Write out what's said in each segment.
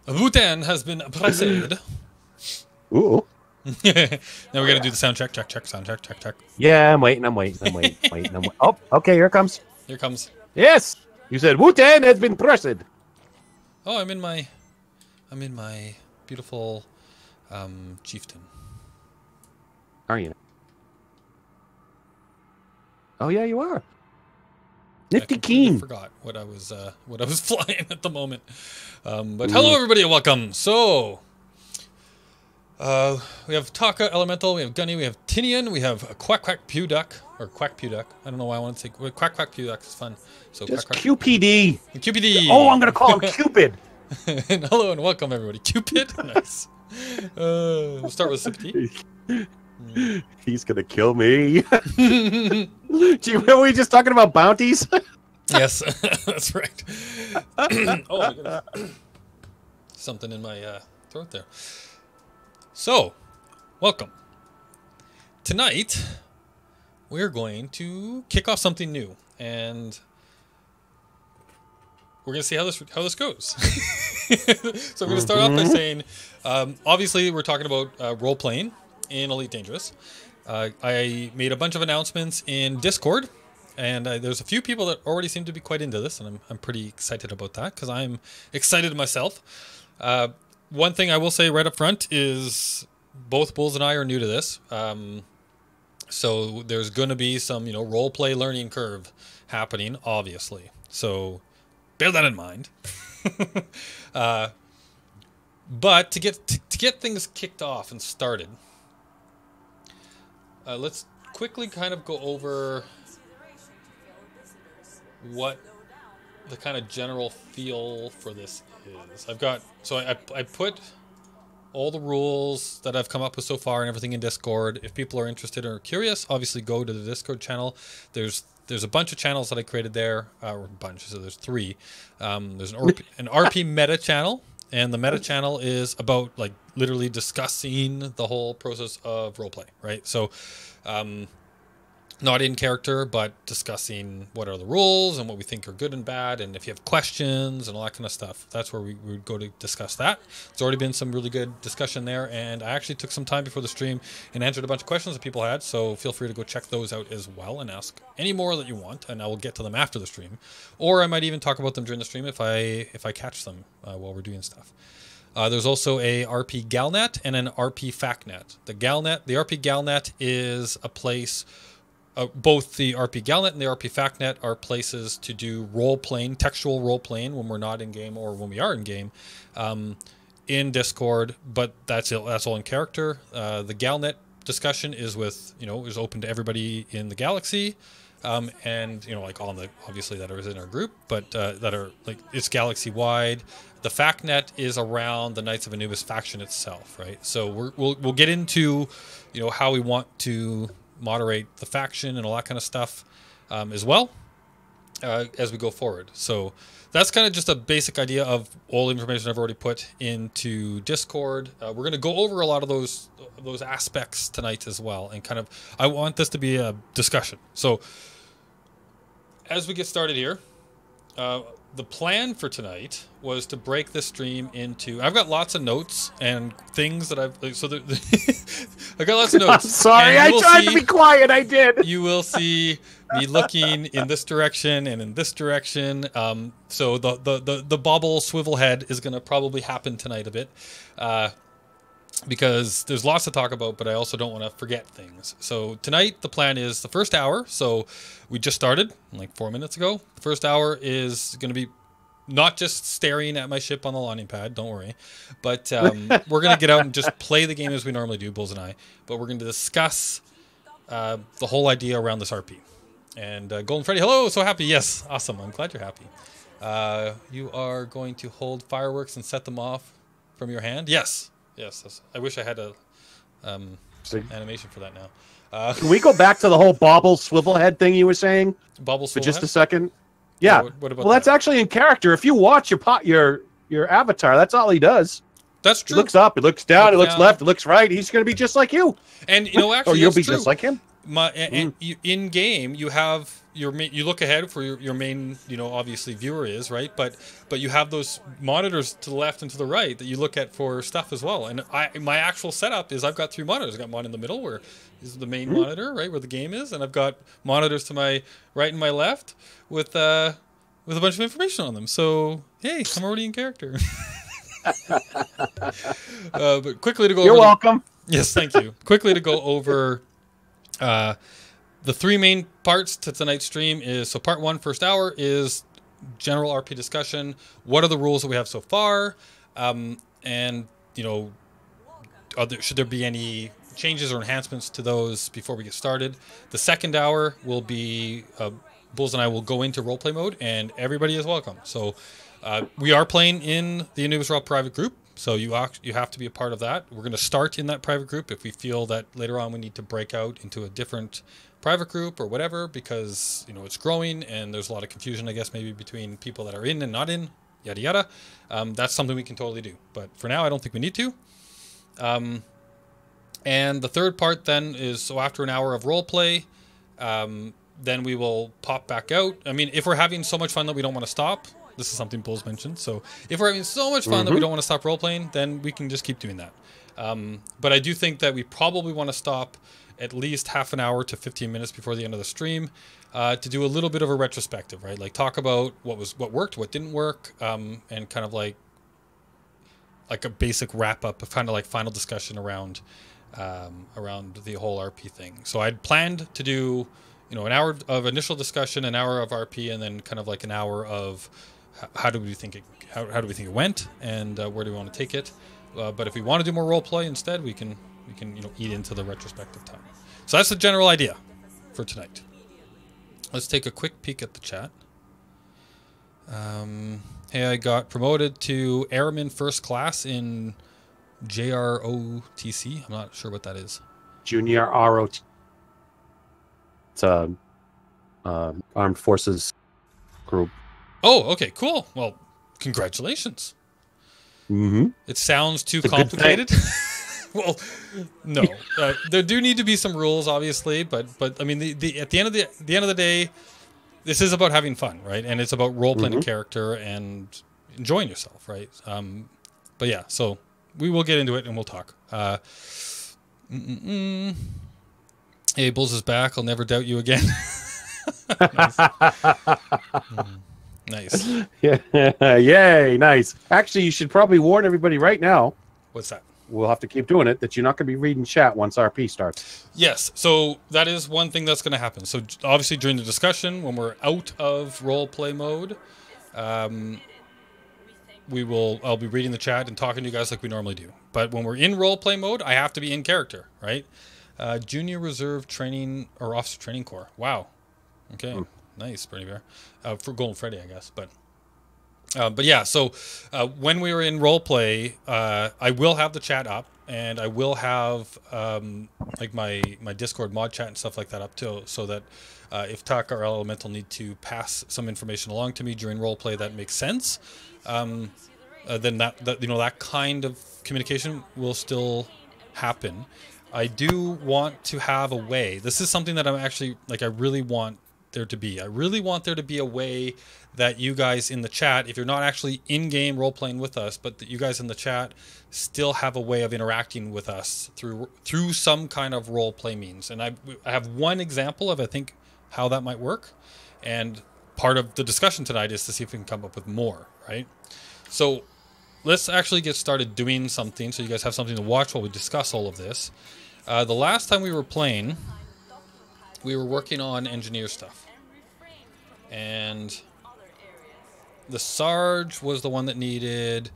Bhutan has been pressed. Ooh. Now we're gonna do the sound check, sound check. Yeah, I'm waiting. Oh, okay, here it comes. Here comes. Yes, you said Wu-Tan has been pressed. Oh, I'm in my beautiful chieftain. Are you? Oh yeah, you are. Nifty Keen. Forgot what I was flying at the moment. But hello everybody and welcome. So we have Taka Elemental, we have Gunny, we have Tinian, we have Quack Quack Pew Duck, or Quack Pew Duck. I don't know why I want to say Quack Quack Pew Duck. It's fun. So just Quack, QPD. QPD. Oh, I'm gonna call him Cupid. And hello and welcome everybody. Cupid. Nice. We'll start with Sip He's gonna kill me. Gee, were we just talking about bounties? Yes, that's right. Oh my goodness. Something in my throat there. So, welcome. Tonight, we're going to kick off something new, and we're going to see how this goes. So we're going to start off by saying, obviously, we're talking about role playing in Elite Dangerous. I made a bunch of announcements in Discord, and there's a few people that already seem to be quite into this, and I'm pretty excited about that because I'm excited myself. One thing I will say right up front is both Bulls and I are new to this. So there's going to be some, role play learning curve happening, obviously. So bear that in mind. But to get things kicked off and started, let's quickly kind of go over what the kind of general feel for this is. I put all the rules that I've come up with so far and everything in Discord. If people are interested or curious, obviously go to the Discord channel. There's a bunch of channels that I created there, or a bunch, so there's 3. There's an RP meta channel, and the meta channel is about like literally discussing the whole process of roleplay, right? So not in character, but discussing what are the rules and what we think are good and bad, and if you have questions and all that kind of stuff. That's where we would go to discuss that. There's already been some really good discussion there, and I actually took some time before the stream and answered a bunch of questions that people had, so feel free to go check those out as well and ask any more that you want, and I will get to them after the stream. Or I might even talk about them during the stream if I catch them while we're doing stuff. There's also a RP Galnet and an RP FactNet. The RP Galnet is a place. Both the RP Galnet and the RP FactNet are places to do role-playing, textual role-playing when we're not in-game or when we are in-game in Discord, but that's all in character. The Galnet discussion is is open to everybody in the galaxy, and, like all the, obviously, that are in our group, but that are, like, it's galaxy-wide. The FactNet is around the Knights of Anubis faction itself, right? So we'll get into, how we want to moderate the faction and all that kind of stuff as well as we go forward. So that's kind of just a basic idea of all the information I've already put into Discord. We're going to go over a lot of those aspects tonight as well, and kind of I want this to be a discussion. So as we get started here, the plan for tonight was to break the stream into. I've got lots of notes and things that I've I got lots of notes. I'm sorry, I tried to be quiet. I did. You will see me looking in this direction and in this direction. So the bobble swivel head is going to probably happen tonight a bit, because there's lots to talk about, but I also don't want to forget things. So tonight the plan is the first hour. So we just started like 4 minutes ago. The first hour is going to be not just staring at my ship on the launching pad, don't worry, but we're going to get out and just play the game as we normally do, Bulls and I, but we're going to discuss the whole idea around this RP. And Golden Freddy, hello, so happy. Yes, awesome. I'm glad you're happy. You are going to hold fireworks and set them off from your hand? Yes. Yes. I wish I had a animation for that now. Can we go back to the whole bobble swivel head thing you were saying? Bobble for swivel just head? a second. Yeah. What about well, that's actually in character. If you watch your avatar, that's all he does. That's true. He looks up, he looks down, he looks left, he looks right. He's going to be just like you. And actually, or you'll be just like him. In game, you have you look ahead for your main, obviously viewer is, right, but you have those monitors to the left and to the right that you look at for stuff as well. And my actual setup is I've got 3 monitors. I've got one in the middle where is the main monitor, right, where the game is, and I've got monitors to my right and my left with a bunch of information on them. So hey, I'm already in character. But quickly to go You're over welcome. Yes, thank you. Quickly to go over the 3 main parts to tonight's stream is, so part 1, first hour, is general RP discussion. What are the rules that we have so far? And, should there be any changes or enhancements to those before we get started? The second hour will be, Bulls and I will go into roleplay mode, and everybody is welcome. So we are playing in the Anubis Raw private group, so you have to be a part of that. We're going to start in that private group. If we feel that later on we need to break out into a different private group or whatever, because it's growing and there's a lot of confusion, I guess, maybe between people that are in and not in, yada yada. That's something we can totally do. But for now, I don't think we need to. And the third part then is, so after an hour of role play, then we will pop back out. I mean, if we're having so much fun that we don't want to stop, this is something Bulls mentioned. So if we're having so much fun that we don't want to stop role playing, then we can just keep doing that. But I do think that we probably want to stop at least half an hour to 15 minutes before the end of the stream to do a little bit of a retrospective, right? Like talk about what worked, what didn't work, and kind of like a basic wrap up of kind of like final discussion around the whole RP thing. So I'd planned to do an hour of initial discussion, an hour of RP, and then kind of like an hour of how do we think it went, and where do we want to take it. But if we want to do more role play instead, we can eat into the retrospective time. So that's the general idea for tonight. Let's take a quick peek at the chat. Hey, I got promoted to Airman First Class in JROTC. I'm not sure what that is. Junior ROT. It's a Armed Forces group. Oh, okay, cool. Well, congratulations. It sounds too complicated. Well, no. There do need to be some rules, obviously, but I mean, at the end of the day, this is about having fun, right? And it's about role playing a character and enjoying yourself, right? But yeah, so we will get into it and we'll talk. Hey, Bulls is back. I'll never doubt you again. Nice. Yeah. Yay, nice. Actually, you should probably warn everybody right now. What's that? We'll have to keep doing it, that you're not going to be reading chat once RP starts. Yes, so that is one thing that's going to happen. So obviously during the discussion, when we're out of role play mode, I'll be reading the chat and talking to you guys like we normally do. But when we're in role play mode, I have to be in character, right? Junior Reserve Training or Officer Training Corps. Wow. Okay. Nice, Bernie Bear. For Golden Freddy, I guess. But yeah, so when we were in role play, I will have the chat up, and I will have like my Discord mod chat and stuff like that up too, so that if Tuck or Elemental need to pass some information along to me during role play that makes sense, then that kind of communication will still happen. I do want to have a way. This is something that I'm actually I really want there to be. I really want there to be a way that you guys in the chat, if you're not actually in-game role-playing with us, but that you guys in the chat still have a way of interacting with us through some kind of role-play means. And I have one example of, I think, how that might work. And part of the discussion tonight is to see if we can come up with more, right? So let's actually get started doing something so you guys have something to watch while we discuss all of this. The last time we were playing, we were working on engineer stuff. And the Sarge was the one that needed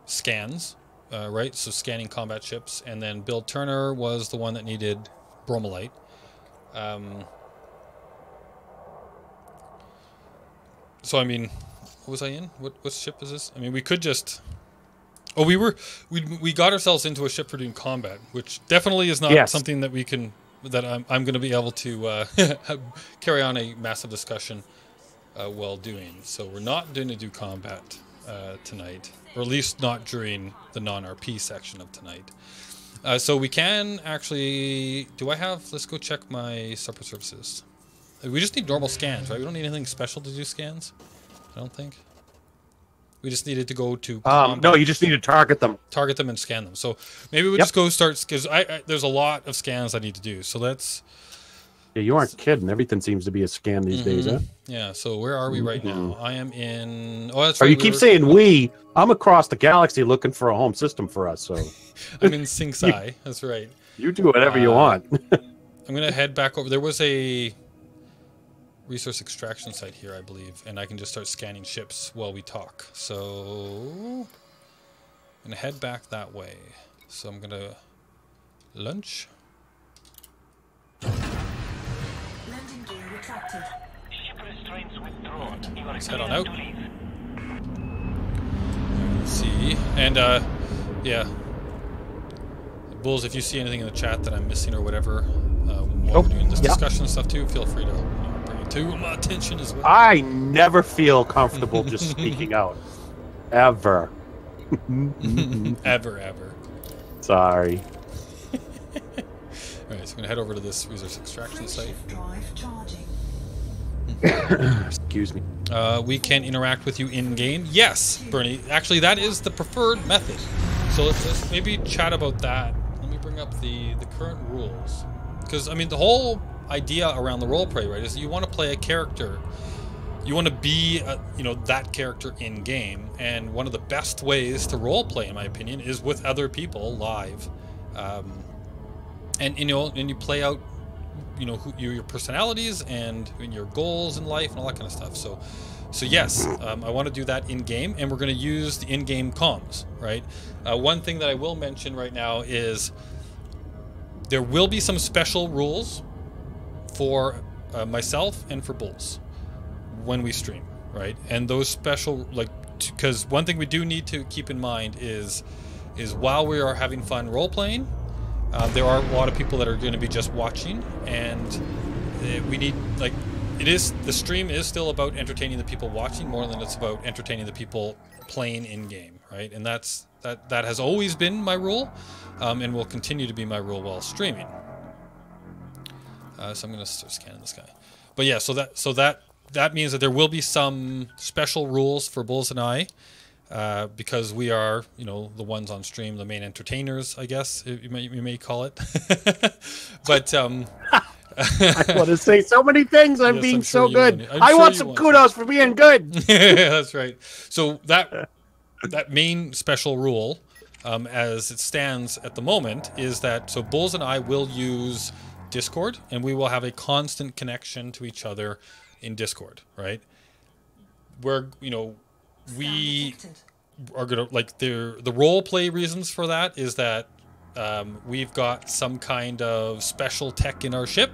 scans, right? So scanning combat ships. And then Bill Turner was the one that needed bromolite. So, I mean, what was I in? What ship is this? I mean, we could just... Oh, we got ourselves into a ship for doing combat, which definitely is not something that we can... that I'm going to be able to carry on a massive discussion while doing. So we're not going to do combat tonight, or at least not during the non-RP section of tonight. So we can actually. Do I have? Let's go check my support services. We just need normal scans, right? We don't need anything special to do scans. I don't think. We just needed to go to No, you just need to target them. target them and scan them. So maybe we just go start because there's a lot of scans I need to do. So let's. Yeah, you aren't kidding. Everything seems to be a scan these days, huh? Yeah. So where are we right now? I am in. Oh, that's Or right. you keep saying we. I'm across the galaxy looking for a home system for us. So I'm in Sing Sai. That's right. you do whatever you want. I'm gonna head back over. There was a resource extraction site here, I believe, and I can just start scanning ships while we talk. So I'm gonna head back that way. So I'm gonna lunch. Landing gear retracted. Ship restraints withdrawn. You are Let's head on cleared out. to leave. Let's see. And yeah. Bulls, if you see anything in the chat that I'm missing or whatever, while we're doing this discussion stuff too, feel free to bring it to my attention as well. I never feel comfortable just speaking out. Ever. Ever. Sorry. Alright, so I'm gonna head over to this resource extraction site. Drive charging. Excuse me. We can interact with you in-game. Yes, Bernie. Actually, that is the preferred method. So let's maybe chat about that. Let me bring up the current rules. Because, I mean, the whole idea around the roleplay, right, is you want to play a character. You want to be, that character in-game. And one of the best ways to roleplay, in my opinion, is with other people live. And you play out your personalities and your goals in life and all that kind of stuff. So yes, I want to do that in game, and we're going to use the in-game comms, right? One thing that I will mention right now is there will be some special rules for myself and for Bulls when we stream, right? And those special, because one thing we do need to keep in mind is while we are having fun role-playing, there are a lot of people that are going to be just watching, and we need, the stream is still about entertaining the people watching more than it's about entertaining the people playing in game, right? And that has always been my rule, and will continue to be my rule while streaming. So I'm going to start scanning this guy. But yeah, so that means that there will be some special rules for Bulls and I. Because we are, the ones on stream, the main entertainers, I guess you may call it. But I want to say so many things. I'm being so good. I want some kudos for being good. That's right. So that main special rule, as it stands at the moment, is that Bulls and I will use Discord, and we will have a constant connection to each other in Discord, right? Where we are gonna the role play reasons for that is that we've got some kind of special tech in our ship.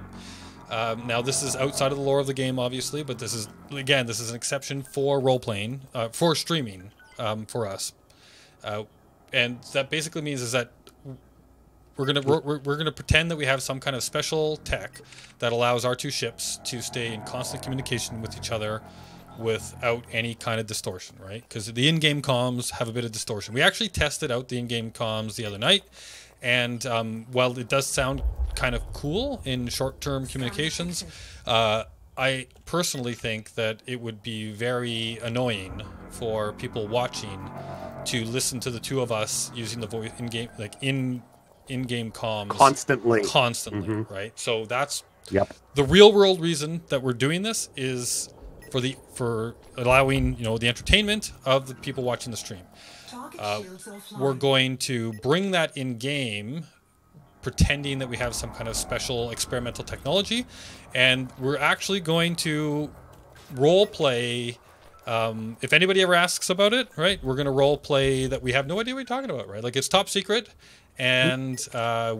Now this is outside of the lore of the game, obviously, but this is an exception for role playing, for streaming, for us, and that basically means is that we're gonna pretend that we have some kind of special tech that allows our two ships to stay in constant communication with each other without any kind of distortion, right? Because the in-game comms have a bit of distortion. We actually tested out the in-game comms the other night, and while it does sound kind of cool in short-term communications, I personally think that it would be very annoying for people watching to listen to the two of us using the voice in-game, in-game comms constantly, right? So that's the real-world reason that we're doing this is for allowing the entertainment of the people watching the stream. We're going to bring that in game, pretending that we have some kind of special experimental technology, and we're actually going to role play. If anybody ever asks about it, right, we're going to role play that we have no idea what you're talking about, right? Like, it's top secret, and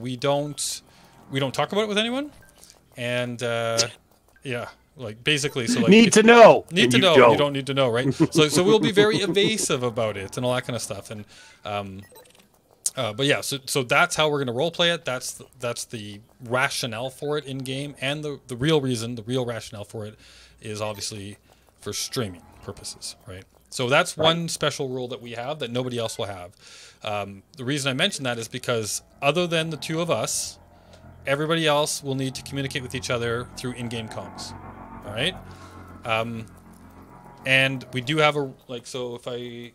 we don't talk about it with anyone, and yeah. Basically, need to know. You don't need to know, right? So we'll be very evasive about it and all that kind of stuff. And but yeah, so that's how we're going to role play it. That's the rationale for it in game, and the real reason, the real rationale for it is obviously for streaming purposes, right? So that's one special rule that we have that nobody else will have. The reason I mention that is because other than the two of us, everybody else will need to communicate with each other through in-game comms. All right. And we do have so I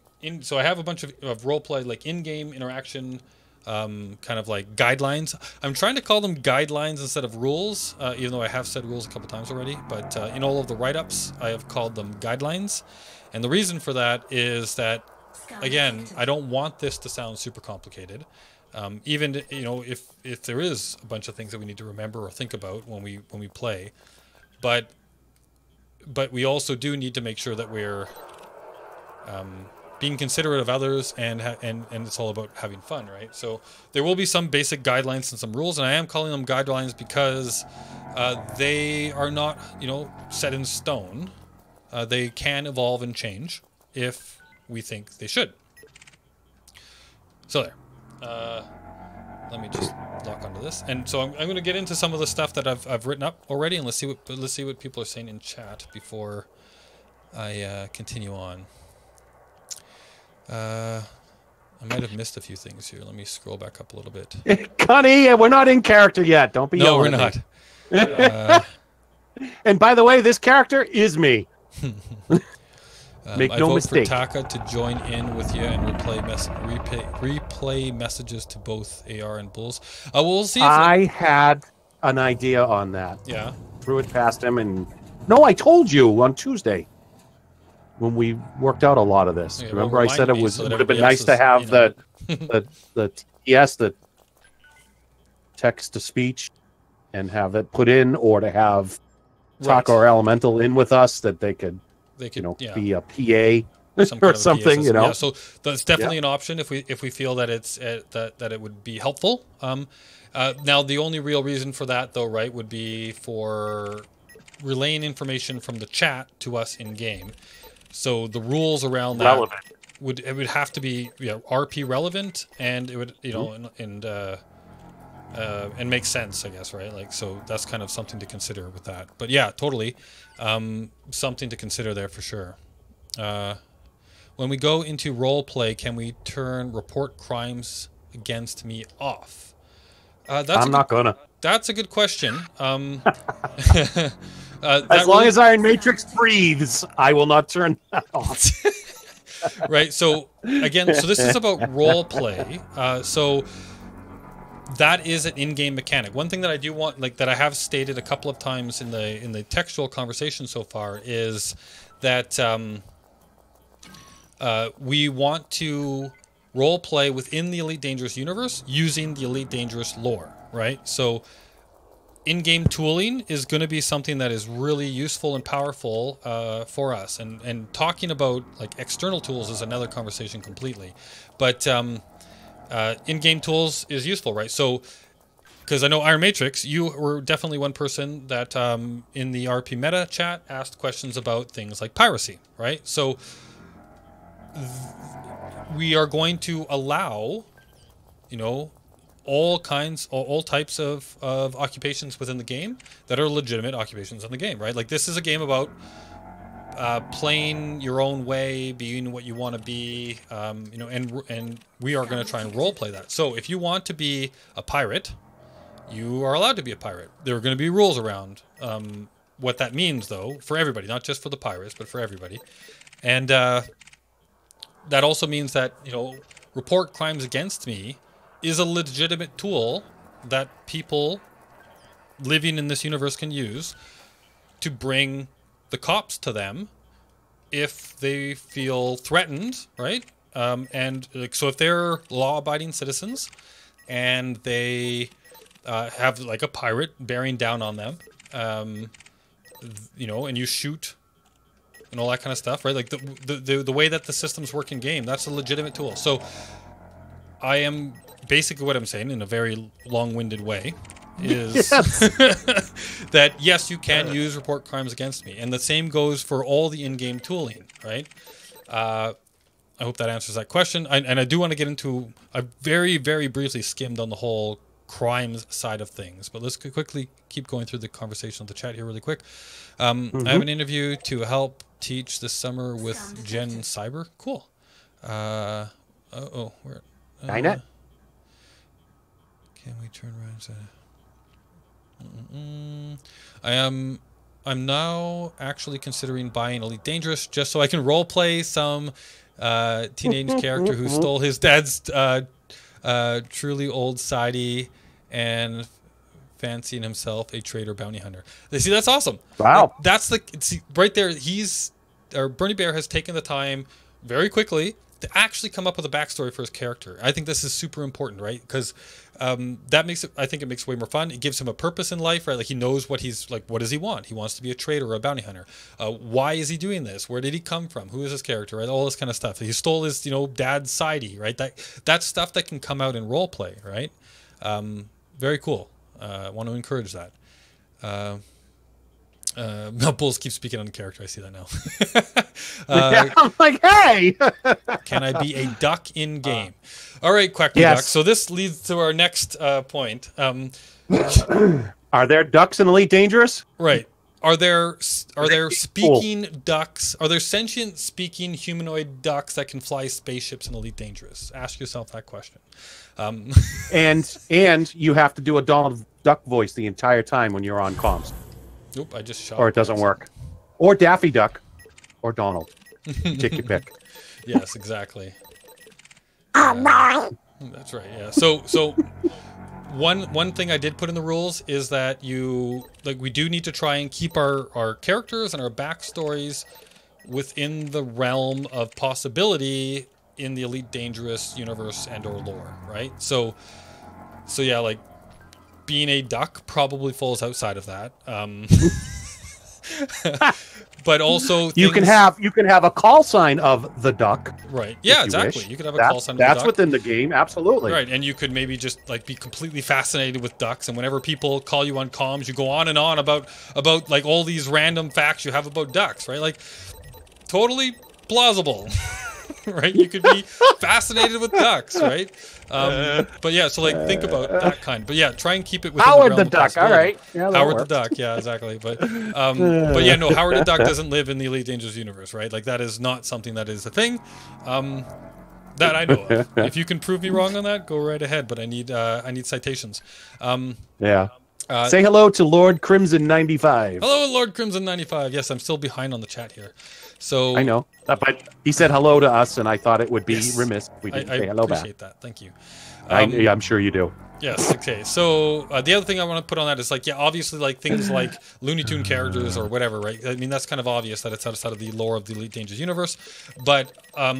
have a bunch of role play, like in-game interaction, kind of like guidelines. I'm trying to call them guidelines instead of rules, even though I have said rules a couple times already. But in all of the write-ups, I have called them guidelines. And the reason for that is that, again, I don't want this to sound super complicated. Even, you know, if there is a bunch of things that we need to remember or think about when we play, but we also do need to make sure that we're being considerate of others, and it's all about having fun, right? So there will be some basic guidelines and some rules, and I am calling them guidelines because they are not, you know, set in stone. They can evolve and change if we think they should. So there. Let me just lock onto this, and so I'm going to get into some of the stuff that I've written up already, and let's see what people are saying in chat before I continue on. I might have missed a few things here. Let me scroll back up a little bit. Connie, we're not in character yet. Don't be yelling. No, we're not. And by the way, this character is me. Make no mistake. I vote for Taka to join in with you and replay messages to both AR and Bulls. We'll see. I had an idea on that. Yeah. Threw it past him, and no, I told you on Tuesday when we worked out a lot of this. Okay, remember, I said it would have been nice to have the TS, the text to speech, and have it put in, or to have Taka or Elemental in with us that they could be a PA or something, you know. Yeah, so that's definitely an option if we feel that it's that it would be helpful. Now the only real reason for that, though, right, would be for relaying information from the chat to us in game. So the rules around that would have to be RP relevant, and it would and make sense, I guess, right? Like, so that's kind of something to consider with that. But yeah, totally, something to consider there for sure. When we go into role play, can we turn report crimes against me off? I'm not gonna. That's a good question. As long as Iron Matrix breathes, I will not turn that off. Right. So again, so this is about role play. So that is an in-game mechanic. One thing that I do want, like, that I have stated a couple of times in the textual conversation so far, is that we want to role play within the Elite Dangerous universe using the Elite Dangerous lore, right? So in-game tooling is going to be something that is really useful and powerful for us. And talking about like external tools is another conversation completely. But in-game tools is useful, right? So, because I know Iron Matrix, you were definitely one person that in the RP meta chat asked questions about things like piracy, right? So we are going to allow, all types of occupations within the game that are legitimate occupations in the game, right? Like, this is a game about playing your own way, being what you want to be, and we are going to try and role play that. So if you want to be a pirate, you are allowed to be a pirate. There are going to be rules around what that means, though, for everybody, not just for the pirates, but for everybody. And that also means that, report crimes against me is a legitimate tool that people living in this universe can use to bring the cops to them if they feel threatened, right? And like, so if they're law-abiding citizens and they have like a pirate bearing down on them, and you shoot and all that kind of stuff, right? Like the way that the systems work in game, that's a legitimate tool. So I am basically, what I'm saying in a very long-winded way is that yes, you can use report crimes against me, and the same goes for all the in-game tooling, right? I hope that answers that question. And I do want to get into, I very, very briefly skimmed on the whole crimes side of things, but let's quickly keep going through the conversation of the chat here really quick. I have an interview to help teach this summer with Jen Cyber. Cool. Where? Skynet? Can we turn around? I'm now actually considering buying Elite Dangerous just so I can role play some teenage character who stole his dad's truly old sidey and fancying himself a traitor bounty hunter. See, that's awesome. Wow. Like, that's right there. Bernie Bear has taken the time very quickly to actually come up with a backstory for his character. I think this is super important, right? Because that makes it. I think it makes it way more fun. It gives him a purpose in life, right? Like he knows what he's like. What does he want? He wants to be a traitor or a bounty hunter. Why is he doing this? Where did he come from? Who is his character? Right? All this kind of stuff. He stole his, dad's sidey, right? That's stuff that can come out in role play, right? Very cool. I want to encourage that. Bulls keep speaking on the character. I see that now. Yeah, I'm like, hey! Can I be a duck in game? All right, Quack yes. Duck. So this leads to our next point. Are there ducks in Elite Dangerous? Right. Are there speaking ducks? Are there sentient speaking humanoid ducks that can fly spaceships in Elite Dangerous? Ask yourself that question. And you have to do a Donald Duck voice the entire time when you're on comms. Nope, I just shot. Or it doesn't work. Or Daffy Duck. Or Donald. Take your pick. Yes, exactly. That's right. Yeah. So one thing I did put in the rules is that we do need to try and keep our characters and our backstories within the realm of possibility in the Elite Dangerous universe and or lore, right? So yeah, like being a duck probably falls outside of that. But also you can have a call sign of the duck. Right. Yeah, exactly. You could have a call sign of the That's duck. within the game, absolutely. Right, and you could maybe just like be completely fascinated with ducks, and whenever people call you on comms, you go on and on about like all these random facts you have about ducks, right? Like totally plausible. Right? You could be fascinated with ducks, right? But yeah, so like think about that kind. But yeah, try and keep it within Howard the the realm Duck, all right. Yeah, Howard the Duck, yeah, exactly. But yeah, no, Howard the Duck doesn't live in the Elite Dangerous universe, right? Like that is not something that is a thing. That I know of. If you can prove me wrong on that, go right ahead. But I need citations. Yeah. Say hello to Lord Crimson 95. Hello, Lord Crimson 95. Yes, I'm still behind on the chat here. So I know, but he said hello to us, and I thought it would be remiss if we didn't say hello back. I appreciate that. Thank you. I'm sure you do. Yes. Okay. So the other thing I want to put on that is like, yeah, obviously like things like Looney Tune characters or whatever, right? I mean, that's kind of obvious that it's outside of the lore of the Elite Dangerous universe, but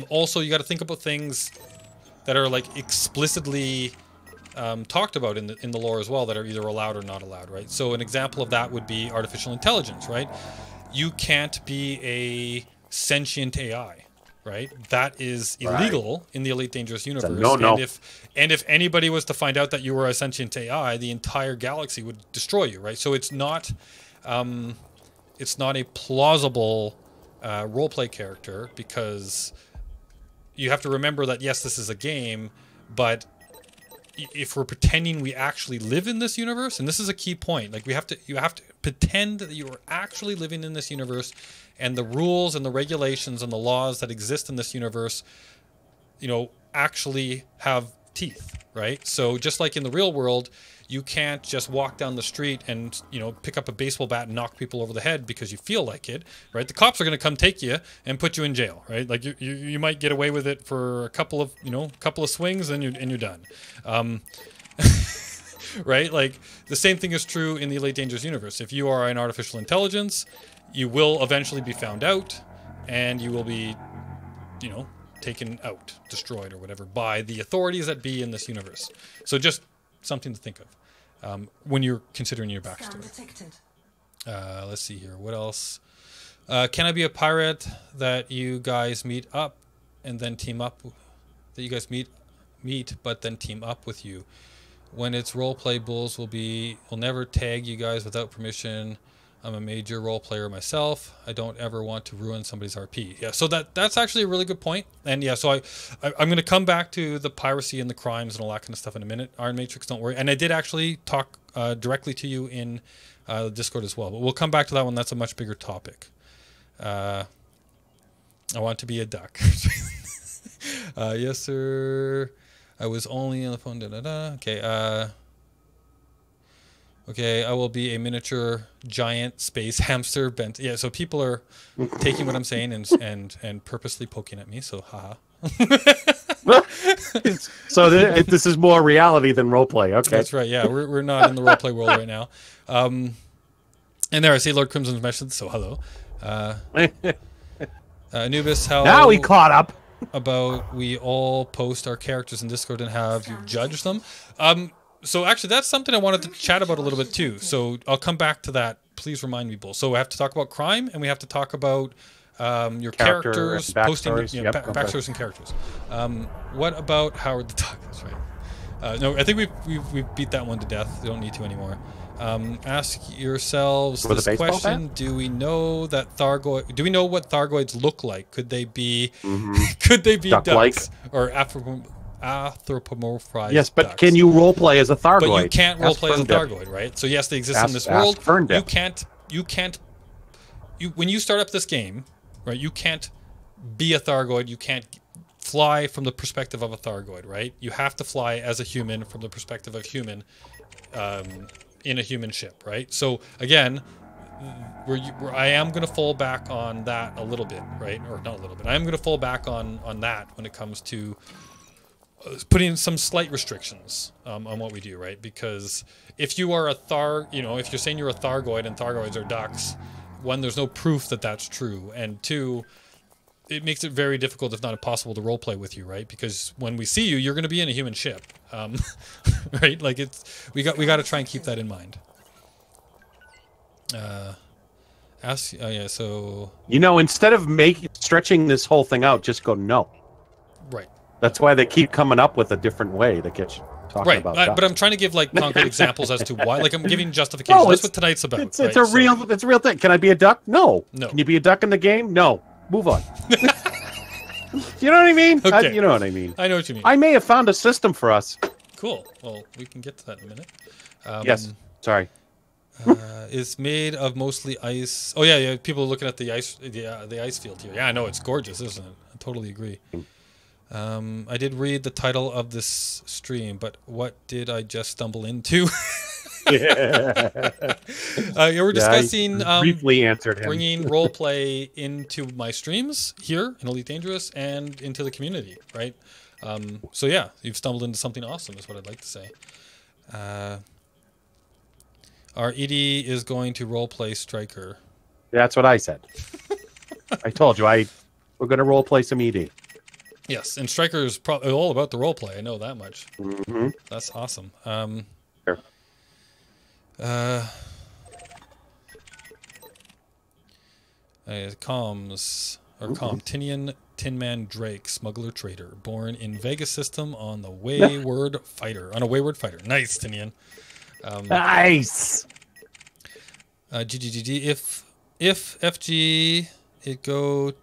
also you got to think about things that are like explicitly talked about in the lore as well that are either allowed or not allowed, right? So an example of that would be artificial intelligence, right? You can't be a sentient AI, right? That is illegal in the Elite Dangerous universe. No. And if anybody was to find out that you were a sentient AI, the entire galaxy would destroy you, right? So it's not a plausible roleplay character, because you have to remember that yes, this is a game, but if we're pretending we actually live in this universe, and this is a key point, like you have to pretend that you are actually living in this universe, and the rules and the regulations and the laws that exist in this universe, actually have teeth, right? So just like in the real world, you can't just walk down the street and pick up a baseball bat and knock people over the head because you feel like it, right? The cops are going to come take you and put you in jail, right? Like you might get away with it for a couple of swings and you're done, right? Like the same thing is true in the Elite Dangerous universe. If you are an artificial intelligence, you will eventually be found out, and you will be, taken out, destroyed, or whatever by the authorities that be in this universe. So just something to think of when you're considering your backstory. Let's see here. What else? Can I be a pirate that you guys meet up and then team up? That you guys meet, but then team up with you. When it's roleplay, Bulls will never tag you guys without permission. I'm a major role player myself. I don't ever want to ruin somebody's RP. Yeah, so that's actually a really good point. And yeah, so I'm going to come back to the piracy and the crimes and all that kind of stuff in a minute. Iron Matrix, don't worry. And I did actually talk directly to you in the Discord as well. But we'll come back to that one. That's a much bigger topic. I want to be a duck. Yes, sir. I was only on the phone. Da, da, da. Okay. Okay. I will be a miniature giant space hamster bent. Yeah. So people are taking what I'm saying and purposely poking at me. So haha. So this is more reality than roleplay. Okay. That's right. Yeah. We're not in the roleplay world right now. And there I see Lord Crimson's message. So hello. Anubis, how now we caught up. About we all post our characters in Discord and have you judge them. So actually that's something I wanted to chat about a little bit too. So I'll come back to that. Please remind me, Bull. So we have to talk about crime and we have to talk about your characters posting backstories and characters. What about Howard the Duck? That's right. No, I think we've beat that one to death. We don't need to anymore. Ask yourselves this question: do we know that Thargoid? Do we know what Thargoids look like? Could they be? Could they be ducks or anthropomorphized? Yes, but ducks? can you roleplay as a Thargoid? But you can't roleplay as a Thargoid, right? So yes, they exist in this world. You can't. When you start up this game, right? You can't be a Thargoid. You can't fly from the perspective of a Thargoid, right? You have to fly as a human from the perspective of human. In a human ship, right? So again, I am going to fall back on that a little bit, right? Or not a little bit. I am going to fall back on that when it comes to putting some slight restrictions on what we do, right? Because if you are a if you're saying you're a Thargoid and Thargoids are ducks, one, there's no proof that that's true, and two, it makes it very difficult, if not impossible, to roleplay with you, right? Because when we see you, you're going to be in a human ship, right? Like we got to try and keep that in mind. So instead of stretching this whole thing out, just go no. Right. That's why they keep coming up with a different way that gets talking about. Right, but I'm trying to give like concrete examples as to why. Like I'm giving justification. That's what tonight's about. It's a real thing. Can I be a duck? No. Can you be a duck in the game? No. Move on. You know what I mean? Okay. You know what I mean. I know what you mean. I may have found a system for us. Cool. Well, we can get to that in a minute. Yes. Sorry. It's made of mostly ice. Oh yeah. People are looking at the ice field here. Yeah, I know it's gorgeous, isn't it? I totally agree. I did read the title of this stream, but what did I just stumble into? We're discussing briefly answered him. Bringing roleplay into my streams here in Elite Dangerous and into the community, right? So yeah, you've stumbled into something awesome, is what I'd like to say. Our Edie is going to roleplay Striker. That's what I said. I told you we're going to roleplay some Edie. Yes, and Striker is all about the roleplay. I know that much. Mm-hmm. That's awesome. Sure. Tinian Tinman Drake, smuggler trader, born in Vega system on the Wayward Fighter. Nice, Tinian. Nice. GGGG. If FG it go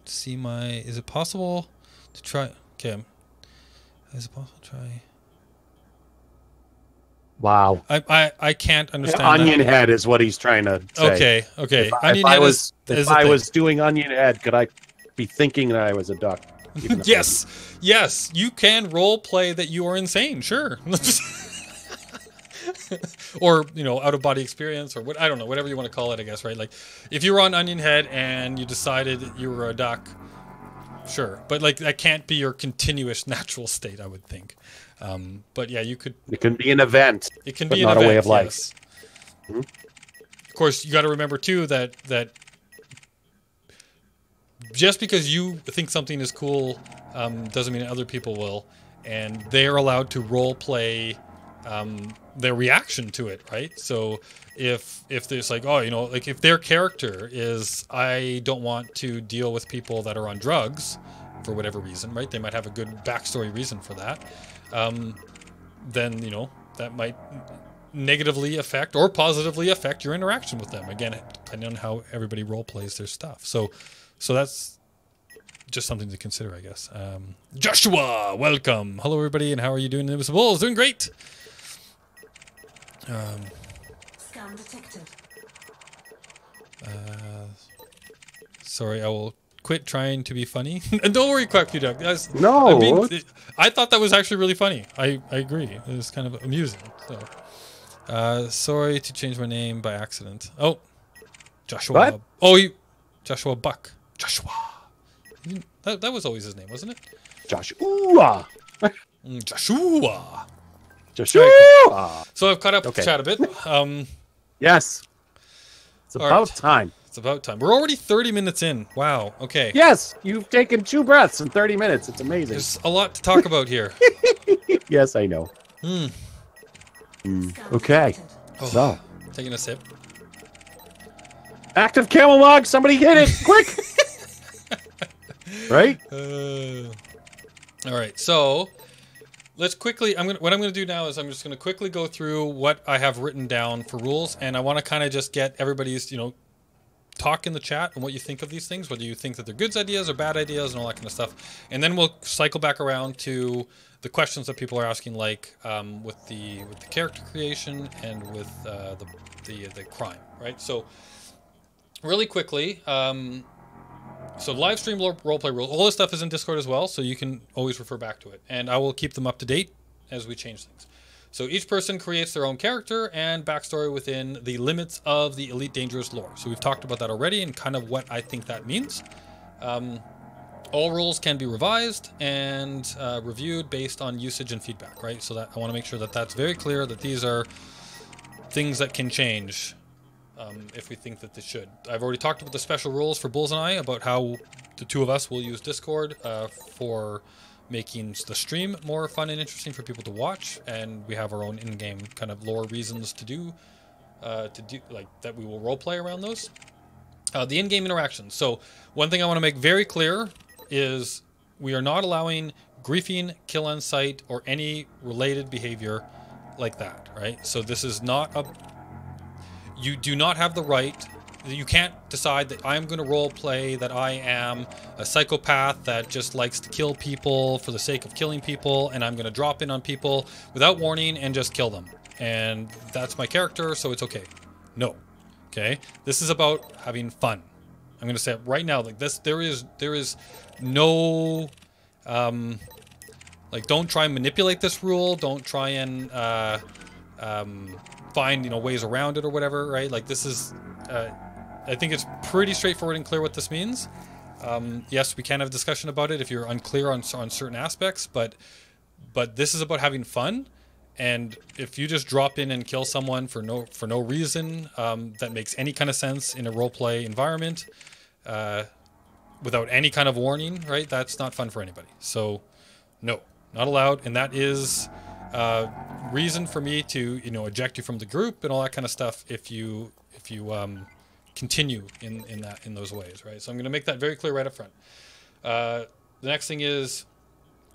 see my. Is it possible to try? Okay. Is it possible to try? Wow. I can't understand. Onion head is what he's trying to say. Okay. If I was doing onion head, could I be thinking that I was a duck? Yes. You can role play that you are insane. Sure. Or out of body experience, or what, I don't know, whatever you want to call it, I guess, right? Like if you were on Onion Head and you decided that you were a duck, sure, but like that can't be your continuous natural state, I would think. But yeah, you could. It can be an event. It can be not an event, a way of life. Yes. Mm-hmm. Of course, you got to remember too that just because you think something is cool doesn't mean other people will, and they are allowed to role play their reaction to it, right? So if there's like, like if their character is, I don't want to deal with people that are on drugs for whatever reason, right? They might have a good backstory reason for that. Then that might negatively affect or positively affect your interaction with them. Again, depending on how everybody role plays their stuff. So that's just something to consider, I guess. Joshua, welcome. Hello, everybody, and how are you doing? Invisible, doing great. Scan detected. Sorry, I will quit trying to be funny. And don't worry, Quack Duck. No. I thought that was actually really funny. I agree. It was kind of amusing. So, sorry to change my name by accident. Oh, Joshua. What? Oh, Joshua Buck. Joshua. That was always his name, wasn't it? Joshua. Joshua. Joshua. Cool. So I've caught up with chat a bit. Yes. It's about time. It's about time. We're already 30 minutes in. Wow. Okay. Yes, you've taken 2 breaths in 30 minutes. It's amazing. There's a lot to talk about here. Yes, I know. Okay. Oh, So, taking a sip. active camel log. Somebody hit it quick. Right? All right. So let's quickly. What I'm gonna do now is I'm just gonna quickly go through what I have written down for rules, and I want to kind of just get everybody's talk in the chat and what you think of these things, whether you think that they're good ideas or bad ideas and all that kind of stuff. And then we'll cycle back around to the questions that people are asking, like with the character creation and with the crime, right? So really quickly, so live stream roleplay rules, all this stuff is in Discord as well, so you can always refer back to it. And I will keep them up to date as we change things. So each person creates their own character and backstory within the limits of the Elite Dangerous lore. So we've talked about that already and kind of what I think that means. All rules can be revised and reviewed based on usage and feedback, right? So that I want to make sure that that's very clear, that these are things that can change if we think that they should. I've already talked about the special rules for Bulls and I, about how the two of us will use Discord for making the stream more fun and interesting for people to watch, and we have our own in-game kind of lore reasons to do like that. We will role play around those. The in-game interactions. So one thing I want to make very clear is we are not allowing griefing, kill on sight, or any related behavior like that, right? So this is not you do not have the right. You can't decide that I'm going to role play that I am a psychopath that just likes to kill people for the sake of killing people, and I'm going to drop in on people without warning and just kill them. And that's my character, so it's okay. No. Okay? This is about having fun. I'm going to say it right now, like this, there is no like, don't try and manipulate this rule, don't try and find ways around it or whatever, right? Like, this is I think it's pretty straightforward and clear what this means. Yes, we can have a discussion about it if you're unclear on certain aspects, but this is about having fun. And if you just drop in and kill someone for no reason that makes any kind of sense in a roleplay environment, without any kind of warning, right? That's not fun for anybody. So, no, not allowed. And that is reason for me to eject you from the group and all that kind of stuff if you continue in those ways, right? So I'm going to make that very clear right up front. The next thing is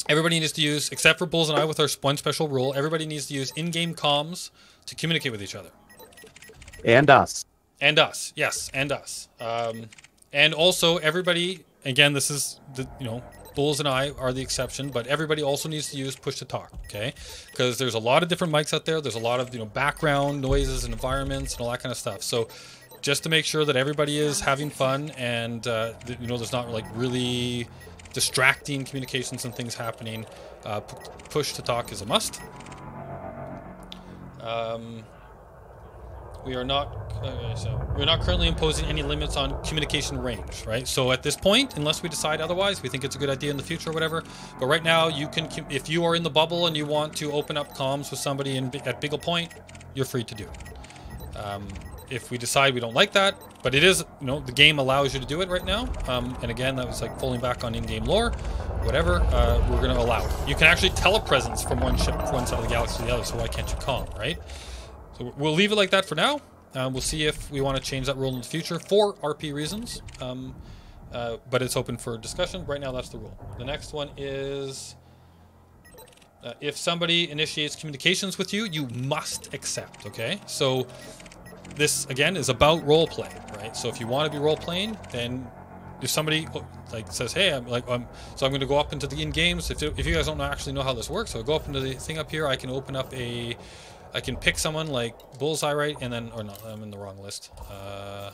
everybody needs to use, except for Bulls and I with our one special rule, everybody needs to use in-game comms to communicate with each other. And us. And us, yes, and us. And also everybody, again, this is Bulls and I are the exception, but everybody also needs to use push to talk, okay? Because there's a lot of different mics out there. There's a lot of background noises and environments and all that kind of stuff. So just to make sure that everybody is having fun and there's not like really distracting communications and things happening, push to talk is a must. We're not currently imposing any limits on communication range, right? So at this point, unless we decide otherwise, we think it's a good idea in the future or whatever. But right now, you can, if you are in the bubble and you want to open up comms with somebody at Biggle Point, you're free to do it. If we decide we don't like that, but it is, the game allows you to do it right now. And again, that was like falling back on in-game lore, whatever, we're going to allow it. You can actually telepresence from one ship, from one side of the galaxy to the other, so why can't you comm, right? So we'll leave it like that for now. We'll see if we want to change that rule in the future for RP reasons. But it's open for discussion. Right now, that's the rule. The next one is if somebody initiates communications with you, you must accept, okay? So this, again, is about role play, right? So if you want to be role playing, then if somebody like says, hey, so I'm going to go up into the in-games. If you guys don't actually know how this works, so I'll go up into the thing up here. I can open up a I can pick someone like Bullseye, right? And then, or no, I'm in the wrong list. I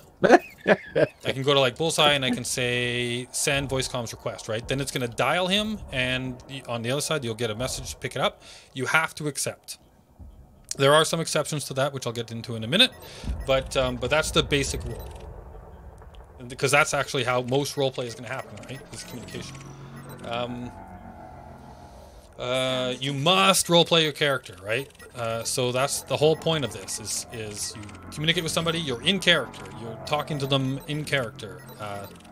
can go to like Bullseye and I can say send voice comms request, right? Then it's going to dial him, and on the other side you'll get a message to pick it up. You have to accept. There are some exceptions to that, which I'll get into in a minute, but that's the basic rule, because that's actually how most roleplay is going to happen, right? Is communication. You must roleplay your character, right? So that's the whole point of this. Is you communicate with somebody, you're in character, you're talking to them in character.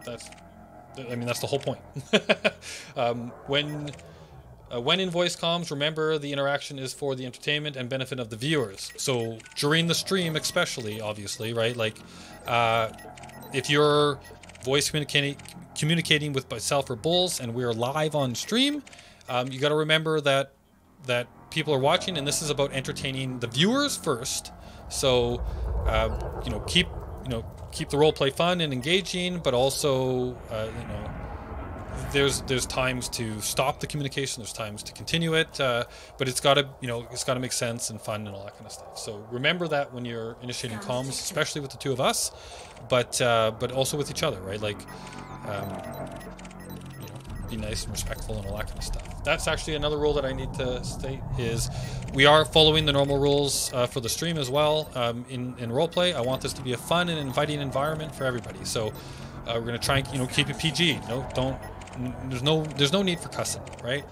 That's the whole point. When in voice comms, remember the interaction is for the entertainment and benefit of the viewers. So during the stream, especially, obviously, right? Like, if you're voice communicating with myself or Bulls, and we're live on stream, you got to remember that people are watching, and this is about entertaining the viewers first. So, keep the role play fun and engaging, but also, there's times to stop the communication. There's times to continue it, but it's got to make sense and fun and all that kind of stuff. So remember that when you're initiating comms, especially with the two of us, but also with each other, right? Like, be nice and respectful and all that kind of stuff. That's actually another rule that I need to state, is we are following the normal rules for the stream as well. In roleplay, I want this to be a fun and inviting environment for everybody. So we're going to try and keep it PG. There's no need for cussing, right?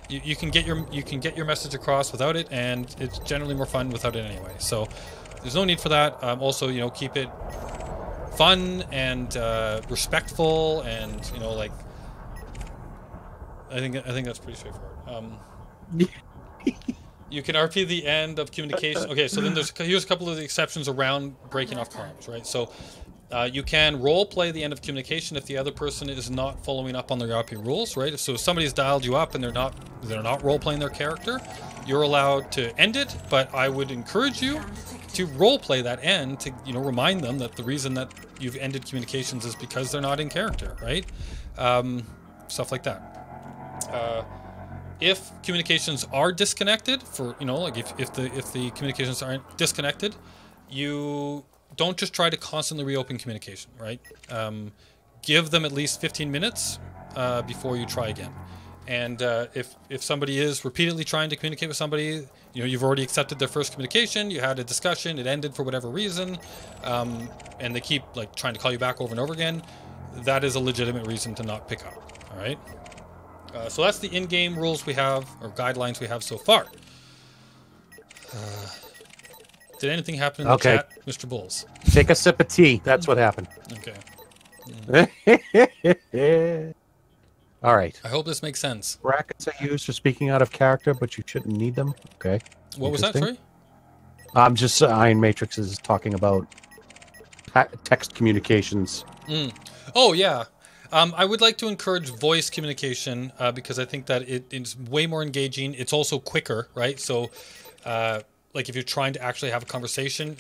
You can get your message across without it, and it's generally more fun without it anyway. So there's no need for that. Also, keep it fun and respectful, and I think that's pretty straightforward. You can RP the end of communication. Okay, so then here's a couple of the exceptions around breaking off comms, right? So you can role play the end of communication if the other person is not following up on their RP rules, right? So if somebody's dialed you up and they're not role playing their character, you're allowed to end it. But I would encourage you to role play that end to remind them that the reason that you've ended communications is because they're not in character, right? Stuff like that. If communications are disconnected, if the communications aren't disconnected, you don't just try to constantly reopen communication, right? Give them at least 15 minutes before you try again. And if somebody is repeatedly trying to communicate with somebody, you've already accepted their first communication, you had a discussion, it ended for whatever reason, and they keep trying to call you back over and over again, that is a legitimate reason to not pick up, all right? So that's the in-game rules we have, or guidelines we have so far. Did anything happen in the chat, Mr. Bulls? Take a sip of tea. That's what happened. Okay. All right. I hope this makes sense. Brackets are used for speaking out of character, but you shouldn't need them. Okay. What was that, sorry? I'm just Iron Matrix is talking about text communications. Oh, yeah. I would like to encourage voice communication because I think that it's way more engaging. It's also quicker, right? So, if you're trying to actually have a conversation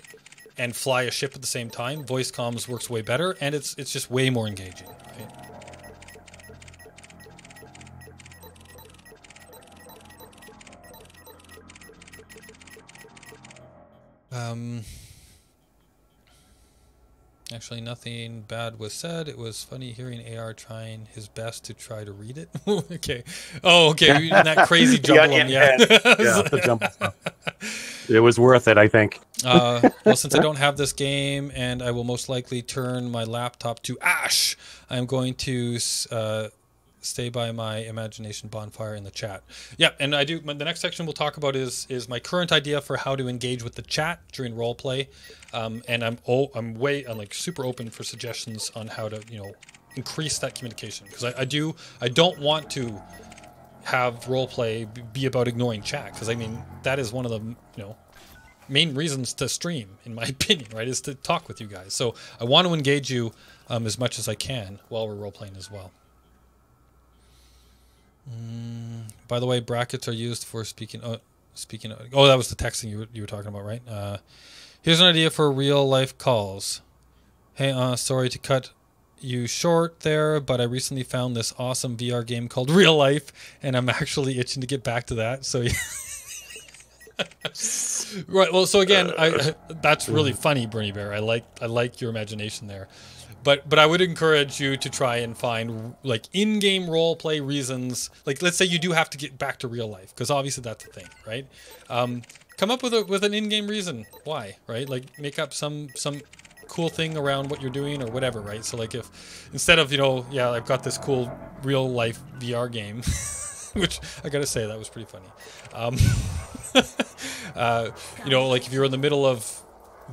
and fly a ship at the same time, voice comms works way better, and it's just way more engaging, right? Actually, nothing bad was said. It was funny hearing AR trying his best to try to read it. Okay. Oh, okay. That crazy jumble one. Yeah. The jumble. It was worth it, I think. Well, since I don't have this game and I will most likely turn my laptop to ash, I'm going to stay by my imagination bonfire in the chat. Yeah, and I do. The next section we'll talk about is my current idea for how to engage with the chat during roleplay, and I'm super open for suggestions on how to increase that communication, because I don't want to have roleplay be about ignoring chat, because that is one of the main reasons to stream, in my opinion, right, is to talk with you guys. So I want to engage you as much as I can while we're roleplaying as well. By the way, brackets are used for speaking. Oh, that was the texting you were talking about, right? Here's an idea for real life calls. Hey, sorry to cut you short there, but I recently found this awesome VR game called Real Life, and I'm actually itching to get back to that. So Right. Well, so again, that's really funny, Bernie Bear. I like your imagination there, but I would encourage you to try and find like in-game role play reasons. Like, let's say you do have to get back to real life, because obviously that's the thing, right? Come up with an in-game reason why, right? Like, make up some cool thing around what you're doing or whatever, right? So like, if instead of, yeah, I've got this cool real life VR game, which I gotta say that was pretty funny. Like if you're in the middle of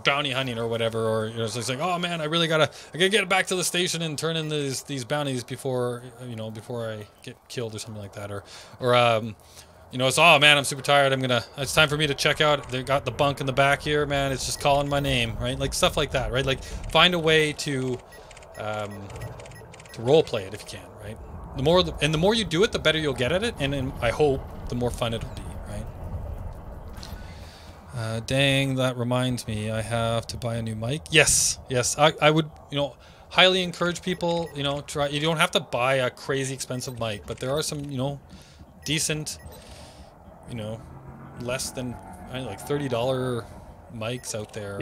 bounty hunting or whatever, or it's like, oh man, I gotta get back to the station and turn in these bounties before I get killed or something like that, or it's, oh man, I'm super tired. It's time for me to check out. They got the bunk in the back here, man. It's just calling my name, right? Like stuff like that, right? Like find a way to role play it if you can, right? The more you do it, the better you'll get at it, and I hope the more fun it'll be, right? Dang, that reminds me, I have to buy a new mic. Yes, I would, highly encourage people, try. You don't have to buy a crazy expensive mic, but there are some, decent, less than like $30 mics out there.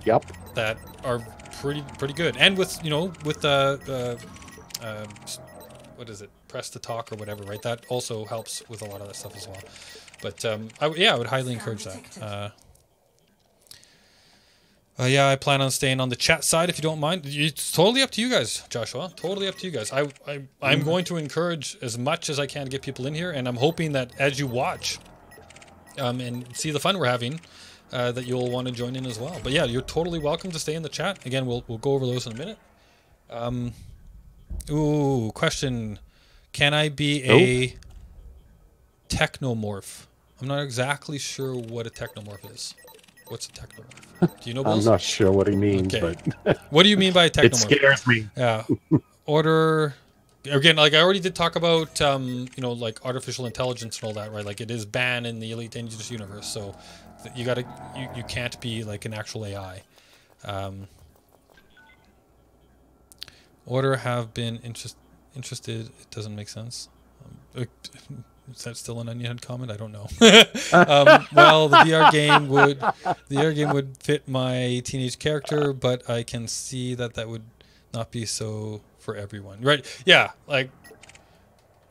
Yep. That are pretty good, and with what is it? Press to talk or whatever, right? That also helps with a lot of that stuff as well. But I would highly encourage that. I plan on staying on the chat side if you don't mind. It's totally up to you guys, Joshua. Totally up to you guys. I'm going to encourage as much as I can to get people in here, and I'm hoping that as you watch and see the fun we're having, that you'll want to join in as well. But yeah, you're totally welcome to stay in the chat. Again, we'll go over those in a minute. Question. Can I be a technomorph? I'm not exactly sure what a technomorph is. What's a technomorph? Do you know, Bills? I'm not sure what he means, okay. But what do you mean by a technomorph? It scares me. Yeah. Order. Again, like I already did talk about, like artificial intelligence and all that, right? Like it is banned in the Elite Dangerous universe, so you can't be like an actual AI. Order have been interested. It doesn't make sense. Is that still an Onion Head comment? I don't know. Well, the VR game would fit my teenage character, but I can see that would not be so for everyone, right? Yeah, like,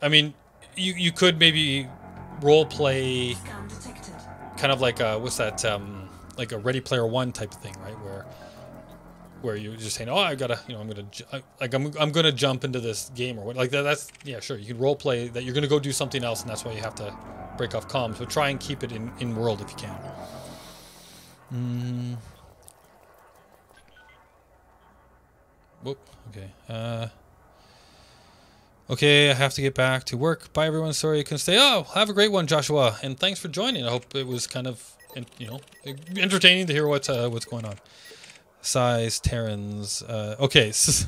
I mean, you could maybe role play, kind of like what's that? Like a Ready Player One type of thing, right? Where you're just saying, oh, I gotta, I'm gonna jump into this game or what, like that. That's, yeah, sure. You can role play that you're gonna go do something else, and that's why you have to break off comms. But try and keep it in world if you can. Whoop. Okay. Okay, I have to get back to work. Bye, everyone. Sorry I couldn't stay. Oh, have a great one, Joshua, and thanks for joining. I hope it was kind of, entertaining to hear what's going on. Size Terrans. Okay, so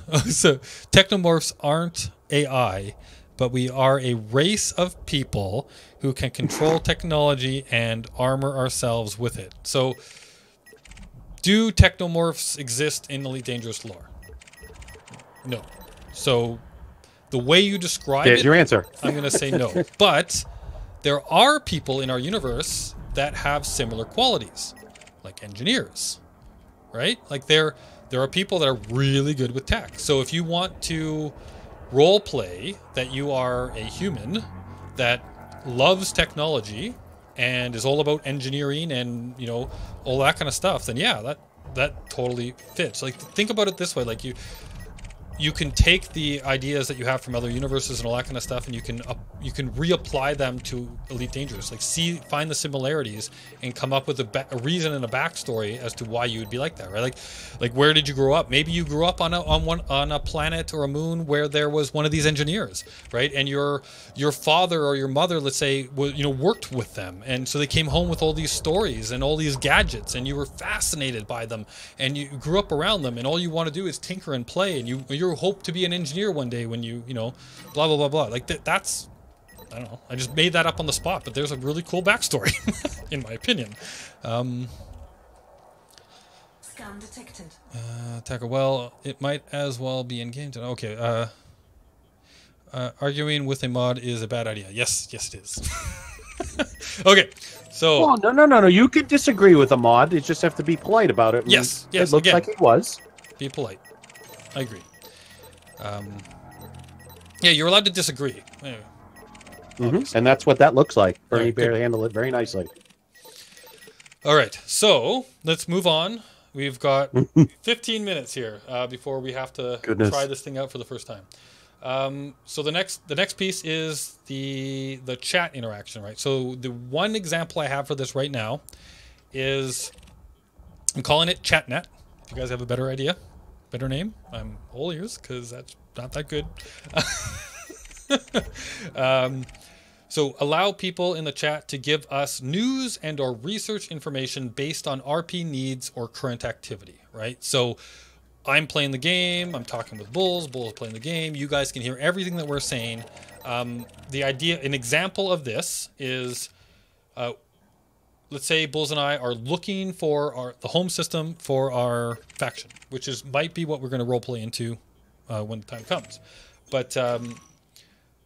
technomorphs aren't AI, but we are a race of people who can control technology and armor ourselves with it. So, do technomorphs exist in Elite Dangerous lore? No. So, the way you describe There's your answer. I'm going to say no. But there are people in our universe that have similar qualities, like engineers. Right? Like there are people that are really good with tech. So if you want to role play that you are a human that loves technology and is all about engineering and, all that kind of stuff, then yeah, that totally fits. Like think about it this way, like you can take the ideas that you have from other universes and all that kind of stuff, and you can reapply them to Elite Dangerous. Like find the similarities and come up with a reason and a backstory as to why you would be like that, right? Like where did you grow up? Maybe you grew up on a planet or a moon where there was one of these engineers, right? And your father or your mother, let's say, worked with them, and so they came home with all these stories and all these gadgets, and you were fascinated by them, and you grew up around them, and all you want to do is tinker and play, and you hope to be an engineer one day when you blah blah blah blah. Like that's, I don't know, I just made that up on the spot, but there's a really cool backstory in my opinion. Scan detected. Attacker, well, it might as well be in game. Okay. Arguing with a mod is a bad idea. Yes it is. Okay, so Oh, no. You could disagree with a mod. You just have to be polite about it. Yes, It looks again. like it was. Be polite. I agree. Yeah, you're allowed to disagree. Anyway, And that's what that looks like. Bernie Right, Bear good. handled it very nicely. all right, so let's move on. We've got 15 minutes here before we have to Goodness. try this thing out for the first time. So the next piece is the chat interaction, right? So the one example I have for this right now is I'm calling it ChatNet. If you guys have a better idea, better name, I'm all ears because that's not that good. So allow people in the chat to give us news and or research information based on RP needs or current activity, right? So I'm playing the game, I'm talking with Bulls playing the game, you guys can hear everything that we're saying. The idea, an example of this is, let's say Bulls and I are looking for the home system for our faction, which might be what we're going to roleplay into when the time comes. But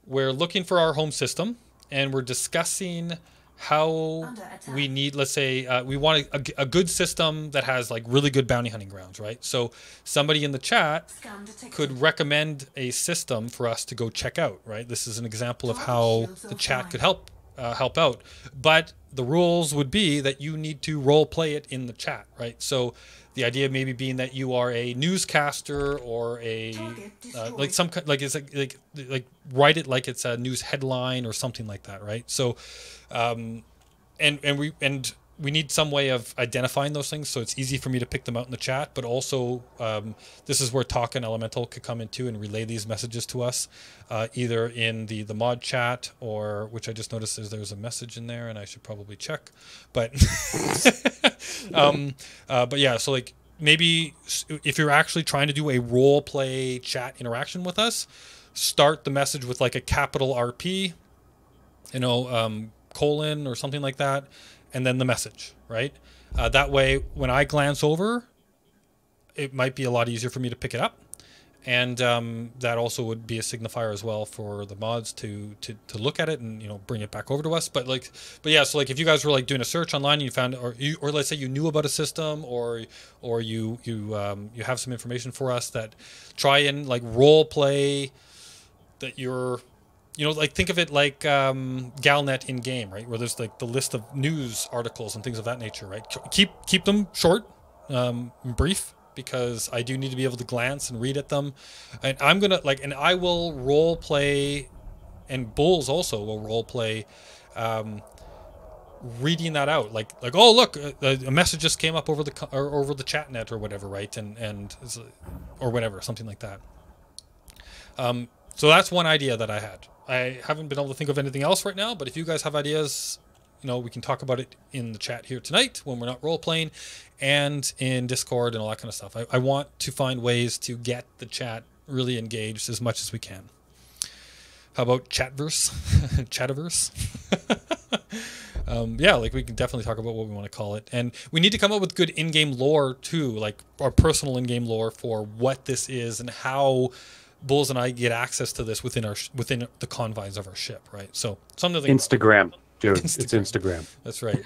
we're looking for our home system, and we're discussing how we need, let's say, we want a good system that has like really good bounty hunting grounds, right? So somebody in the chat could recommend a system for us to go check out, right? This is an example of how the chat could help out. But the rules would be that you need to role play it in the chat, right? So the idea maybe being that you are a newscaster or a like some like it's like write it like it's a news headline or something like that, right? So and we need some way of identifying those things, so it's easy for me to pick them out in the chat. But also, this is where Talk and Elemental could come into and relay these messages to us, either in the mod chat, or which I just noticed there's a message in there, and I should probably check. But but yeah, so like maybe if you're actually trying to do a role play chat interaction with us, start the message with like a capital RP, colon or something like that, and then the message, right? That way, when I glance over, it might be a lot easier for me to pick it up. And that also would be a signifier as well for the mods to look at it and bring it back over to us. But yeah, so like if you guys were like doing a search online and you found, or let's say you knew about a system, or you have some information for us, that try and like role play that you're, like think of it like Galnet in game, right? Where there's like the list of news articles and things of that nature, right? Keep them short, brief, because I do need to be able to glance and read at them. And I'm going to and I will role play, and Bulls also will role play, reading that out. Like, oh, look, a message just came up over the chat net or whatever, right? And or whatever, something like that. So that's one idea that I had. I haven't been able to think of anything else right now, but if you guys have ideas, we can talk about it in the chat here tonight when we're not role playing, and in Discord and all that kind of stuff. I want to find ways to get the chat really engaged as much as we can. How about Chatverse? Chativerse? Yeah, like we can definitely talk about what we want to call it. And we need to come up with good in-game lore too, like our personal in-game lore for what this is and how Bulls and I get access to this within the confines of our ship, right? So something to think Instagram, about. dude. It's Instagram. That's right.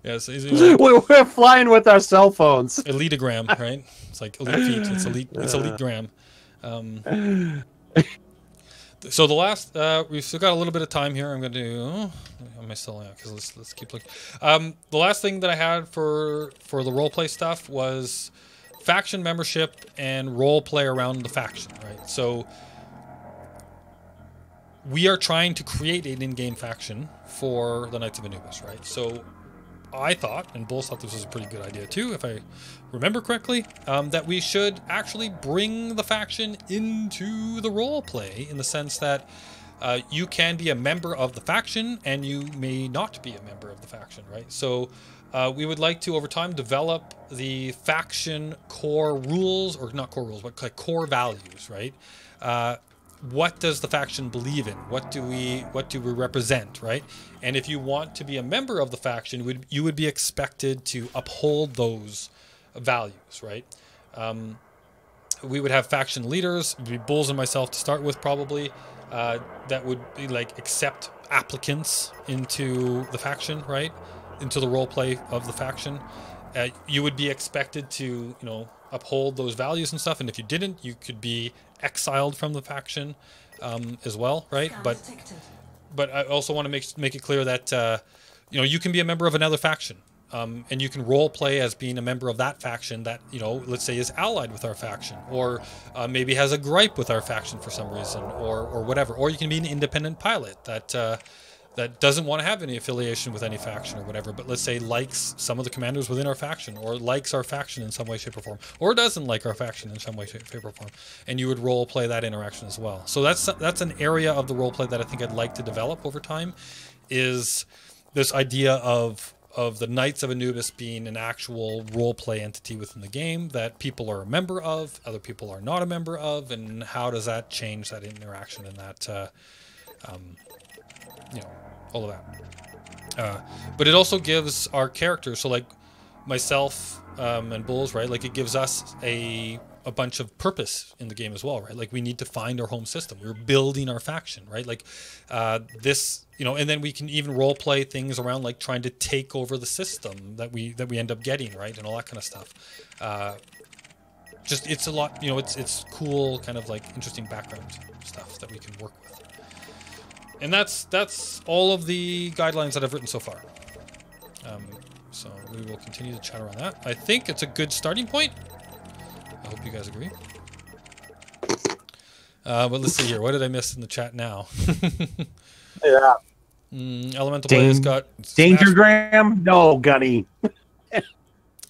Yes, We're flying with our cell phones. Elitegram, right? It's like elite feet. It's elite. It's elite gram. So the last, we've still got a little bit of time here. I'm going to do. Am I still out? Because let's keep looking. The last thing that I had for the roleplay stuff was faction membership and role play around the faction, right? So we are trying to create an in-game faction for the Knights of Anubis, right? So I thought, and Bulls thought this was a pretty good idea too, if I remember correctly, that we should actually bring the faction into the role play, in the sense that you can be a member of the faction and you may not be a member of the faction, right? So we would like to, over time, develop the faction core rules, or not core rules, but like core values, right? What does the faction believe in? What do we represent, right? And if you want to be a member of the faction, you would be expected to uphold those values, right? We would have faction leaders. It would be Bulls and myself to start with, probably. that would be like accept applicants into the faction, right? Into the role play of the faction. You would be expected to, uphold those values and stuff. And if you didn't, you could be exiled from the faction as well, right? But I also want to make it clear that you can be a member of another faction. And you can role play as being a member of that faction that, let's say is allied with our faction, or maybe has a gripe with our faction for some reason, or whatever. Or you can be an independent pilot that doesn't want to have any affiliation with any faction or whatever, but let's say likes some of the commanders within our faction, or likes our faction in some way, shape, or form, or doesn't like our faction in some way, shape, or form. And you would role play that interaction as well. So that's an area of the role play that I think I'd like to develop over time, is this idea of the Knights of Anubis being an actual role-play entity within the game that people are a member of, other people are not a member of, and how does that change that interaction and that, all of that. But it also gives our characters, so like myself and Bulls, right? Like it gives us a bunch of purpose in the game as well, right? Like we need to find our home system. We're building our faction, right? Like this, and then we can even role play things around like trying to take over the system that we end up getting, right? And all that kind of stuff. Just it's a lot, it's cool, kind of like interesting background stuff that we can work with. And that's all of the guidelines that I've written so far. So we will continue to chat around that. I think it's a good starting point. I hope you guys agree. But let's see here. What did I miss in the chat now? Yeah. Elemental Blaze got Dangergram? No, Gunny.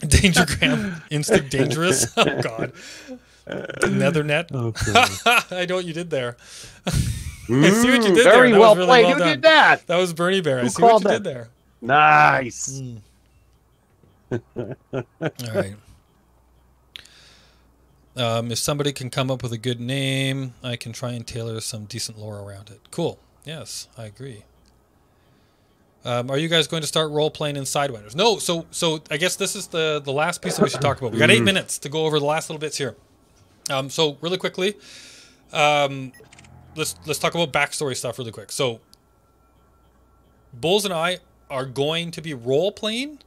Dangergram. Instant dangerous. Oh God. Nethernet. Okay. I know what you did there. I see what you did very there. That well was really played. well Who done. did that? That was Bernie Bear. I Who see what you called did there. Nice. All right. If somebody can come up with a good name, I can try and tailor some decent lore around it. Cool. Yes, I agree. Are you guys going to start role-playing in Sidewinders? No, so I guess this is the last piece that we should talk about. We got 8 minutes to go over the last little bits here. So really quickly, let's talk about backstory stuff really quick. So Bulls and I are going to be role-playing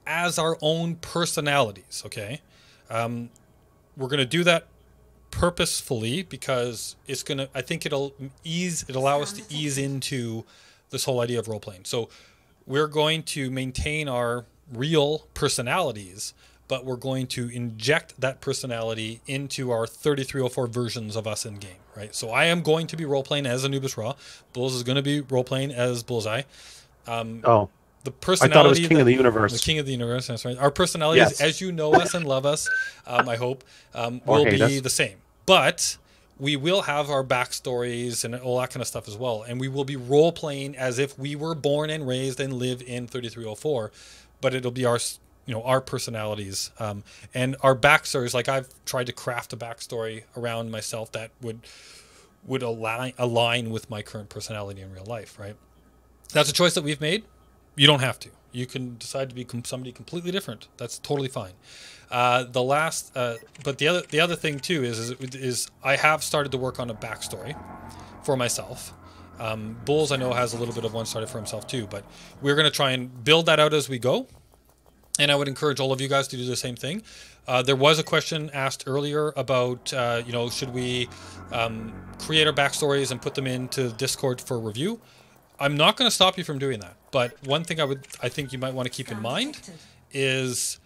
as our own personalities, okay? We're going to do that purposefully because I think it'll allow us to ease into this whole idea of role-playing. So we're going to maintain our real personalities, but we're going to inject that personality into our 3304 versions of us in game, right? So I am going to be role-playing as Anubis Raw. Bulls is going to be role-playing as Bullseye. The personality. I thought it was King of the Universe. The King of the Universe, that's right. Our personalities, yes, as you know us and love us, I hope, will be the same. But we will have our backstories and all that kind of stuff as well. And we will be role-playing as if we were born and raised and live in 3304. But it'll be our personalities. And our backstories, like I've tried to craft a backstory around myself that would align with my current personality in real life, right? That's a choice that we've made. You don't have to. You can decide to be somebody completely different. That's totally fine. But the other thing too is I have started to work on a backstory for myself. Bulls I know has a little bit of one started for himself too, but we're going to try and build that out as we go. And I would encourage all of you guys to do the same thing. There was a question asked earlier about, should we create our backstories and put them into Discord for review? I'm not going to stop you from doing that. But one thing I think you might want to keep in mind is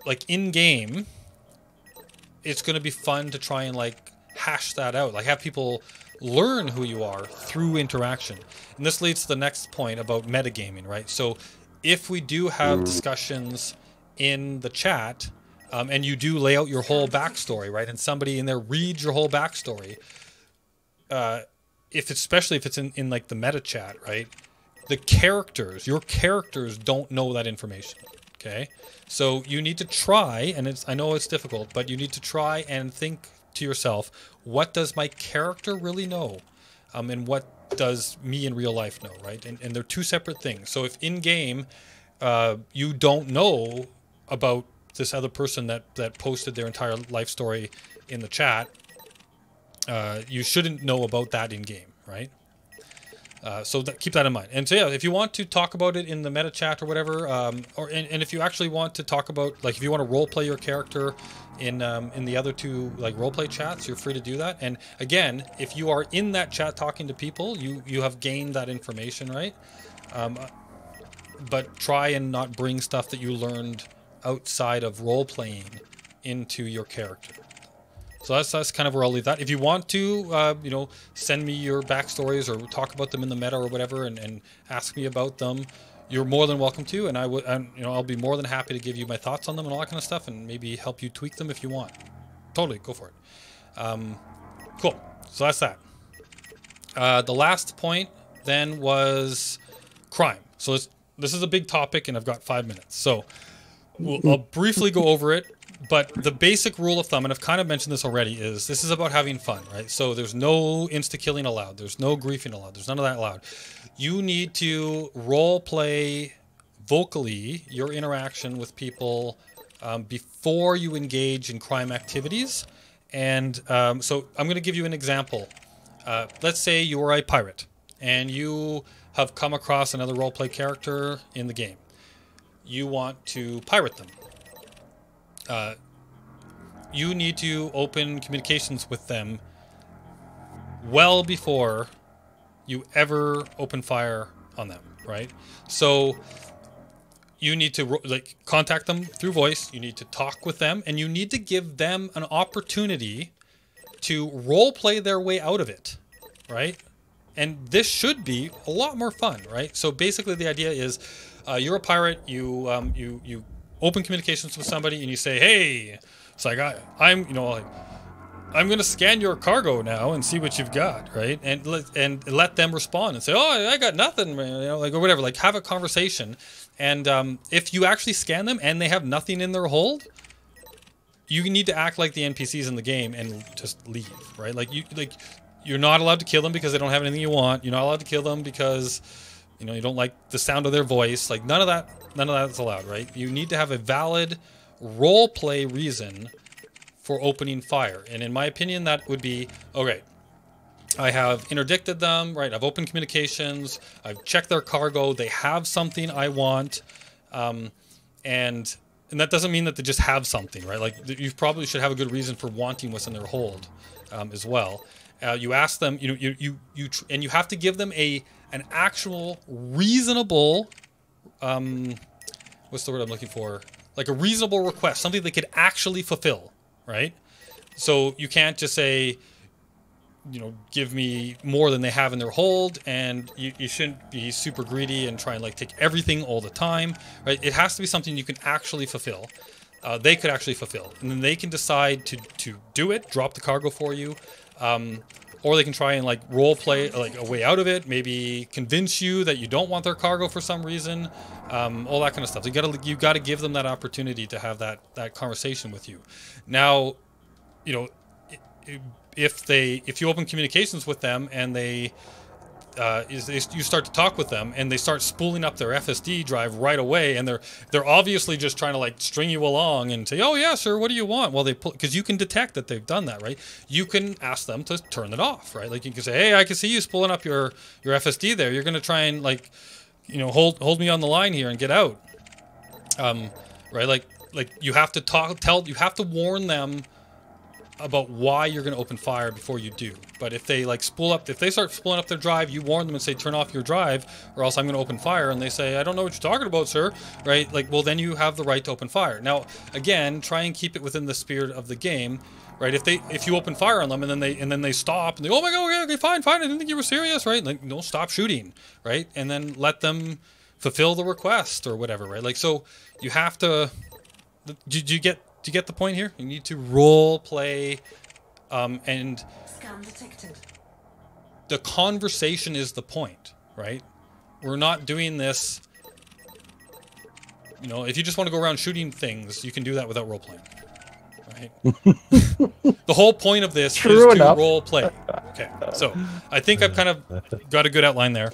like in game, it's going to be fun to try and like hash that out, like have people learn who you are through interaction. And this leads to the next point about metagaming, right? So if we do have discussions in the chat, and you do lay out your whole backstory, right? And somebody in there reads your whole backstory, especially if it's in like the meta chat, right? Your characters don't know that information. Okay. So you need to try, and I know it's difficult, but you need to try and think to yourself, what does my character really know? And what does me in real life know, right? And they're two separate things. So if in game, you don't know about this other person that posted their entire life story in the chat, you shouldn't know about that in game, right? So keep that in mind. And so yeah, if you want to talk about it in the meta chat or whatever, and if you actually want to talk about, like, if you want to role play your character in the other two like role play chats, you're free to do that. And again, if you are in that chat talking to people, you have gained that information, right? But try and not bring stuff that you learned outside of role playing into your character. So that's kind of where I'll leave that. If you want to, send me your backstories or talk about them in the meta or whatever, and ask me about them, you're more than welcome to. And I'll be more than happy to give you my thoughts on them and all that kind of stuff, and maybe help you tweak them if you want. Totally, go for it. Cool. So that's that. The last point then was crime. So this is a big topic, and I've got 5 minutes. So I'll briefly go over it. But the basic rule of thumb, and I've kind of mentioned this already, is this is about having fun, right? So there's no insta-killing allowed. There's no griefing allowed. There's none of that allowed. You need to role play vocally your interaction with people before you engage in crime activities. And so I'm going to give you an example. Let's say you are a pirate and you have come across another roleplay character in the game. You want to pirate them. You need to open communications with them well before you ever open fire on them, right? So you need to contact them through voice. You need to talk with them, and you need to give them an opportunity to role play their way out of it, right? And this should be a lot more fun, right? So basically, the idea is you're a pirate. You open communications with somebody, and you say, "Hey, it's like I'm going to scan your cargo now and see what you've got," right? And let them respond and say, "Oh, I got nothing, man," or whatever. Like, have a conversation, and if you actually scan them and they have nothing in their hold, you need to act like the NPCs in the game and just leave, right? You're not allowed to kill them because they don't have anything you want. You're not allowed to kill them because you don't like the sound of their voice. Like, none of that's allowed, right? You need to have a valid role play reason for opening fire. And in my opinion, that would be, okay, I have interdicted them, right? I've opened communications, I've checked their cargo, they have something I want, and that doesn't mean that they just have something, right? Like, you probably should have a good reason for wanting what's in their hold as well. You ask them, and you have to give them an actual reasonable, what's the word I'm looking for? Like a reasonable request, something they could actually fulfill, right? So you can't just say, give me more than they have in their hold, and you shouldn't be super greedy and try and take everything all the time, right? It has to be something you can actually fulfill. They could actually fulfill, and then they can decide to do it, drop the cargo for you, or they can try and role play a way out of it, maybe convince you that you don't want their cargo for some reason, all that kind of stuff. You got to give them that opportunity to have that conversation with you. Now, if you open communications with them and you start to talk with them and they start spooling up their FSD drive right away, and they're obviously just trying to string you along and say, "Oh yeah, sir, what do you want?" Well, because you can detect that they've done that, right? You can ask them to turn it off, right? Like, you can say, "Hey, I can see you spooling up your FSD there. You're going to try and hold me on the line here and get out." Right? Like you have to you have to warn them about why you're going to open fire before you do. But if they if they start spooling up their drive, you warn them and say, "Turn off your drive or else I'm going to open fire." And they say, "I don't know what you're talking about, sir." Right? Well, then you have the right to open fire. Now, again, try and keep it within the spirit of the game, right? If you open fire on them and then they stop and they, "Oh my God, okay, fine, I didn't think you were serious," right? No, stop shooting, right? And then let them fulfill the request or whatever, right? So you have to. Do you get the point here? You need to role play, and Scan detected. the conversation is the point, right? We're not doing this. If you just want to go around shooting things, you can do that without role playing, right? The whole point of this is to role play. Okay, so I think I've kind of got a good outline there.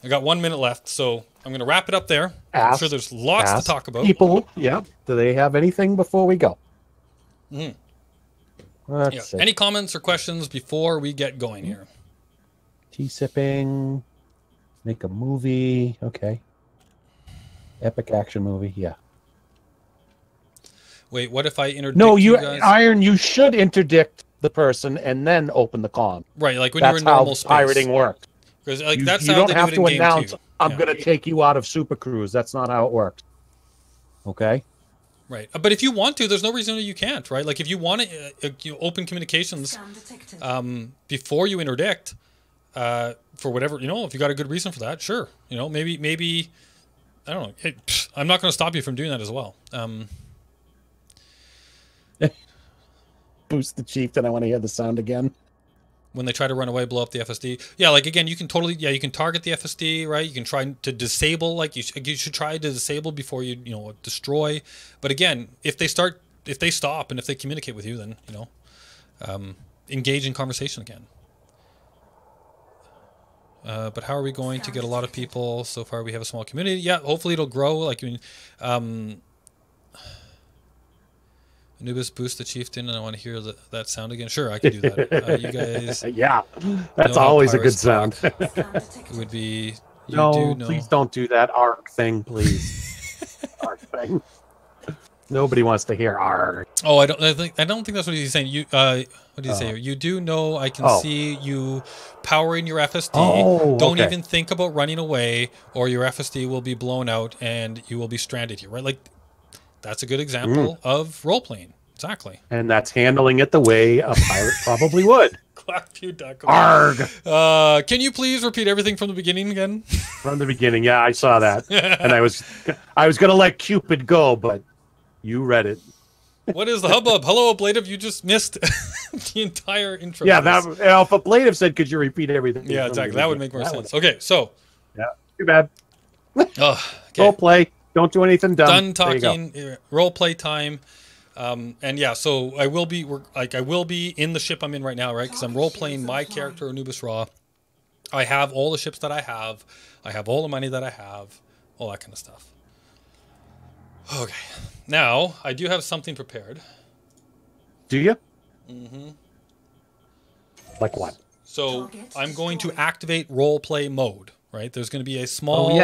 I got 1 minute left, so I'm going to wrap it up there. I'm sure there's lots to talk about. People, yeah. Do they have anything before we go? Yeah. Any comments or questions before we get going here? Tea sipping. Make a movie. Okay. Epic action movie. Yeah. Wait, what if I interdict No, you guys? Iron, you should interdict the person and then open the con. Right, like when That's you're in normal how space. pirating works. Because like, You that's how don't they have do it to in game announce, 2. I'm going to take you out of Super Cruise. That's not how it works. Okay? Right. But if you want to, there's no reason you can't, right? Like if you want to open communications before you interdict, for whatever, if you got a good reason for that, sure. Maybe I don't know. Hey, I'm not going to stop you from doing that as well. Boost the chieftain. I want to hear the sound again. When they try to run away, blow up the FSD. Yeah, like again, you can you can target the FSD, right? You can try to disable, like you should try to disable before you destroy. But again, if they stop and if they communicate with you, then engage in conversation again. But how are we going to get a lot of people? So far, we have a small community. Yeah, hopefully it'll grow. Like Anubis, boost the chieftain, and I want to hear that sound again. Sure, I can do that. You guys, yeah, that's always a good sound. It would be. Please don't do that arc thing, please. Arc thing. Nobody wants to hear arc. Oh, I don't think that's what he's saying. What did he say? You do know I can see you powering your FSD. Don't even think about running away, or your FSD will be blown out and you will be stranded here. Right, like. That's a good example of role-playing. Exactly. And that's handling it the way a pirate probably would. Arg! Can you please repeat everything from the beginning again? From the beginning, yeah, I saw that. And I was going to let Cupid go, but you read it. What is the hubbub? Hello, Ablative, you just missed the entire intro. Yeah, if Ablative said, could you repeat everything? Yeah, exactly. That would make more sense. Okay, so. Yeah, too bad. Okay. Role play. Don't do anything dumb. Done talking. Role play time, and yeah. So I will be in the ship I'm in right now, right? Because I'm role playing my character Anubis Raw. I have all the ships that I have. I have all the money that I have. All that kind of stuff. Okay. Now I do have something prepared. Do you? Mm-hmm. Like what? So I'm going to activate role play mode. Right, there's going to be a small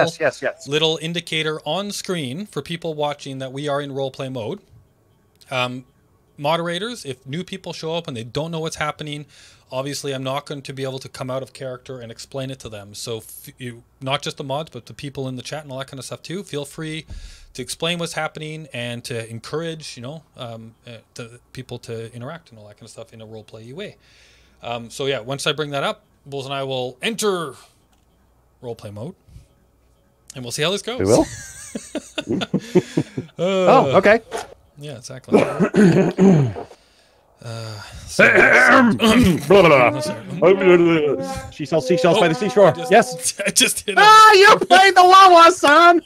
little indicator on screen for people watching that we are in roleplay mode. Moderators, if new people show up and they don't know what's happening, obviously I'm not going to be able to come out of character and explain it to them. So not just the mods, but the people in the chat and all that kind of stuff too. Feel free to explain what's happening and to encourage, the people to interact and all that kind of stuff in a roleplay way. So yeah, once I bring that up, Bulls and I will enter roleplay mode, and we'll see how this goes. We will. Okay. Yeah, exactly. She sells seashells by the seashore. Yes. I just hit you played the Wawa, son.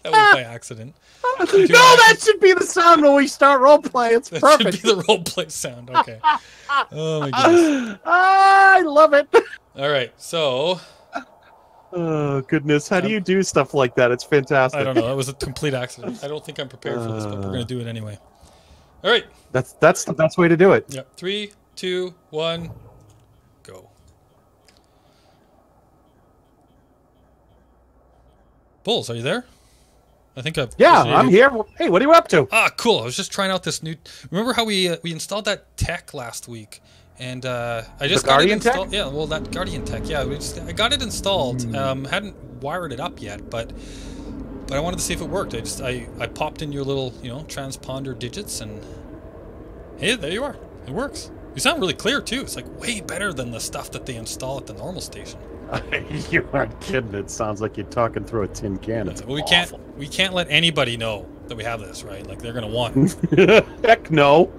That was by accident. No, that should be the sound when we start roleplay. It's perfect. That should be the roleplay sound. Okay. Oh my goodness. I love it. All right, so. Oh goodness! How do you do stuff like that? It's fantastic. I don't know. That was a complete accident. I don't think I'm prepared for this, but we're gonna do it anyway. All right. That's the best way to do it. Yep. 3, 2, 1, go. Bulls, are you there? I think I've. Yeah, I'm here. Hey, what are you up to? Ah, cool. I was just trying out this new. Remember how we installed that tech last week? And I just got it installed. Yeah, well, that Guardian tech. Yeah, I got it installed. Hadn't wired it up yet, but I wanted to see if it worked. I popped in your little transponder digits, and hey, there you are. It works. You sound really clear too. It's like way better than the stuff that they install at the normal station. You aren't kidding. It sounds like you're talking through a tin can. It's well, we can't let anybody know that we have this, right? Like they're gonna want heck no.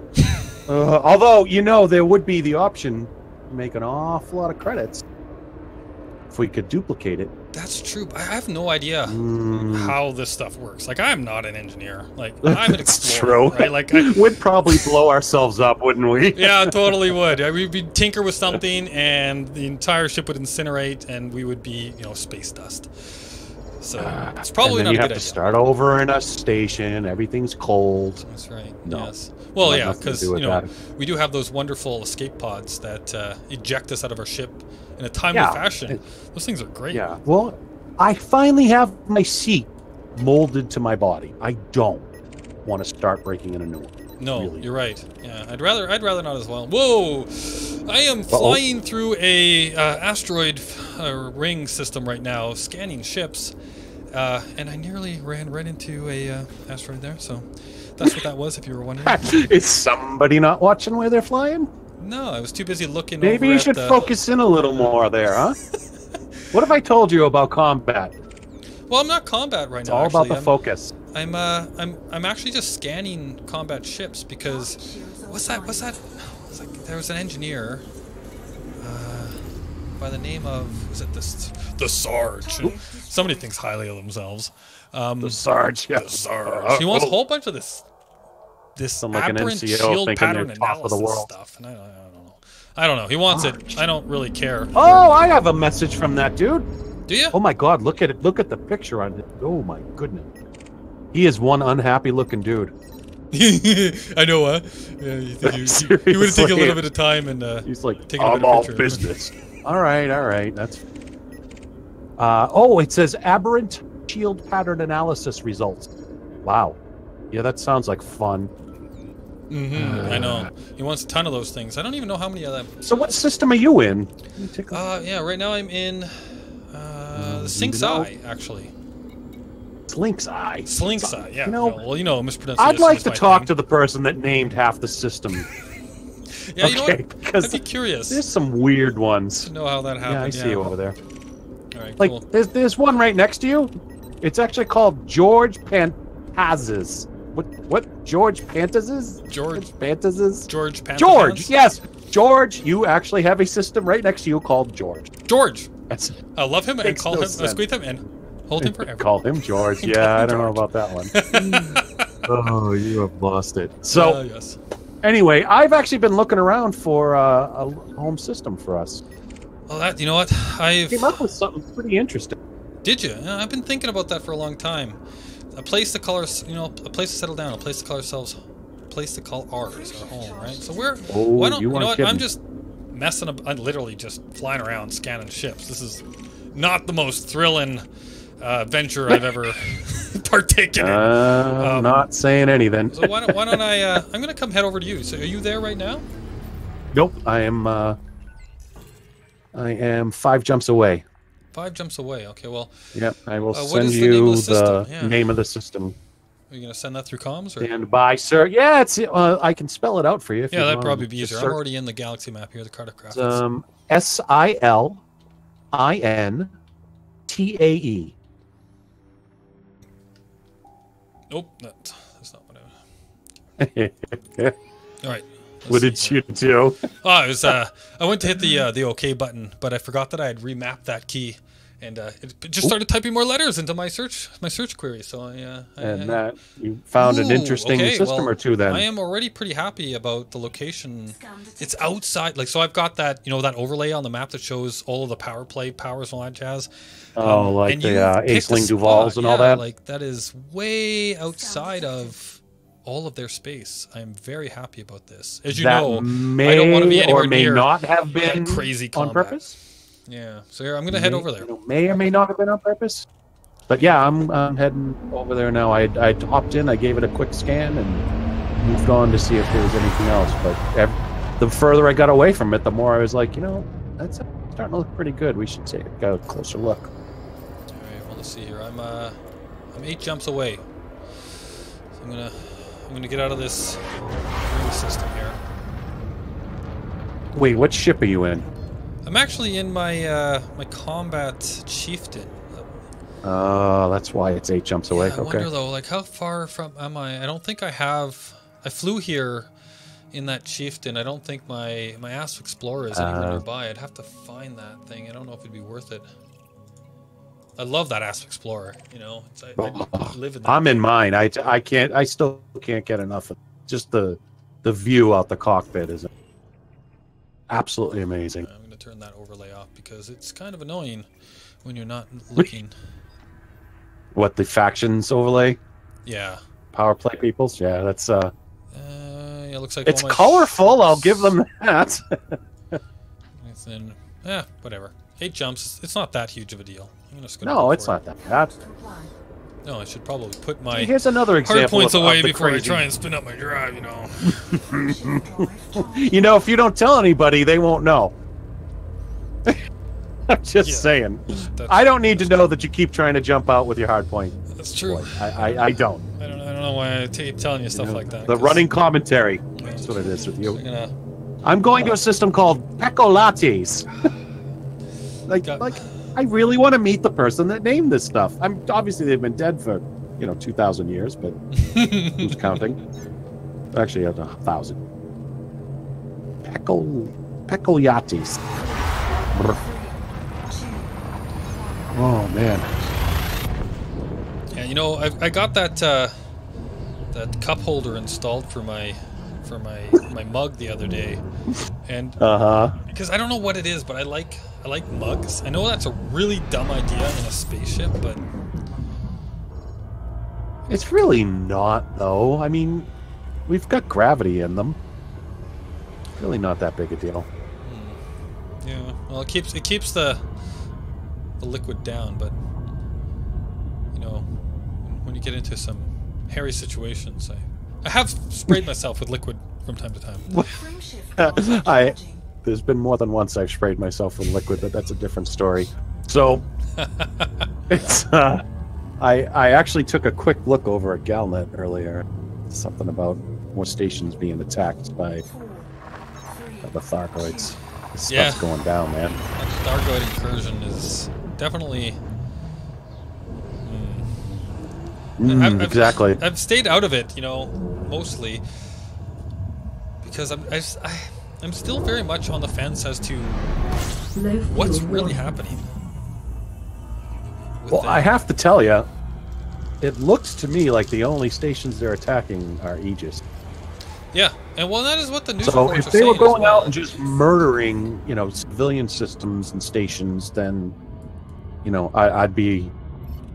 Although, there would be the option to make an awful lot of credits if we could duplicate it. That's true. But I have no idea how this stuff works. Like, I'm not an engineer. Like, I'm an explorer. True. Right? Like, we'd probably blow ourselves up, wouldn't we? Yeah, totally would. We'd tinker with something, and the entire ship would incinerate, and we would be, space dust. So it's probably and then not you a have good to idea. start over in a station. Everything's cold. That's right. No. Yes. Well, yeah, Nothing to because do with that. we do have those wonderful escape pods that eject us out of our ship in a timely Yeah. fashion. Those things are great. Yeah. Well, I finally have my seat molded to my body. I don't want to start breaking in a new one. No, Really. you're right. Yeah, I'd rather not as well. Whoa! I am flying through a asteroid ring system right now, scanning ships, and I nearly ran right into a asteroid there. So that's what that was, if you were wondering. Is somebody not watching where they're flying? No, I was too busy looking. Maybe over you at should the... focus in a little more there, huh? What have I told you about combat? Well, I'm not combat right It's now. all actually. about the focus. I'm actually just scanning combat ships because what's that? It's like there was an engineer by the name of, was it the Sarge? Somebody thinks highly of themselves. The Sarge, yeah. The Sarge. He wants a whole bunch of this Sound like an aberrant NCO shield thinking pattern they're top of the analysis world. stuff, and I don't know. I don't know. He wants it. I don't really care. Oh, I have a message from that dude. Do you? Oh my God, look at it. Look at the picture on it. Oh my goodness. He is one unhappy looking dude. I know, huh? Yeah, you think you would take a little bit of time and he's like, take a I'm bit all of picture. business. all right. That's. Oh, it says aberrant shield pattern analysis results. Wow. Yeah, that sounds like fun. I know. He wants a ton of those things. I don't even know how many of them. So, what system are you in? Yeah, right now I'm in the Sync's Eye, actually. Slink's Eye. Slink's Eye, yeah. You know, well, mispronunciation I'd like is to my talk thing. to the person that named half the system. Yeah, you know okay, what? because I'd be curious there's some weird ones. to know how that happened. Yeah, I see you over there. All right, Like, cool. there's one right next to you. It's actually called George Pantazes. What? George Pantazes? George Pantazes? George Panther George, Pants? yes. George, you actually have a system right next to you called George. George. That's, I love him and Makes call no him, sense. squeeze him, and hold him forever. call him George. Call Yeah, him I don't know George. about that one. Oh, you have lost it. So, yes. anyway, I've actually been looking around for a home system for us. Well, you know what? Came up with something pretty interesting. Did you? Yeah, I've been thinking about that for a long time. A place to call our, a place to settle down, a place to call ourselves, a place to call ours our home, right? So why don't, you know what? I'm just messing up. I'm literally just flying around scanning ships. This is not the most thrilling venture I've ever partaken in. Not saying anything. So why don't I? I'm gonna come head over to you. So are you there right now? Nope, I am 5 jumps away. 5 jumps away. Okay, well. Yep, I will what send is the name of you the the system? Yeah. name of the system. Are you gonna send that through comms or? Stand by, sir. Yeah, it's. I can spell it out for you. If Yeah, you that'd want. probably be Just easier. I'm search, already in the galaxy map here, the cartograph. SILINTAE. Nope, that's not what I. All right. What did you do? Oh, it was. I went to hit the OK button, but I forgot that I had remapped that key, and it just started typing more letters into my search query. So You found an interesting okay, system well, or two then. I am already pretty happy about the location. It's outside, like, so I've got that, that overlay on the map that shows all of the power play powers and all that jazz. Like and the you've picked a Aisling Duvals spot, and all that. Like that is way outside of all of their space. I am very happy about this. As you know, I don't want to be anywhere or may near not have been crazy on combat. purpose. Yeah, so here, I'm gonna head over there. May or may not have been on purpose. But yeah, I'm heading over there now. I hopped in, I gave it a quick scan, and moved on to see if there was anything else. But the further I got away from it, the more I was like, that's starting to look pretty good. We should take a closer look. All right, well, let's see here. I'm 8 jumps away. So I'm gonna get out of this ring system here. Wait, what ship are you in? I'm actually in my my combat chieftain. Oh, that's why it's 8 jumps away. I Okay. wonder though, like how far from am I? I don't think I have. I flew here in that chieftain. I don't think my Asp Explorer is anywhere nearby. I'd have to find that thing. I don't know if it'd be worth it. I love that Asp Explorer. I live in that. I'm in mine. I still can't get enough of just the view out the cockpit is absolutely amazing. I'm going to turn that overlay off because it's kind of annoying when you're not looking. What, the factions overlay? Yeah. Power play peoples? Yeah, that's Yeah, it looks like it's all my colorful, I'll give them that. It's in, yeah, whatever. 8 jumps. It's not that huge of a deal. I'm just gonna No, go it's for not that bad. No, I should probably put my Here's another hard example points of away the before crazy. I try and spin up my drive, you know. You know, if you don't tell anybody, they won't know. I'm just saying. I don't need to know that you keep trying to jump out with your hard point. That's true. I don't. I don't know why I keep telling you stuff like that. The 'cause running commentary. That's what it is with you. I'm gonna, I'm going to a system called Pecolates. like, I really want to meet the person that named this stuff. Obviously they've been dead for 2,000 years, but who's counting? Actually, 1,000. Pecolates. Oh man. yeah, I got that that cup holder installed for my mug the other day, and because I don't know what it is, but I like mugs. I know that's a really dumb idea in a spaceship, but It's really not, though. I mean, we've got gravity in them. Really not that big a deal. Yeah, well, it keeps the liquid down, but when you get into some hairy situations, I have sprayed myself with liquid from time to time. There's been more than once I've sprayed myself with liquid, but that's a different story. So it's I actually took a quick look over at Galnet earlier. Something about more stations being attacked by the Thargoids. This stuff's going down, man. That Thargoid incursion is definitely. Exactly. I've stayed out of it, mostly because I'm still very much on the fence as to what's really happening. Well, I have to tell you, it looks to me like the only stations they're attacking are Aegis. Yeah, and well, that is what the news So reports if are they were saying as going well. out and just murdering, civilian systems and stations, then, I'd be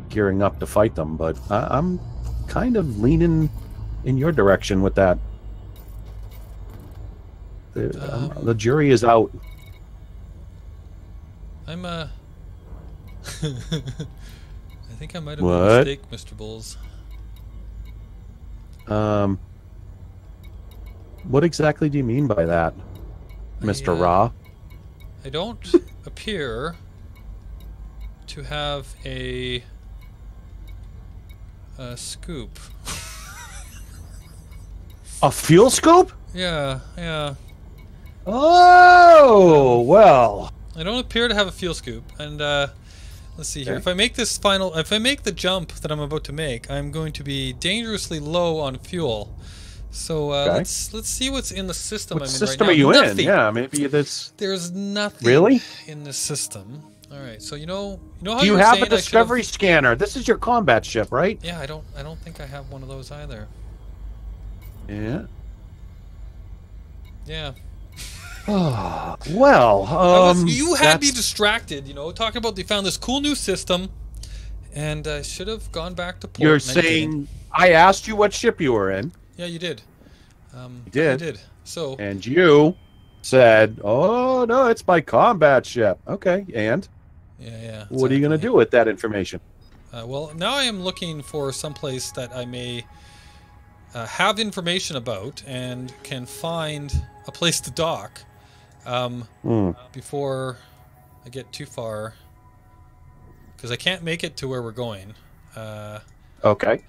gearing up to fight them. But I'm kind of leaning in your direction with that. The jury is out. I'm I think I might have made a mistake, Mr. Bulls. What exactly do you mean by that, Mr. Ra? I don't appear to have a scoop. A fuel scoop? Yeah. Oh, well. I don't appear to have a fuel scoop, and let's see here. If I make the jump that I'm about to make, I'm going to be dangerously low on fuel. So let's see what's in the system. What I'm in system right now. are you Nothing. in? Yeah, maybe this. There's nothing really in the system. All right, so how do you were have saying a discovery scanner? This is your combat ship, right? Yeah, I don't think I have one of those either. Yeah. Yeah. Well, you had me distracted, talking about they found this cool new system, and I should have gone back to port. You're saying I asked you what ship you were in. Yeah, you did. You did. You did. So. And you said, "Oh no, it's my combat ship." Okay, and. Yeah. What are you going to do with that information? Well, now I am looking for someplace that I may have information about and can find a place to dock before I get too far, because I can't make it to where we're going. Okay.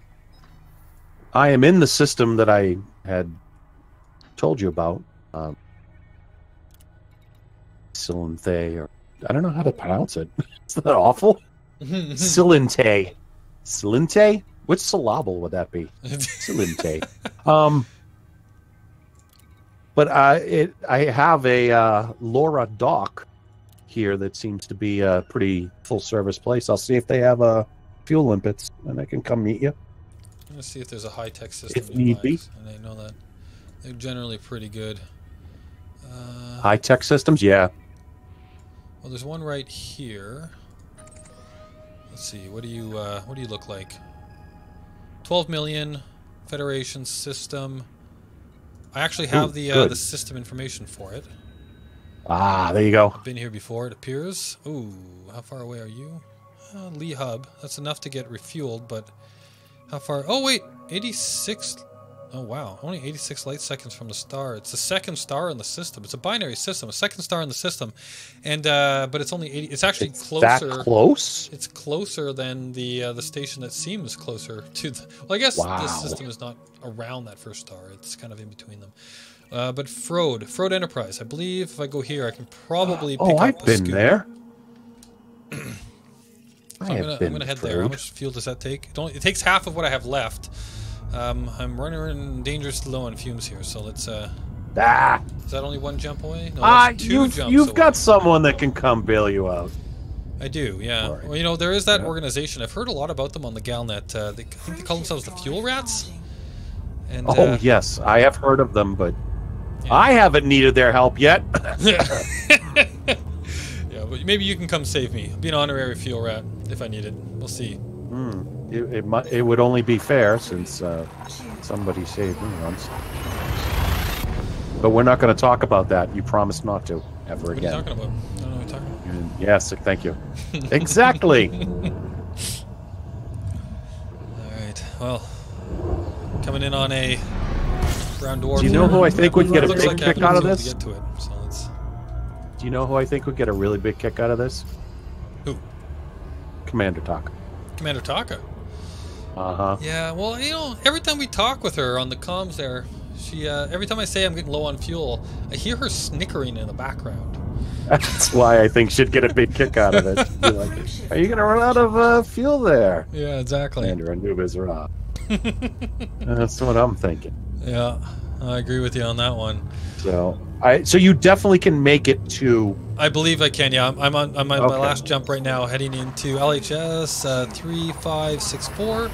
I am in the system that I had told you about. Silinthe, or I don't know how to pronounce it. Is that awful? Silinthe. Silinthe? Which syllable would that be? Silinthe. But I have a Laura dock here that seems to be a pretty full-service place. I'll see if they have fuel limpets, and I can come meet you. I'm going to see if there's a high-tech system if need be. And I know that they're generally pretty good. High-tech systems? Yeah. Well, there's one right here. Let's see. What do you look like? 12 million. Federation system. I actually have the system information for it. Ah, there you go. I've been here before, it appears. Ooh, how far away are you? Lee Hub. That's enough to get refueled, but how far? Oh, wait. 86. Oh, wow. Only 86 light seconds from the star. It's the second star in the system. It's a binary system. A second star in the system. And, but it's only 80. It's actually closer. That close? It's closer than the station that seems closer to the... Well, I guess this system is not around that first star. It's kind of in between them. But Frode Enterprise. I believe if I go here, I can probably pick up I've been there. So I'm gonna head there. How much fuel does that take? It takes half of what I have left. I'm running dangerously low on fumes here, so let's. Is that only one jump away? No, that's two jumps you've away. got someone that can come bail you out. I do, yeah. Right. Well, you know, there is that organization. I've heard a lot about them on the Galnet. I think they call themselves the Fuel Rats. And, yes, I have heard of them, but yeah. I haven't needed their help yet. Yeah, but maybe you can come save me. Be an honorary fuel rat if I need it. We'll see. It would only be fair since somebody saved me once. But we're not going to talk about that. You promised not to ever again. What are you talking about? I don't know what you're talking about. Yes, thank you. Exactly. All right. Well, coming in on a brown dwarf. Do you know who I think would get a big kick out of this? To get to it, so let's... Do you know who I think would get a really big kick out of this? Who? Commander Taka. Commander Taka. Uh-huh. Yeah, well, you know, every time we talk with her on the comms there, she every time I say I'm getting low on fuel, I hear her snickering in the background. That's why I think she'd get a big kick out of it. Be like, are you going to run out of fuel there? Yeah, exactly. Commander Anubis Ra. That's what I'm thinking. Yeah, I agree with you on that one. So you definitely can make it to... I believe I can, yeah. I'm on my last jump right now, heading into LHS 3564.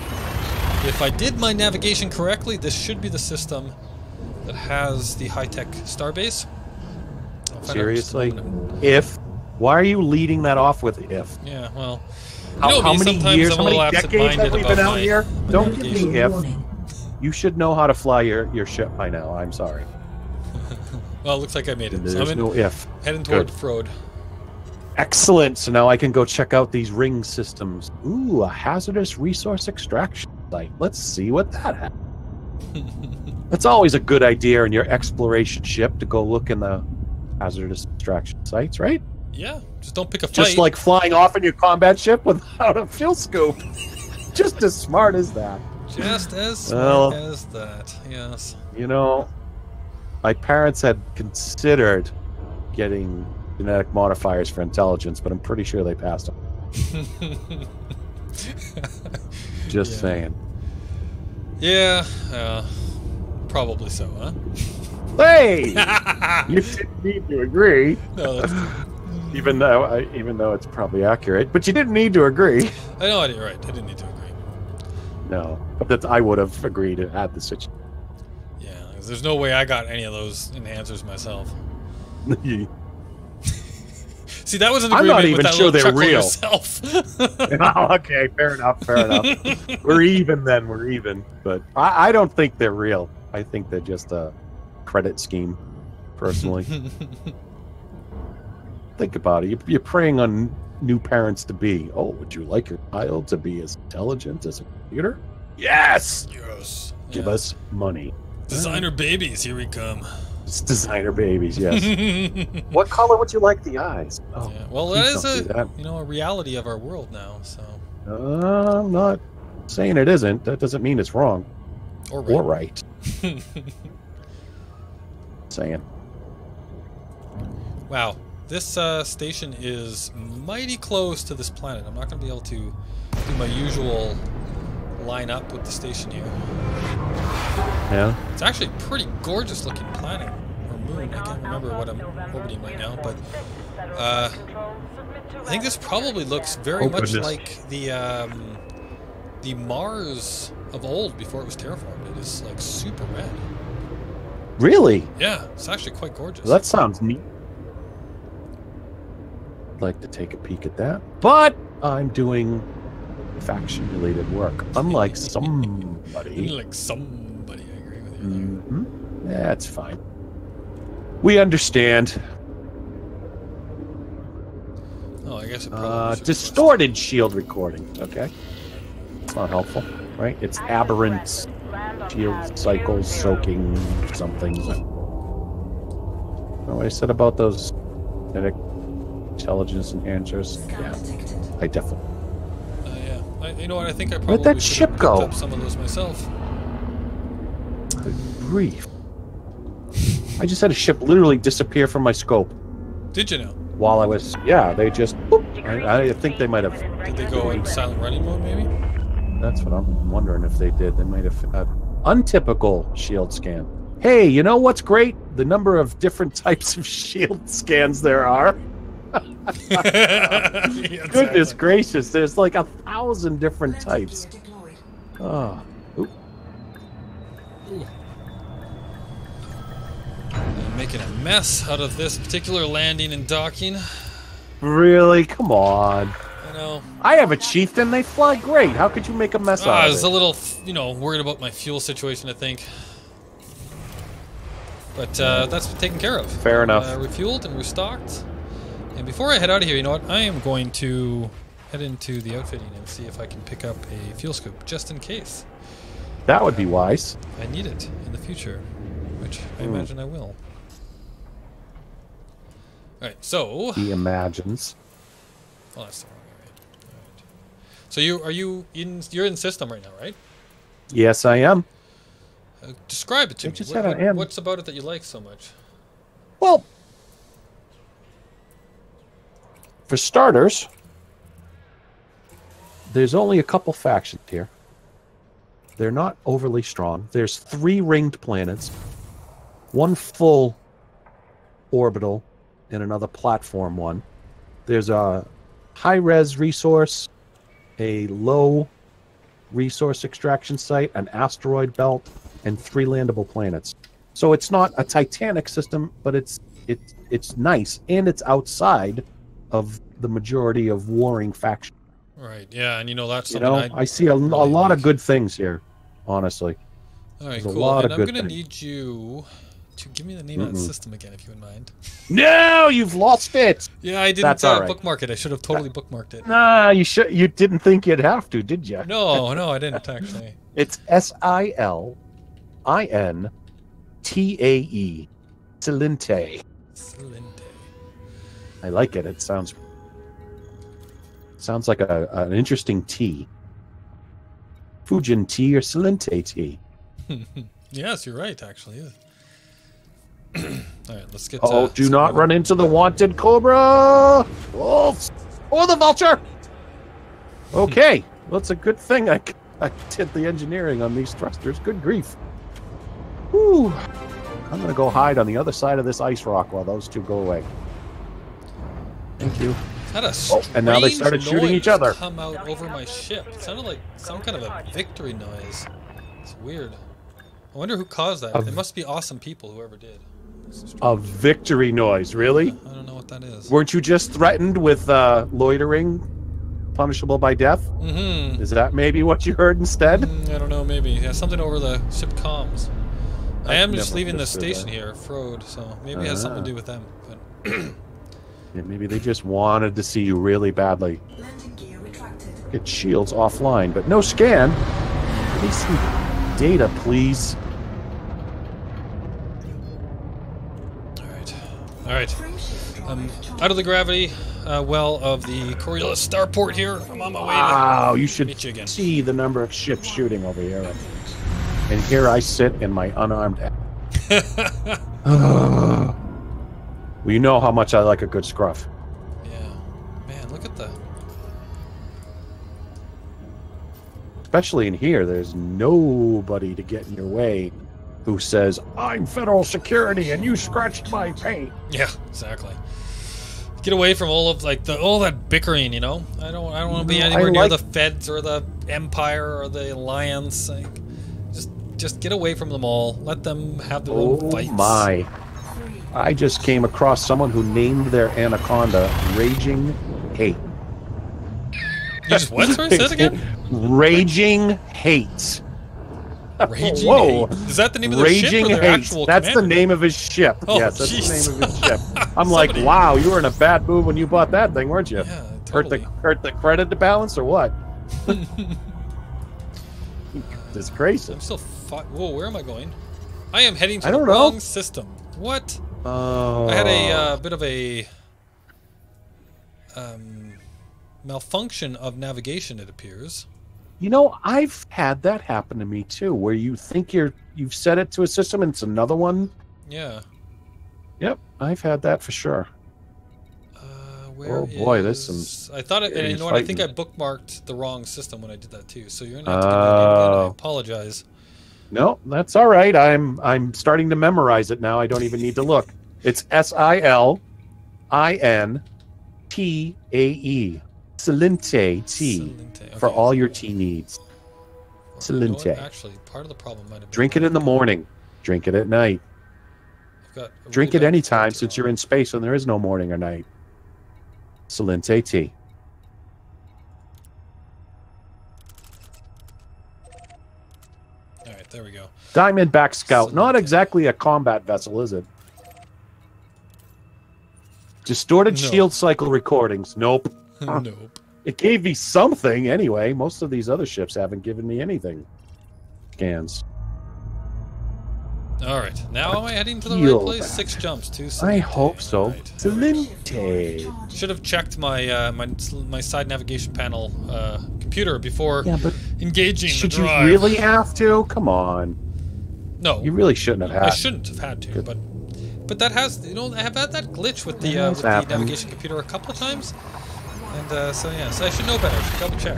If I did my navigation correctly, this should be the system that has the high-tech starbase. Seriously? Why are you leading that off with if? Yeah, well... How many years, how many decades have we been out here? Don't give me if. You should know how to fly your ship by now. I'm sorry. Well, it looks like I made it. There's no if. Heading toward Frode. Excellent. So now I can go check out these ring systems. Ooh, a hazardous resource extraction site. Let's see what that has. That's always a good idea in your exploration ship to go look in the hazardous extraction sites, right? Yeah, just don't pick a fight. Just like flying off in your combat ship without a fuel scoop. Just as smart as that. Just as smart as that, yes. You know, my parents had considered getting genetic modifiers for intelligence, but I'm pretty sure they passed on. Just saying. Yeah, probably so, huh? Hey! You didn't need to agree. No, that's... even though it's probably accurate, but you didn't need to agree. I know, you're right. I didn't need to agree. No, but I would have agreed to add the situation. Yeah, 'cause there's no way I got any of those enhancers myself. See, that was an agreement. I'm not even sure they're real. Yourself. Oh, okay, fair enough. We're even then. We're even. But I don't think they're real. I think they're just a credit scheme, personally. Think about it. You're preying on new parents to be. Oh, would you like your child to be as intelligent as a computer? Yes! Yes. Give us money. Designer babies, here we come. It's designer babies, yes. What color would you like the eyes? Oh, yeah. Well, that is a reality of our world now, so... I'm not saying it isn't. That doesn't mean it's wrong. Or right. Saying. Wow. This station is mighty close to this planet. I'm not going to be able to do my usual line up with the station here. Yeah. It's actually a pretty gorgeous looking planet. Or moon. I can't remember what I'm orbiting right now. But I think this probably looks very much like the Mars of old before it was terraformed. It is like super red. Really? Yeah. It's actually quite gorgeous. Well, that sounds neat. I'd like to take a peek at that. But I'm doing faction-related work. Unlike somebody. Like somebody, I agree with you. Mm-hmm. That's fine. We understand. Oh, I guess it probably should distorted shield recording. Okay. It's not helpful, right? It's aberrant shield cycles soaking something. What I said about those genetic intelligence enhancers. Yeah, I definitely. Yeah. You know what? I think I probably Where'd that ship picked go? up some of those myself. Good grief. I just had a ship literally disappear from my scope. Did you know? While I was, yeah, they just, boop. I think they might have. Did they go in silent running mode, maybe? That's what I'm wondering if they did. They might have untypical shield scan. Hey, you know what's great? The number of different types of shield scans there are. Yeah, Goodness gracious, there's like 1,000 different types. Oh. Oop. I'm making a mess out of this particular landing and docking. Really? Come on. I know. I have a chieftain. They fly great. How could you make a mess out I of was it? a little, worried about my fuel situation, I think. But that's been taken care of. Fair enough. Refueled and restocked. And before I head out of here, you know what? I am going to head into the outfitting and see if I can pick up a fuel scoop, just in case. That would be wise. I need it in the future, which I imagine I will. Alright, so... He imagines. Oh, that's the wrong area. Alright. So you're in system right now, right? Yes, I am. Describe it to me. Just had an M. What's about it that you like so much? Well, for starters, there's only a couple factions here. They're not overly strong. There's 3 ringed planets, 1 full orbital, and another platform one. There's a high-res resource, a low resource extraction site, an asteroid belt, and 3 landable planets. So it's not a Titanic system, but it's nice, and it's outside of the majority of warring factions. Right, yeah, and that's something I see a lot of good things here, honestly. All right, There's cool. a lot And of I'm good going to things. need you to give me the name of that system again, if you wouldn't mind. No, you've lost it. Yeah, I didn't That's all right. bookmark it. I should have totally bookmarked it. Nah, you should. You didn't think you'd have to, did you? No, I didn't actually. It's SILINTAE. Silente. Silente. I like it. It sounds like an interesting tea. Fujin tea or Silente tea. Yes, you're right, actually. Yeah. All right, let's get. Do not run into the wanted cobra! Wolves! Or the vulture! Okay, well, it's a good thing I did the engineering on these thrusters. Good grief. Whew. I'm going to go hide on the other side of this ice rock while those 2 go away. Thank you. Had a and now they started shooting each other. Come out over my ship. It sounded like some kind of a victory noise. It's weird. I wonder who caused that. They must be awesome people, whoever did. A victory noise, really? Yeah, I don't know what that is. Weren't you just threatened with loitering, punishable by death? Mm-hmm. Is that maybe what you heard instead? I don't know, maybe. Yeah, something over the ship comms. I am just leaving the station here, Frode, so maybe it has something to do with them. But yeah, maybe they just wanted to see you really badly. Landing gear retracted. Get shields offline, but no scan. Let me see data, please. All right. Out of the gravity well of the Coriolis starport here. I'm on my way. Wow, you should meet you again. see the number of ships shooting over here. And here I sit in my unarmed. Well, you know how much I like a good scruff. Yeah, man, look at the. Especially in here, there's nobody to get in your way who says, I'm federal security and you scratched my paint. Yeah, exactly. Get away from all of all that bickering, I don't want to be anywhere near the feds or the empire or the alliance. Just get away from them all. Let them have their own fights. Oh my. I just came across someone who named their anaconda Raging Hate. You just what? Sorry, say it again. Raging hate. Raging Whoa. Hate. Is that the name of their ship or their actual That's commander? the name of his ship. Oh, yes, that's geez. the name of his ship. I'm like, wow, you were in a bad mood when you bought that thing, weren't you? Yeah, totally. Hurt the credit balance or what? It's crazy. I'm still. Whoa, where am I going? I am heading to I the don't know. wrong system. What? Oh. I had a bit of a malfunction of navigation, it appears. You know, I've had that happen to me too, where you think you've set it to a system and it's another one. Yeah. Yep, I've had that for sure. Where Oh boy, there's some. I thought it, and you know what? I think I bookmarked the wrong system when I did that too. So you're gonna have to give me the name again. I apologize. No, that's all right. I'm starting to memorize it now. I don't even need to look. It's SILINTAE. Silente tea for all your tea needs. Silente. You know, actually, part of the problem might have been Drink it in the morning. Drink it at night. I've got a Drink really it bad anytime character since you're in space and there is no morning or night. Silente tea. All right, there we go. Diamondback Scout. Silente. Not exactly a combat vessel, is it? Distorted No. shield cycle recordings. Nope. Nope. It gave me something anyway. Most of these other ships haven't given me anything. Scans. All right, now am I heading to the right Heel place? back. 6 jumps, 2 I Silente. hope so. All right. Silente. Should have checked my my side navigation panel computer before Yeah, but engaging should the you drive. really have to? Come on. No, You really shouldn't have had. I shouldn't have had to, but that has, you know, I have had that glitch with the has happened. navigation computer a couple of times, and so yeah, so I should know better. I should double check.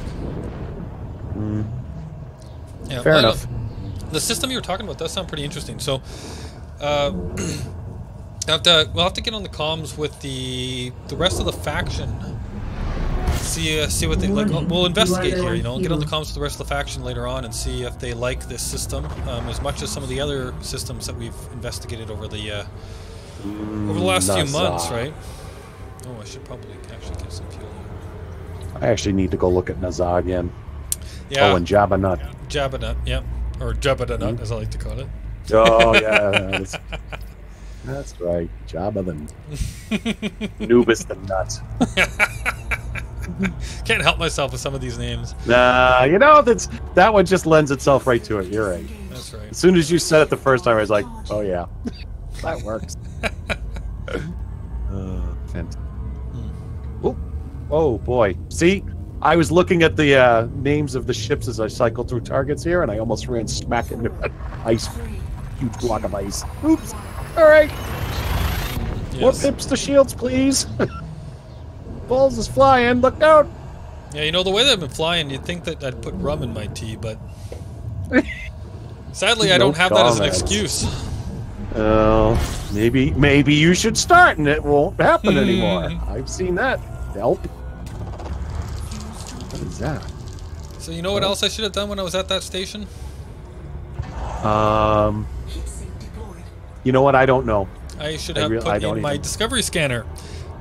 Yeah, Fair I enough. don't- The system you were talking about does sound pretty interesting. So, we'll have to get on the comms with the rest of the faction. See what they like. We'll investigate here. You know, get on the comms with the rest of the faction later on and see if they like this system as much as some of the other systems that we've investigated over the last few months, right? Oh, I should probably actually get some fuel. I actually need to go look at Nazar again. Yeah. Oh, and Jabba Nut. Jabba Nut, yeah. Or Jabba Nut, as I like to call it. Oh, yeah. That's right. Jabba the Nubis the Nut. Can't help myself with some of these names. Nah, you know, that one just lends itself right to it. You're right. That's right. As soon as you said it the first time, I was like, oh, yeah. That works. Fantastic. Oh, boy. See? I was looking at the names of the ships as I cycled through targets here, and I almost ran smack into an ice, huge block of ice. Oops. All right. What Yes. pips the shields, please? Balls is flying. Look out. Yeah, you know, the way that I've been flying, you'd think that I'd put rum in my tea, but sadly, I No don't have that as an comments. excuse. Maybe you should start, and it won't happen anymore. I've seen that. Help. What is that? So you know what else I should have done when I was at that station? You know what? I don't know. I should I have don't put in my even- discovery scanner,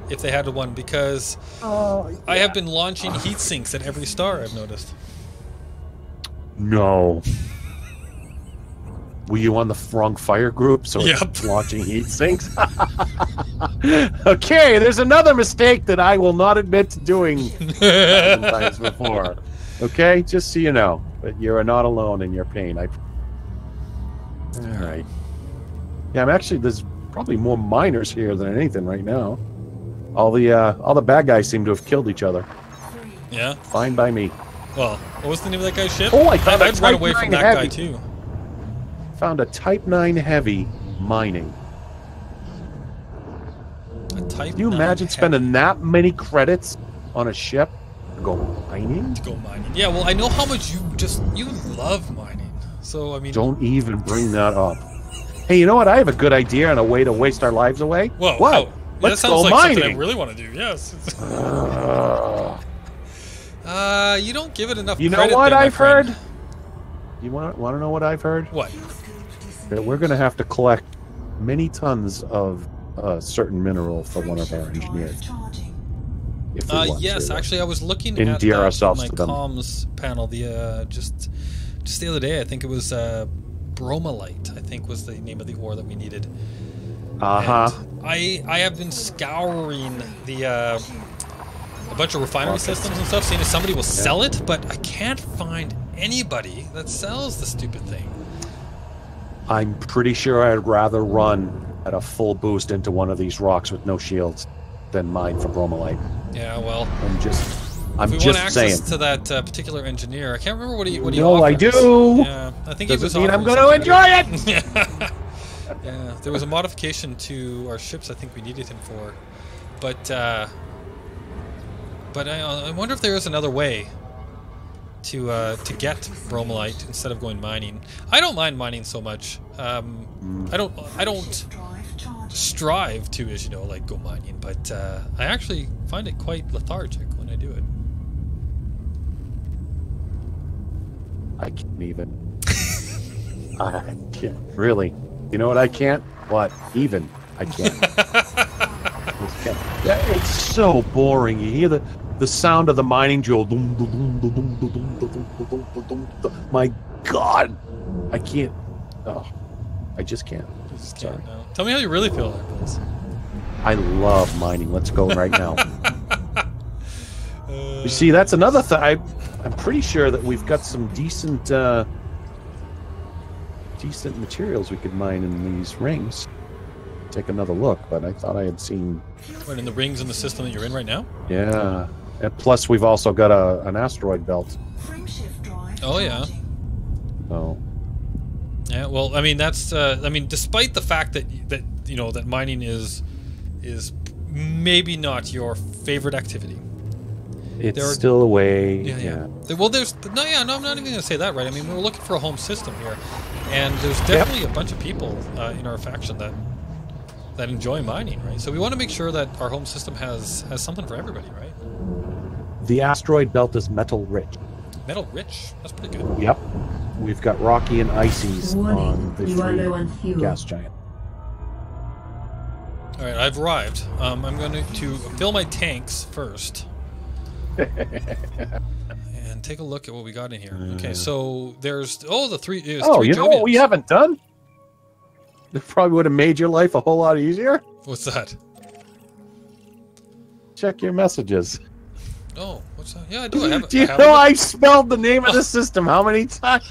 if they had one, because I have been launching heat sinks at every star, I've noticed. No. Were you on the wrong fire group? So Yep. it's launching heat sinks? Okay, there's another mistake that I will not admit to doing 1,000 times before. Okay, just so you know. But you are not alone in your pain. All right. Yeah, I'm actually, there's probably more miners here than anything right now. All the bad guys seem to have killed each other. Yeah? Fine by me. Well, what was the name of that guy's ship? Oh, I found a I'd run Type away from 9 that guy, heavy. too. Found a Type 9 heavy mining. A Type Can you 9 imagine heavy spending that many credits on a ship to go mining? to go mining. Yeah, well, I know how much you love mining. So, I mean... Don't even bring that up. Hey, you know what? I have a good idea and a way to waste our lives away. Whoa, What? how? Yeah, that Let's sounds go like mining. something I really want to do, yes. You don't give it enough You know credit what there, my I've friend. heard? You want to know what I've heard? What? That we're going to have to collect many tons of a certain mineral for one of our engineers. Charging. If we want yes, to, actually, I was looking endear at that on ourselves my to them. comms panel just the other day. I think it was bromelite. I think was the name of the ore that we needed. Uh-huh. And I have been scouring a bunch of refinery systems and stuff, seeing if somebody will sell it, but I can't find anybody that sells the stupid thing. I'm pretty sure I'd rather run at a full boost into one of these rocks with no shields than mine for bromelite. Yeah, well, I'm if we just want access saying. to that particular engineer, I can't remember what he No, I offers. do. Yeah, I think he was Doesn't mean I'm offering going to something. enjoy it. Yeah, there was a modification to our ships I think we needed him for, but I wonder if there is another way to get bromelite instead of going mining. I don't mind mining so much. I don't Drive charging. strive to, as you know, like go mining, but I actually find it quite lethargic when I do it. I can't even. I can't. Really? You know what I can't? What? Even. I can't. Yeah, it's so boring. You hear the sound of the mining drill. My God. I can't. Oh, I just can't. Sorry. No. Tell me how you really feel there, Bliss. I love mining. Let's go right now. You see, that's another thing. I'm pretty sure that we've got some decent materials we could mine in these rings. Take another look, but I thought I had seen. Right, in the rings in the system that you're in right now? Yeah. And plus, we've also got an asteroid belt. Frameshift drive Oh, yeah. charging. So Yeah, well, I mean, that's, despite the fact that you know, that mining is maybe not your favorite activity. it's There are- still a way. Yeah. Well, no, I'm not even going to say that, right? I mean, we're looking for a home system here, and there's definitely a bunch of people in our faction that enjoy mining, right? So we want to make sure that our home system has something for everybody, right? The asteroid belt is metal rich. Metal rich, that's pretty good. Yep. We've got rocky and ices on Warning, the you are low on three fuel. gas giant. All right, I've arrived. I'm going to fill my tanks first. And take a look at what we got in here. Okay, so there's the three. Oh, three you know what we Jovians. haven't done? That probably would have made your life a whole lot easier. What's that? Check your messages. Oh, what's that? Yeah, I do. I have. Do you know I spelled the name of the system how many times?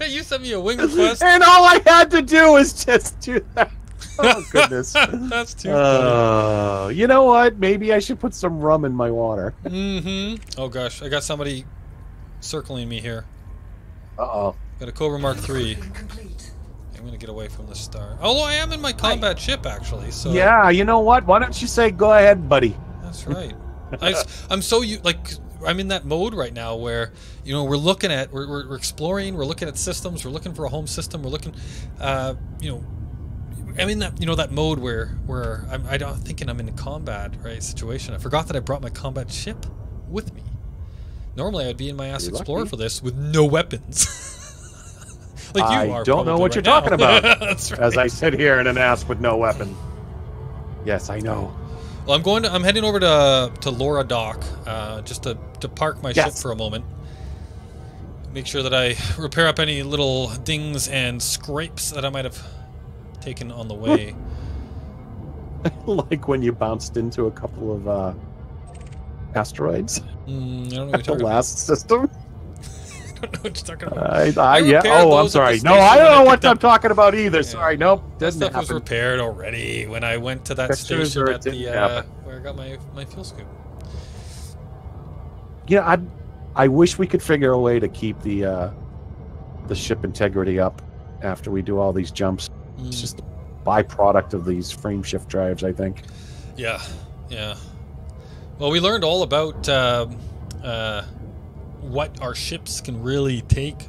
You sent me a wing request. And all I had to do was just do that. Oh, goodness. That's too funny. You know what? Maybe I should put some rum in my water. Mm-hmm. Oh gosh, I got somebody circling me here. Uh-oh. Got a Cobra Mark III. Complete. I'm gonna get away from the star. Although I am in my combat ship actually, so Yeah, you know what? Why don't you say, go ahead, buddy? that's right. I'm in that mode right now where we're looking at we're exploring, we're looking at systems, we're looking for a home system, we're looking, I'm in that that mode where I'm don't thinking I'm in a combat situation. I forgot that I brought my combat ship with me. Normally I'd be in my ass You're explorer lucky. for this with no weapons. Like you I are. don't know probably what right you're now. talking about. That's right. As I sit here in an ass with no weapon. Yes, I know. Well, I'm heading over to Laura Dock, just to park my ship Yes. for a moment. Make sure that I repair up any little dings and scrapes that I might have taken on the way. Like when you bounced into a couple of asteroids. I don't know what you're The talking about. last system. I don't know what you're talking about. Yeah. repaired Oh, I'm those at the sorry. No, station I when don't I know what picked up- I'm talking about either. Sorry. Nope. That Doesn't stuff was happen. repaired already when I went to that Pictures station or at it the didn't happen. where I got my fuel scoop. Yeah, I wish we could figure a way to keep the ship integrity up after we do all these jumps. It's just a byproduct of these frame shift drives, I think. Yeah. Well, we learned all about what our ships can really take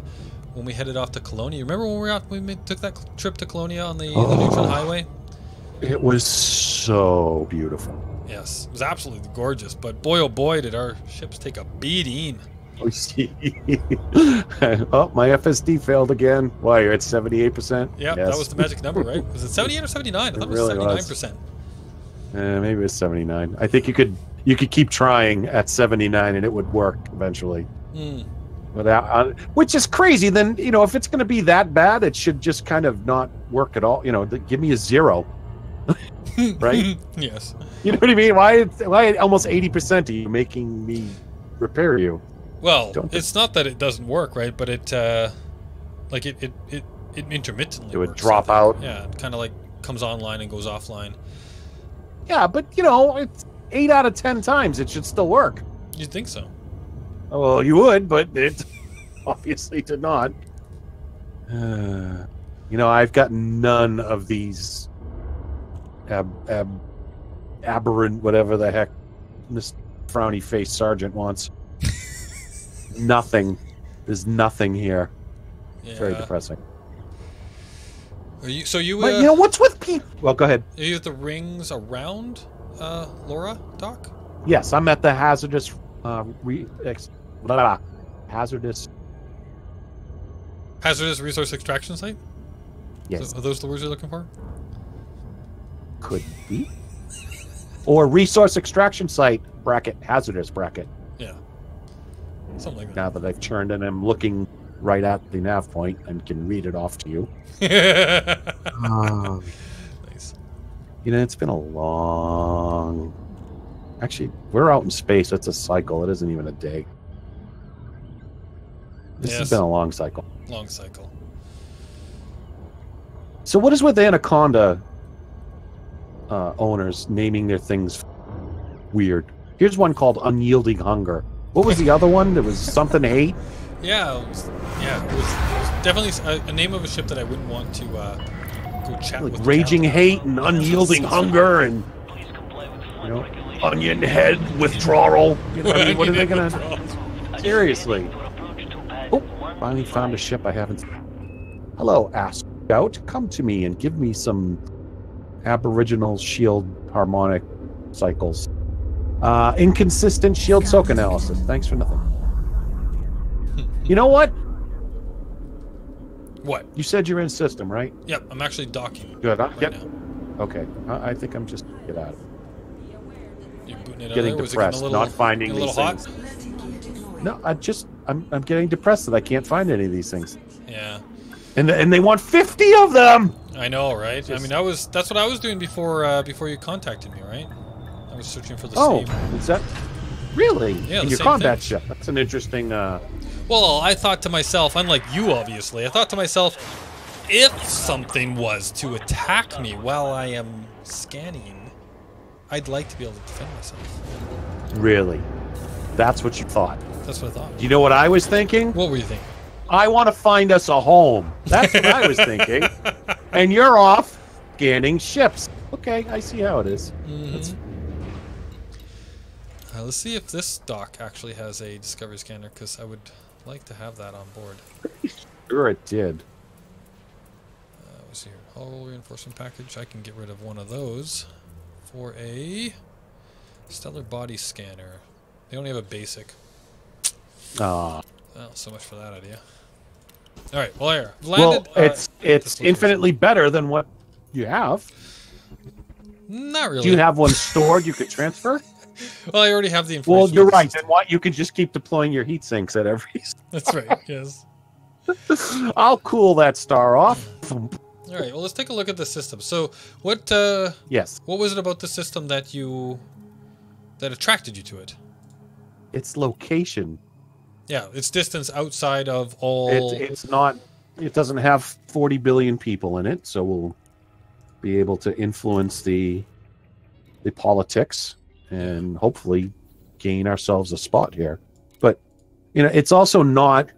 when we headed off to Colonia. Remember when we took that trip to Colonia on the Neutron Highway? It was so beautiful. Yes, it was absolutely gorgeous. But boy, oh boy, did our ships take a beating. Oh, my FSD failed again. Why, you're at 78%? Yeah, Yes. that was the magic number, right? Was it 78 or 79? I thought it was really was. 79%. Maybe it was 79. I think you could you could keep trying at 79 and it would work eventually. Without, which is crazy. Then, you know, if it's going to be that bad, it should just kind of not work at all. You know, give me a 0. Right? Yes. You know what I mean? Why almost 80% are you making me repair you? Well, it's not that it doesn't work, right? But it like it intermittently it would works, drop out. Yeah, it kind of like comes online and goes offline. Yeah, but you know, it's 8 out of 10 times it should still work. You'd think so. Well, you would, but it obviously did not. You know, I've got none of these aberrant, whatever the heck this frowny face sergeant wants. Nothing. There's nothing here. Yeah. Very depressing. Are you? So you? But, you know, what's with people? Well, go ahead. Are you at the rings around Laura, Doc? Yes, I'm at the hazardous Hazardous resource extraction site? Yes. So are those the words you're looking for? Could be. Or resource extraction site, bracket, hazardous bracket. Yeah. Something like that. Now that I've turned and I'm looking right at the nav point and can read it off to you. Nice. You know, it's been a long... Actually, we're out in space. It's a cycle. It isn't even a day. This has been a long cycle. Long cycle. So what is with Anaconda owners naming their things weird? Here's one called Unyielding Hunger. What was the other one? There was something hate? Yeah, it was definitely a name of a ship that I wouldn't want to go chat like with. Raging Hate and Unyielding Hunger and, you know, Onion Head Withdrawal. You know, I mean, what are they going to... Seriously. Oh, finally found a ship I haven't... Hello, Ask Scout. Come to me and give me some Aboriginal shield harmonic cycles. Inconsistent shield soak analysis. Thanks for nothing. You know what? What? You said you're in system, right? Yep, I'm actually docking. Good. Right Yep. now. Okay. I think I'm just get out of it. You're booting it out Getting there? Was it depressed, getting a little, not finding getting a these little things. hot? No, I'm getting depressed that I can't find any of these things. Yeah. And they want 50 of them. I know, right? I mean, that's what I was doing before you contacted me, right? I was searching for the same. Is that really? Yeah, in the your same combat thing. ship. That's an interesting. Well, I thought to myself, unlike you, obviously, I thought to myself, if something was to attack me while I am scanning, I'd like to be able to defend myself. Really, that's what you thought. That's what I thought. You know what I was thinking? What were you thinking? I want to find us a home. That's what I was thinking. And you're off scanning ships. Okay, I see how it is. Mm-hmm. Let's see if this dock actually has a discovery scanner, because I would like to have that on board. Pretty sure it did. What's here? Hull reinforcement package. I can get rid of one of those for a stellar body scanner. They only have a basic. Well, so much for that idea. All right, well, here. Landed, it's infinitely better than what you have. Not really. Do you have one stored you could transfer? Well, I already have the information. Well, you're right. Then what? You could just keep deploying your heat sinks at every. That's right. Yes. I'll cool that star off. All right. Well, let's take a look at the system. So, what? Yes. What was it about the system that attracted you to it? Its location. Yeah, its distance outside of all. It's not. It doesn't have 40 billion people in it, so we'll be able to influence the politics and hopefully gain ourselves a spot here. But you know, it's also not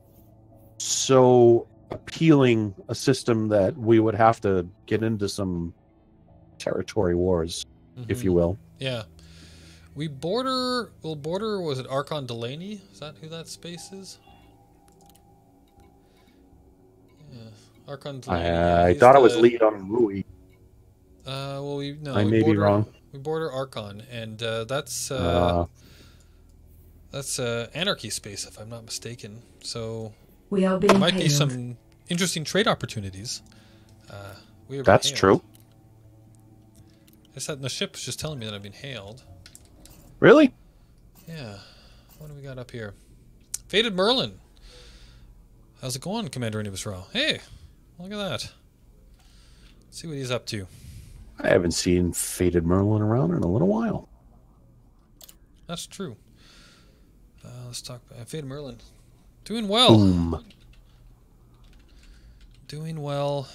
so appealing a system that we would have to get into some territory wars, if you will. Yeah. We'll border, was it Archon Delaney? Is that who that space is? Yeah, Archon Delaney. I thought it was lead on Rui. Well, I may be wrong. We border Archon, and that's Anarchy space, if I'm not mistaken. So We are there being might be hailed. some interesting trade opportunities. That's true. I said the ship was just telling me that I've been hailed. Really? Yeah. What do we got up here? Faded Merlin. How's it going, Commander Anubis-Ra? Hey, look at that. Let's see what he's up to. I haven't seen Faded Merlin around in a little while. That's true. Let's talk about Faded Merlin. Doing well. Boom. Doing well.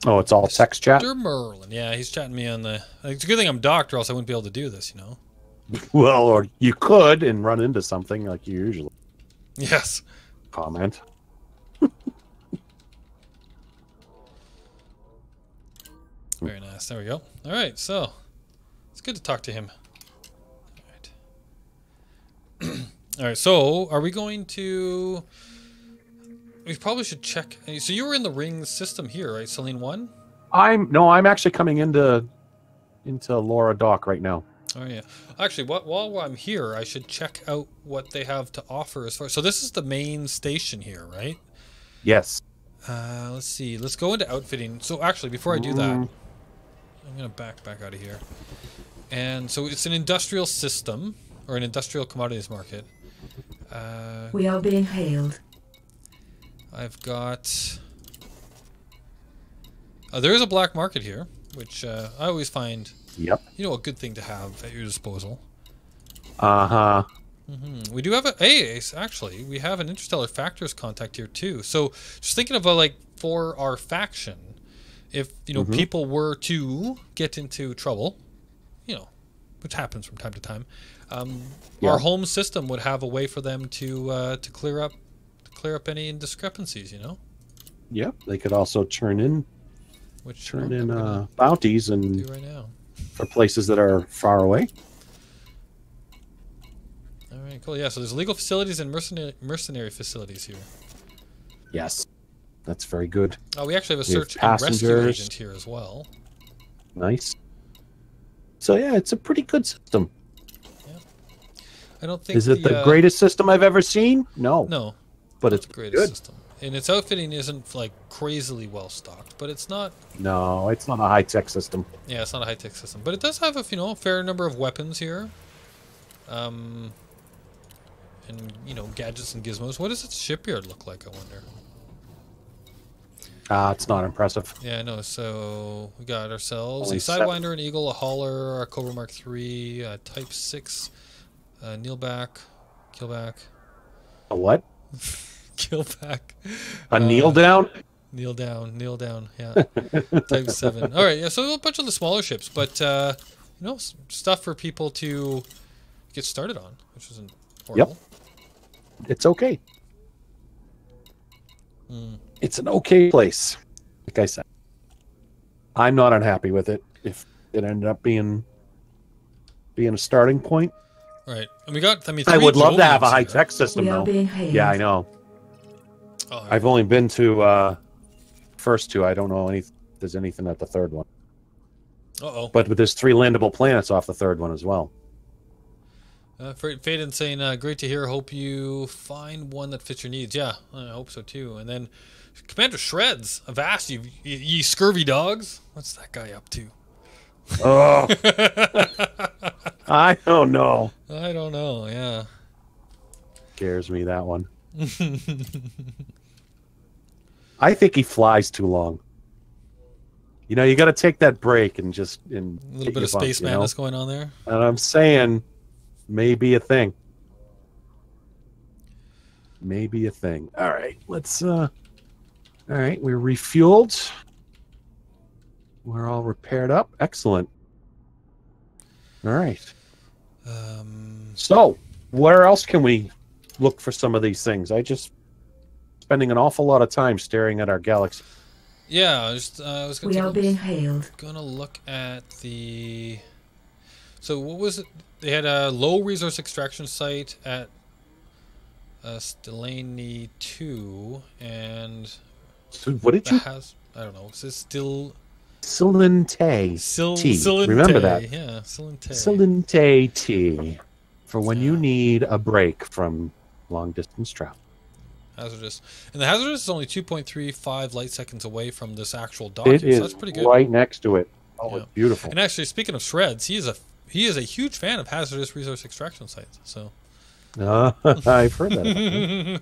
Oh, it's all text chat? Mr. Merlin. Yeah, he's chatting me on the... It's a good thing I'm docked or else I wouldn't be able to do this, you know? Well, or you could and run into something like you usually Yes. comment. Very nice. There we go. All right, so it's good to talk to him. All right. All right, so are we going to... We probably should check... So you were in the ring system here, right? Celine 1? I'm actually coming into Laura Dock right now. Oh, yeah. Actually, while I'm here, I should check out what they have to offer as far... So this is the main station here, right? Yes. Let's see. Let's go into outfitting. So actually, before I do that, I'm going to back out of here. And so it's an industrial system, or an industrial commodities market. We are being hailed. I've got... there is a black market here, which I always find, Yep. you know, a good thing to have at your disposal. Uh-huh. We do have actually, we have an Interstellar Factors contact here too. So just thinking about, like, for our faction, if, you know, people were to get into trouble, you know, which happens from time to time, our home system would have a way for them to clear up any discrepancies, you know? Yep. They could also turn in We're bounties gonna and do right now. for places that are far away. All right, cool. Yeah, so there's legal facilities and mercenary facilities here. Yes. That's very good. Oh, we actually have a We have search and rescue passengers. agent here as well. Nice. So yeah, it's a pretty good system. I don't think Is it the greatest system I've ever seen? No. No, But not it's the greatest good. system. And its outfitting isn't like crazily well stocked, but it's not. No, it's not a high-tech system. Yeah, it's not a high tech system, but it does have a fair number of weapons here. And gadgets and gizmos. What does its shipyard look like, I wonder? It's not impressive. Yeah, I know. So we got ourselves Only a Sidewinder, an Eagle, a Hauler, a Cobra Mark III, a Type 6, Kneelback, Killback. A what? Killback. A kneel down? Kneel down, yeah. Type 7. All right, yeah, so a bunch of the smaller ships, but, stuff for people to get started on, which isn't horrible. Yep. It's okay. It's an okay place. Like I said, I'm not unhappy with it if it ended up being a starting point. Right. And we got, I three would love to have a Jovians high-tech system, We are though. being hailed. Yeah, I know. here. Oh, I've only been to first two. I don't know if there's anything at the third one. Uh-oh. But there's 3 landable planets off the third one as well. Faden saying, great to hear. Hope you find one that fits your needs. Yeah, I hope so too. And then Commander Shreds, Avast, ye scurvy dogs. What's that guy up to? Oh, I don't know. I don't know, yeah. Scares me, that one. I think he flies too long. You know, you got to take that break and just... A little bit of space madness going on there. And I'm saying, maybe a thing. Maybe a thing. All right, let's... All right, we're refueled. We're all repaired up. Excellent. All right. So, where else can we look for some of these things? I just spending an awful lot of time staring at our galaxy. Yeah, I was We are being hailed. gonna look at the... So what was it? They had a low resource extraction site at Stellani 2, and... So what did you... I don't know. Is it still... Silente tea. Remember that? Yeah, Silente. Silente tea. For when you need a break from long-distance travel. Hazardous. And the hazardous is only 2.35 light seconds away from this actual docking, It is so that's pretty good. right next to it. Oh, Yeah. it's beautiful. And actually, speaking of shreds, he is a huge fan of hazardous resource extraction sites. So I've heard that.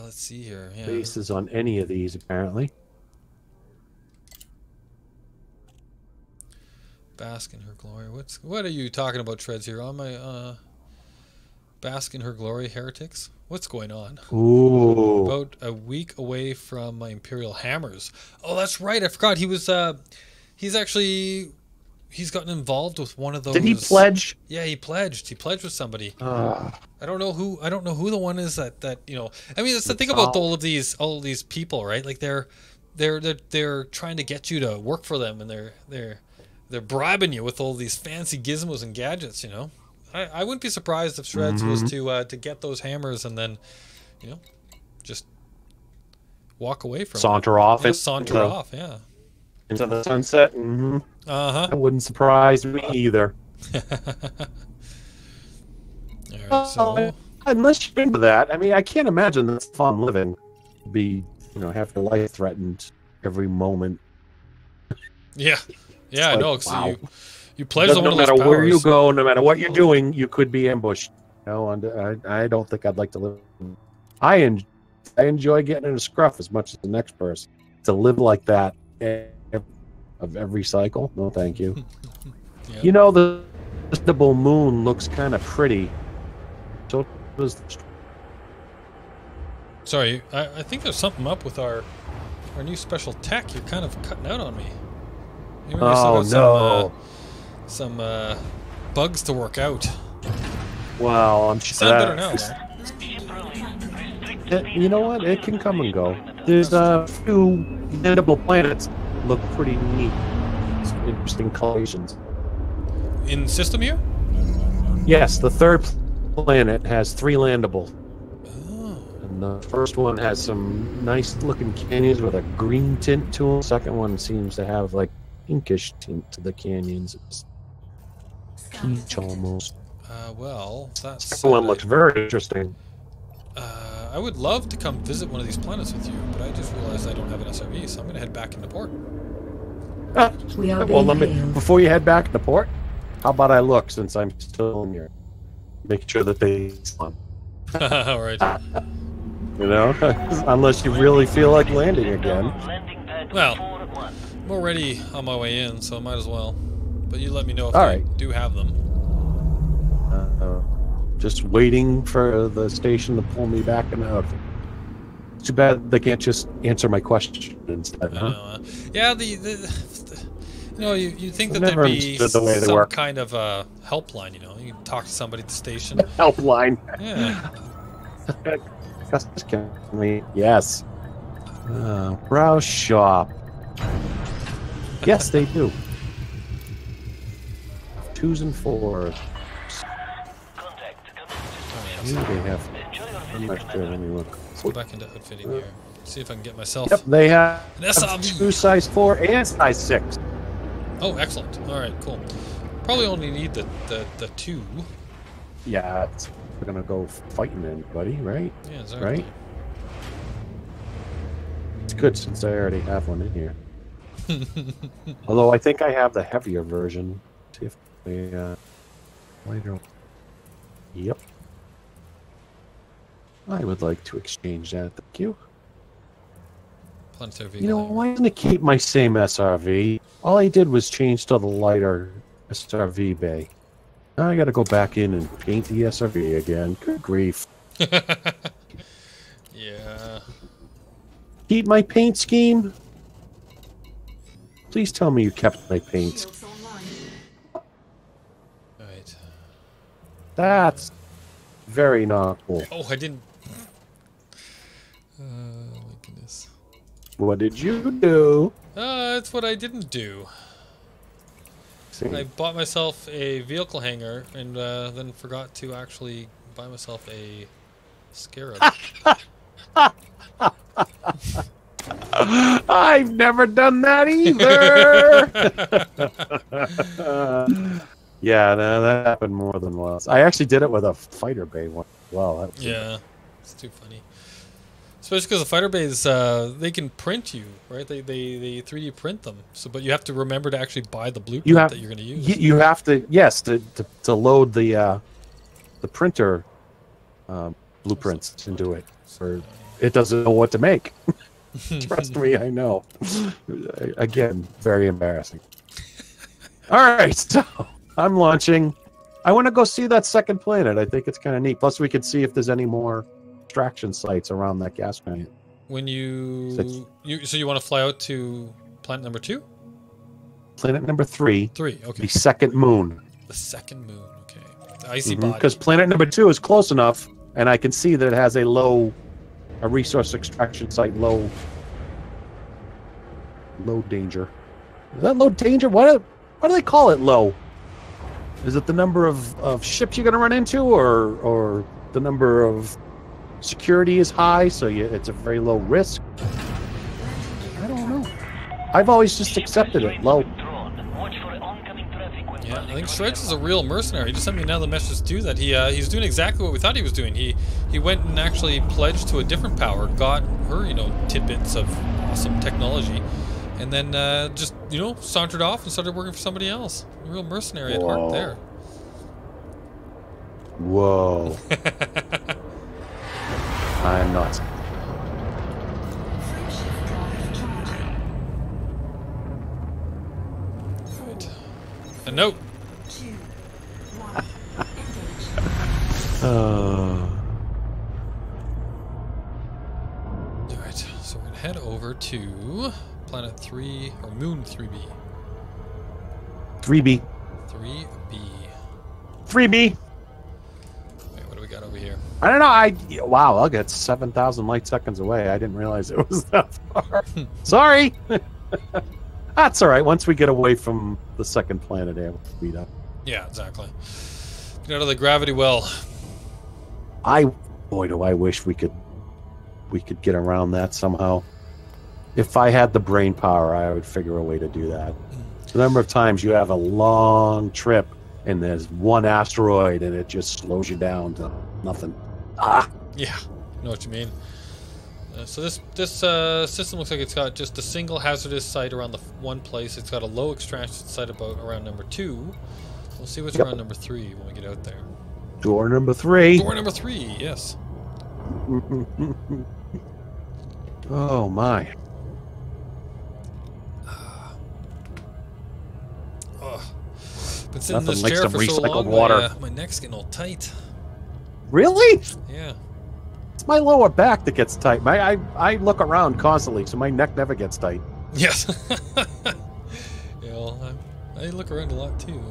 let's see here. Yeah. Bases on any of these, apparently. Bask in her glory. What are you talking about, shreds here? On my bask in her glory, heretics. What's going on? Ooh. About a week away from my Imperial Hammers. Oh, that's right. I forgot. He was. He's gotten involved with one of those. Did he pledge? Yeah, he pledged. He pledged with somebody. I don't know who the one is that you know. I mean, it's the thing about all of these people, right? Like they're trying to get you to work for them, and they're bribing you with all these fancy gizmos and gadgets. You know, I wouldn't be surprised if Shreds was to get those hammers and then, you know, just walk away from saunter it. off. Yeah, saunter off. Yeah. Into the sunset. Mm-hmm. That wouldn't surprise me either. All right, so unless you're into that, I mean, I can't imagine that's fun living. Be, you know, have your life threatened every moment. Yeah, yeah, like, I know. So wow. you pledge one of those no matter powers. where you go, no matter what you're doing, you could be ambushed. No, and I don't think I'd like to live. I enjoy getting in a scruff as much as the next person. To live like that of every cycle, no, thank you. Yep. You know, the double moon looks kind of pretty. So does. Sorry, I think there's something up with our new special tech. You're kind of cutting out on me. Maybe Oh no! Some bugs to work out. Well, I'm sure. Sound better now, though. You know what? It can come and go. There's a few landable planets look pretty neat. Some interesting collisions. In system here? Yes, the third planet has 3 landable. Oh. And the first one has some nice looking canyons with a green tint to them. The second one seems to have like pinkish tint to the canyons. It's peach almost. Well, that's. The second one looks very interesting. I would love to come visit one of these planets with you, but I just realized I don't have an SRV, so I'm going to head back into port. Well, before you head back to port, how about I look since I'm still in here? Make sure that they spawn. All right. You know, unless you really feel like landing again. Well, I'm already on my way in, so I might as well. But you let me know if All I right. do have them. Just waiting for the station to pull me back and out. Too bad they can't just answer my question instead. I Huh? know, yeah, you know, you think that Never there'd be understood the way they some work. kind of helpline, you know? You can talk to somebody at the station. Helpline. Yeah. Yes. Browse shop. Yes, they do. 2s and 4s. They have. I'm not sure. Let me look. Let's go back into outfitting here. See if I can get myself. Yep, they have An SRV. 2 size 4 and size 6. Oh, excellent. All right, cool. Probably only need the 2. Yeah, we're gonna go fighting anybody, right? Yeah, exactly. Right? It's good since I already have one in here. Although I think I have the heavier version. See if we later. Yep. I would like to exchange that. Thank you. Planetary You know, vehicle. why didn't it keep my same SRV? All I did was change to the lighter SRV bay. Now I gotta go back in and paint the SRV again. Good grief. Yeah. Keep my paint scheme? Please tell me you kept my paint. All right. That's very not cool. Oh, I didn't. My goodness. What did you do? That's what I didn't do. See, I bought myself a vehicle hanger and then forgot to actually buy myself a scarab. I've never done that either. Yeah, no, that happened more than once. I actually did it with a fighter bay one. Wow, that was Yeah, it's too funny. Especially because the fighter bays, they can print you, right? They 3D print them. So, but you have to remember to actually buy the blueprint that you're going to use. You have to, yes, to load the printer blueprints into it, or it doesn't know what to make. Trust me, I know. Again, very embarrassing. All right, so I'm launching. I want to go see that second planet. I think it's kind of neat. Plus, we can see if there's any more extraction sites around that gas planet. When so you want to fly out to planet number 2? Planet number 3. 3, okay. The second moon. The second moon, okay. The icy body. Because planet number 2 is close enough, and I can see that it has a resource extraction site, low danger. Is that low danger? What do they call it low? Is it the number of ships you're going to run into, or the number of security is high, so it's a very low risk? I don't know. I've always just accepted it low. Yeah, I think Shreds is a real mercenary. He just sent me another message too that he's doing exactly what we thought he was doing. He went and actually pledged to a different power, got her tidbits of awesome technology, and then just sauntered off and started working for somebody else. A real mercenary at heart there. Whoa. I'm not. Right. A note. Alright, so we're gonna head over to planet 3 or moon 3B. 3B. 3B. 3B. Wait, what do we got over here? I don't know. Wow, I'll get 7,000 light seconds away. I didn't realize it was that far. Sorry. That's all right. Once we get away from the second planet, we'll speed up. Yeah, exactly. Get out of the gravity well. Boy, do I wish we could get around that somehow. If I had the brain power, I would figure a way to do that. The number of times you have a long trip and there's one asteroid and it just slows you down to nothing. Yeah, I know what you mean. So this system looks like it's got just a single hazardous site around the one place. It's got a low extraction site around number 2. We'll see what's around number 3 when we get out there. Door number 3. Door number 3, yes. Oh my. Been sitting in this Nothing chair like for some so recycled long, water. my neck's getting all tight. Really? Yeah. It's my lower back that gets tight. I look around constantly, so my neck never gets tight. Yes. Yeah, well, I look around a lot too,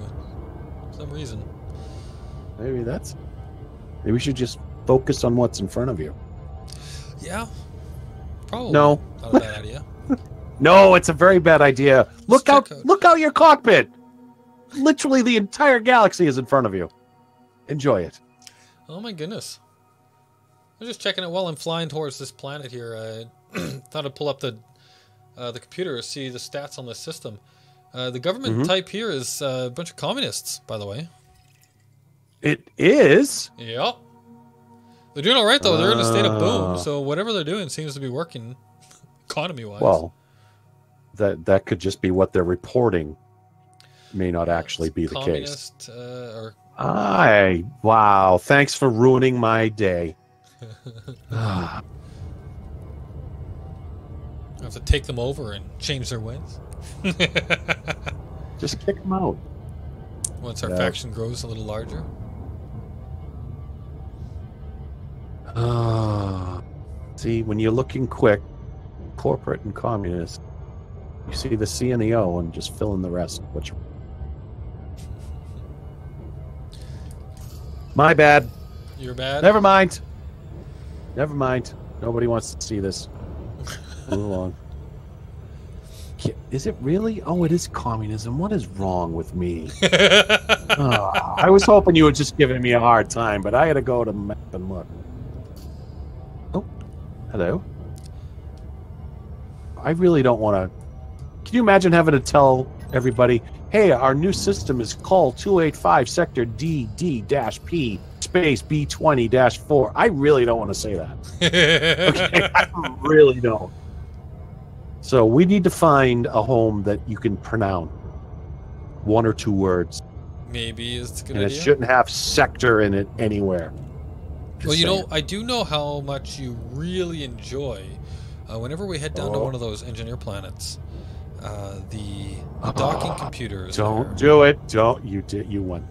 for some reason. Maybe we should just focus on what's in front of you. Yeah. Probably. No. Not a bad idea. No, it's a very bad idea. Look out your cockpit. Literally the entire galaxy is in front of you. Enjoy it. Oh my goodness. I'm just checking it while I'm flying towards this planet here. I thought I'd pull up the computer to see the stats on this system. The government type here is a bunch of communists, by the way. It is? Yep. They're doing all right, though. They're in a state of boom, so whatever they're doing seems to be working economy-wise. Well, that could just be what they're reporting. May not actually be the case. Wow. Thanks for ruining my day. I have to take them over and change their ways. Just kick them out. Once our faction grows a little larger. See, when you're looking quick, corporate and communist, you see the C and the O and just fill in the rest. My bad. You're bad? Never mind. Nobody wants to see this. Move along. Is it really? Oh, it is communism. What is wrong with me? I was hoping you were just giving me a hard time, but I had to go to the map and look. Oh, hello. I really don't want to. Can you imagine having to tell everybody, hey, our new system is call 285 sector DD-P space B20-4. I really don't want to say that. Okay, I really don't. So we need to find a home that you can pronounce 1 or 2 words. Maybe it's a good and idea. It shouldn't have sector in it anywhere. Well, you know, I do know how much you really enjoy whenever we head down to one of those engineer planets. The docking computers. Don't do it. Don't you? You won.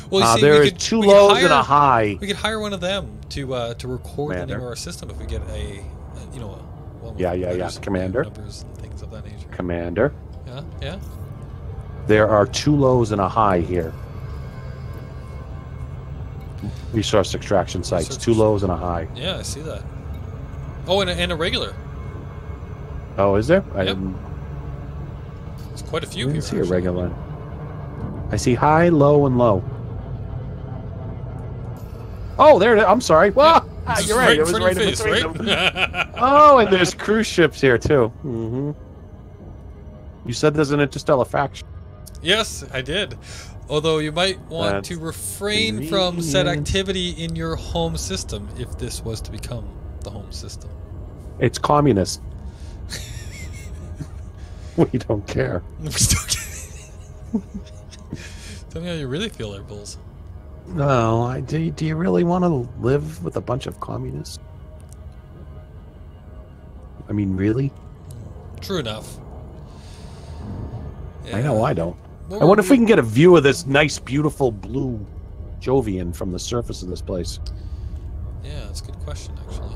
Well, you see, there is 2 lows and a high. We could hire one of them to record the name of our system if we get a one with letters, Commander. Numbers and things of that nature. Commander. Yeah. There are 2 lows and a high here. Resource extraction sites. 2 lows and a high. Yeah, I see that. Oh, and a regular. Oh, is there? I Yep. didn't. There's quite a few I here. didn't see a regular. I see high, low, and low. Oh, there it is. I'm sorry. Well, you're right. It was right in between them. Oh, and there's cruise ships here, too. Mm-hmm. You said there's an interstellar faction. Yes, I did. Although you might want to refrain from said activity in your home system if this was to become the home system. It's communist. We don't care. Tell me how you really feel there, Bulls. No, do you really want to live with a bunch of communists? I mean, really? True enough. Yeah. I know I don't. I wonder if we can get a view of this nice, beautiful blue Jovian from the surface of this place. Yeah, that's a good question, actually.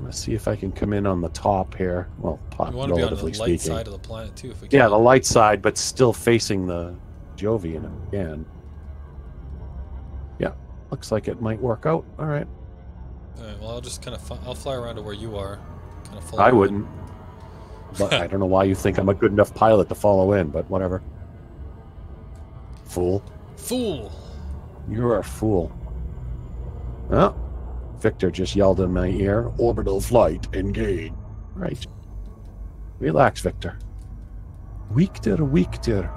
Let's see if I can come in on the top here. Well, we want to be on the light side of the planet, too, if we can. Yeah, the light side, but still facing the Jovian again. Yeah, looks like it might work out. All right. All right, well, I'll just kind of I'll fly around to where you are. Kind of follow I wouldn't. But I don't know why you think I'm a good enough pilot to follow in, but whatever. Fool. Fool. You're a fool. Oh, Victor just yelled in my ear, orbital flight, engage. Right. Relax, Victor. Victor.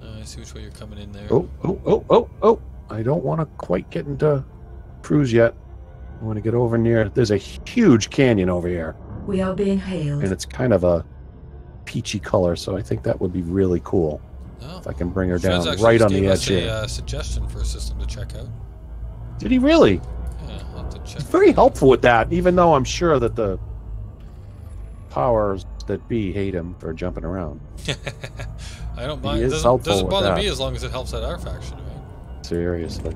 I see which way you're coming in there. Oh. I don't want to quite get into cruise yet. I want to get over near. There's a huge canyon over here. We are being hailed. And it's kind of a peachy color, so I think that would be really cool. Oh. If I can bring her Fred's down right on the edge here. here. A suggestion for a system to check out. Did he really? Yeah, I'll have to check. He's very helpful with that, even though I'm sure that the powers that be hate him for jumping around. I don't mind. It doesn't bother me as long as it helps out our faction, right? Seriously.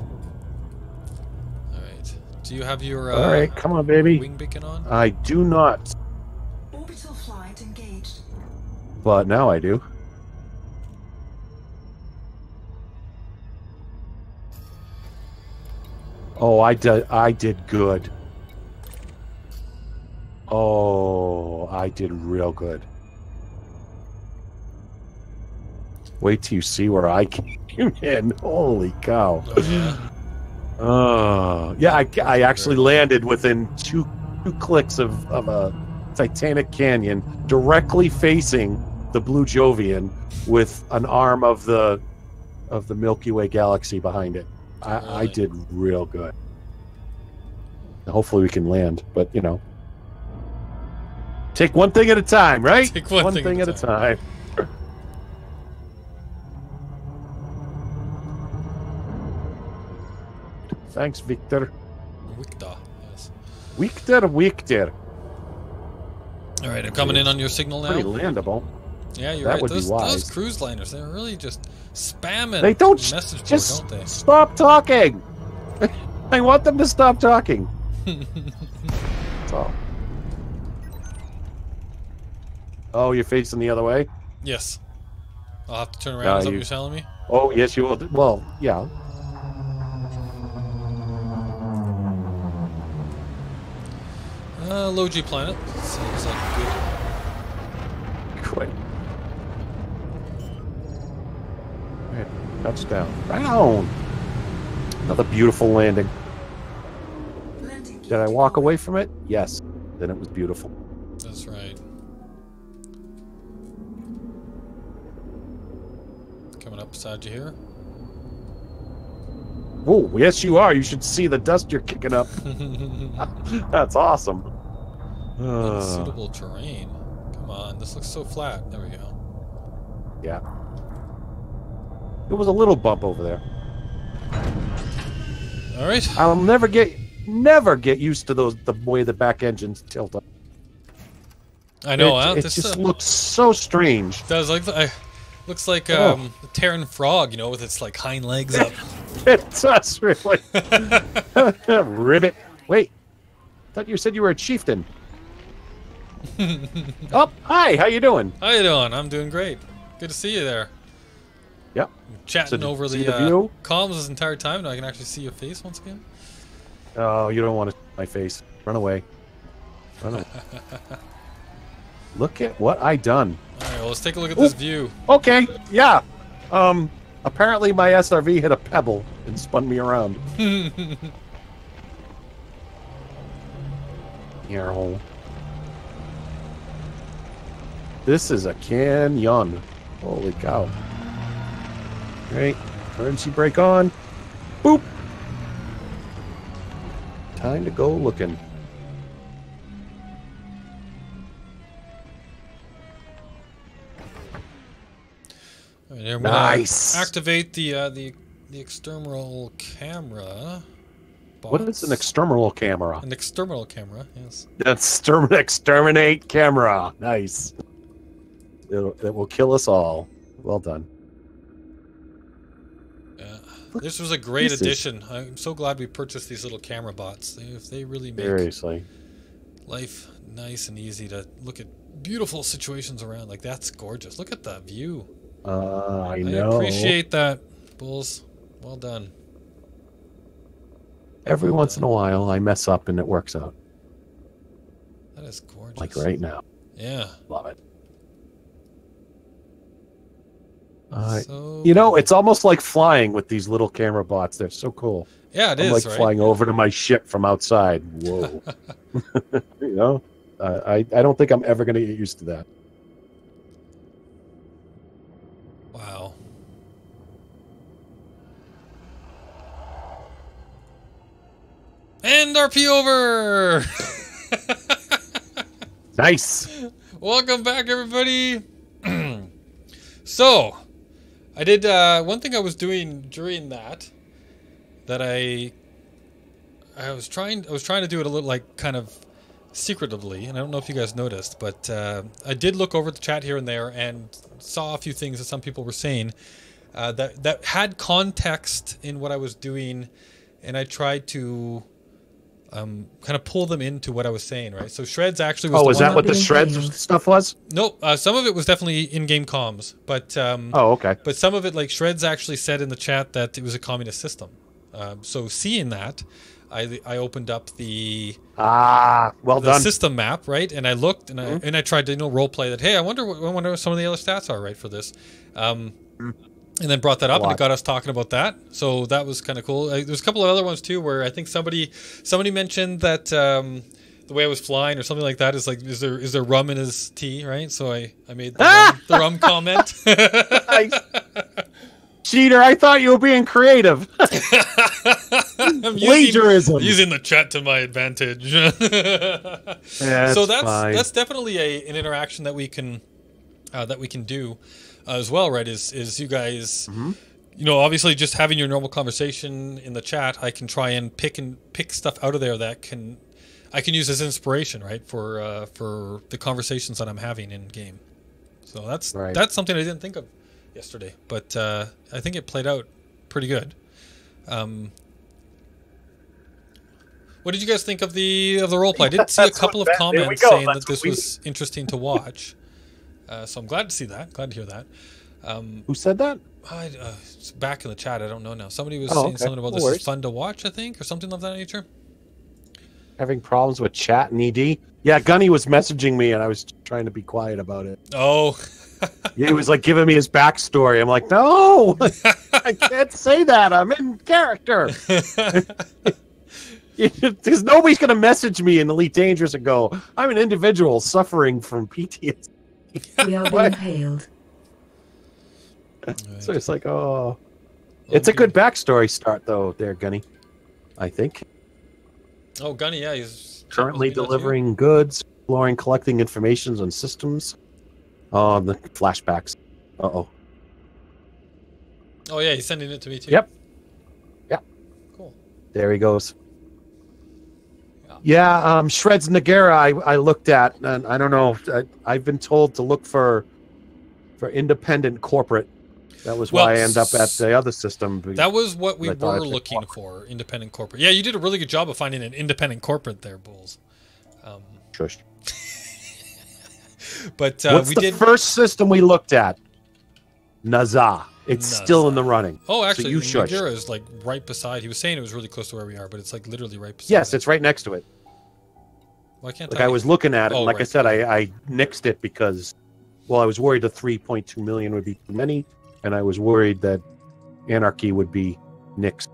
Alright. Do you have your Alright, come on, baby. wing beacon on? I do not. Orbital flight engaged. But now I do. Oh, I did good. Oh, I did real good. Wait till you see where I came in. Holy cow. Oh, yeah. I actually landed within two clicks of a Titanic canyon directly facing the Blue Jovian with an arm of the Milky Way galaxy behind it. I did real good. Hopefully we can land, but you know, take one thing at a time, right? Take one thing at a time. Thanks, Victor. Victor, yes. Victor. All right, I'm coming in on your signal now. Pretty landable. Yeah, you're that right. Would be wise. Those cruise liners, they're really just spamming. They don't message just board, don't they? stop talking. I want them to stop talking. So. Oh, you're facing the other way? Yes. I'll have to turn around. Is that what you're telling me? Oh, yes, you will. Well, yeah. Low G planet. Seems like good. Quit. Touchdown. Down. Another beautiful landing. And engage. Did I walk away from it? Yes. Then it was beautiful. That's right. Coming up beside you here. Oh, yes, you are. You should see the dust you're kicking up. That's awesome. Unsuitable terrain. Come on, this looks so flat. There we go. Yeah. It was a little bump over there. All right. I'll never get used to the way the back engines tilt up. I know. It just looks so strange. Does looks like a Terran frog, you know, with its like hind legs up. It does really. Ribbit. Wait, I thought you said you were a chieftain. Oh, hi. How you doing? How you doing? I'm doing great. Good to see you there. Yep. Chatting over the view? comms this entire time. Now I can actually see your face once again. Oh, you don't want to see my face. Run away. Run away. Look at what I done. All right, well, let's take a look at this view. Okay. Yeah. Apparently my SRV hit a pebble and spun me around. Yarhole. This is a canyon. Holy cow. Right. Emergency brake on. Boop. Time to go looking. All right, I'm nice. gonna activate the external camera. Box. What is an external camera? An external camera, yes. That's exterminate camera. Nice. It will kill us all. Well done. Yeah. This was a great addition. I'm so glad we purchased these little camera bots. They really make seriously life nice and easy to look at beautiful situations around. Like, that's gorgeous. Look at that view. I know. I appreciate that, Bulls. Well done. Every once in a while, I mess up and it works out. That is gorgeous. Like right now. Yeah. Love it. So you know, it's almost like flying with these little camera bots. They're so cool. Yeah, it I'm is, like right? flying over to my ship from outside. Whoa. You know, I don't think I'm ever going to get used to that. Wow. And RP over! Nice. Welcome back, everybody. So, I did one thing I was doing during that I was trying to do it a little like kind of secretively, and I don't know if you guys noticed, but I did look over the chat here and there and saw a few things that some people were saying that had context in what I was doing, and I tried to kind of pull them into what I was saying, right? So Shreds actually was. Oh, is that what the Shreds stuff was? Nope. Some of it was definitely in-game comms, but oh, okay. But some of it, like Shreds, actually said in the chat that it was a communist system. So seeing that, I opened up the done system map, right? And I looked and I tried to role play that. Hey, I wonder what some of the other stats are, right, for this. And then brought that up, and it got us talking about that. So that was kind of cool. There's a couple of other ones too, where I think somebody mentioned that the way I was flying or something like that is like, is there rum in his tea, right? So I made the rum comment. Cheater! I thought you were being creative. Plagiarism. Using the chat to my advantage. So that's definitely an interaction that we can do. As well, right? Is you guys, you know, obviously just having your normal conversation in the chat, I can try and pick stuff out of there that I can use as inspiration, right, for the conversations that I'm having in game. So that's something I didn't think of yesterday, but I think it played out pretty good. What did you guys think of the roleplay? I did see a couple of comments saying that this was interesting to watch. So I'm glad to see that. Glad to hear that. Who said that? It's back in the chat. I don't know now. Somebody was saying something about this is fun to watch, I think, or something of that nature. Having problems with chat and ED? Yeah, Gunny was messaging me, and I was trying to be quiet about it. Oh. Yeah, he was like giving me his backstory. I'm like, no, I can't say that. I'm in character. Because nobody's going to message me in Elite Dangerous and go, I'm an individual suffering from PTSD. We are being hailed. So it's like, oh. It's a good backstory start, though, there, Gunny. I think. Oh, Gunny, yeah. He's currently delivering goods, exploring, collecting information on systems. Oh, the flashbacks. Uh-oh. Oh, yeah, he's sending it to me, too. Yep. Yeah. Cool. There he goes. Yeah, Shreds Nagara I looked at, and I don't know. I've been told to look for independent corporate. That was why I end up at the other system. That was what we were looking for, independent corporate. Yeah, you did a really good job of finding an independent corporate there, Bulls. Shush. But what's the first system we looked at? Naza. It's still in the running. Oh, actually, so Nagara is like right beside. He was saying it was really close to where we are, but it's like literally right beside. Yes, it's right next to it. Why can't I was looking at it, and like I said, I nixed it because, well, I was worried the 3.2 million would be too many. And I was worried that Anarchy would be nixed.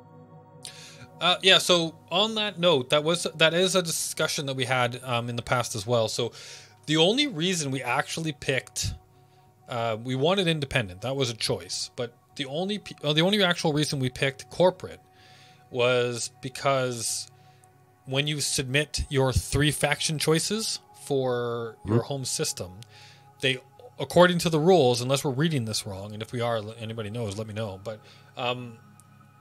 Yeah, so on that note, that is a discussion that we had in the past as well. So the only reason we actually picked, we wanted independent. That was a choice. But the only actual reason we picked corporate was because when you submit your 3 faction choices for your home system, they, according to the rules, unless we're reading this wrong, and if we are, anybody knows, let me know. But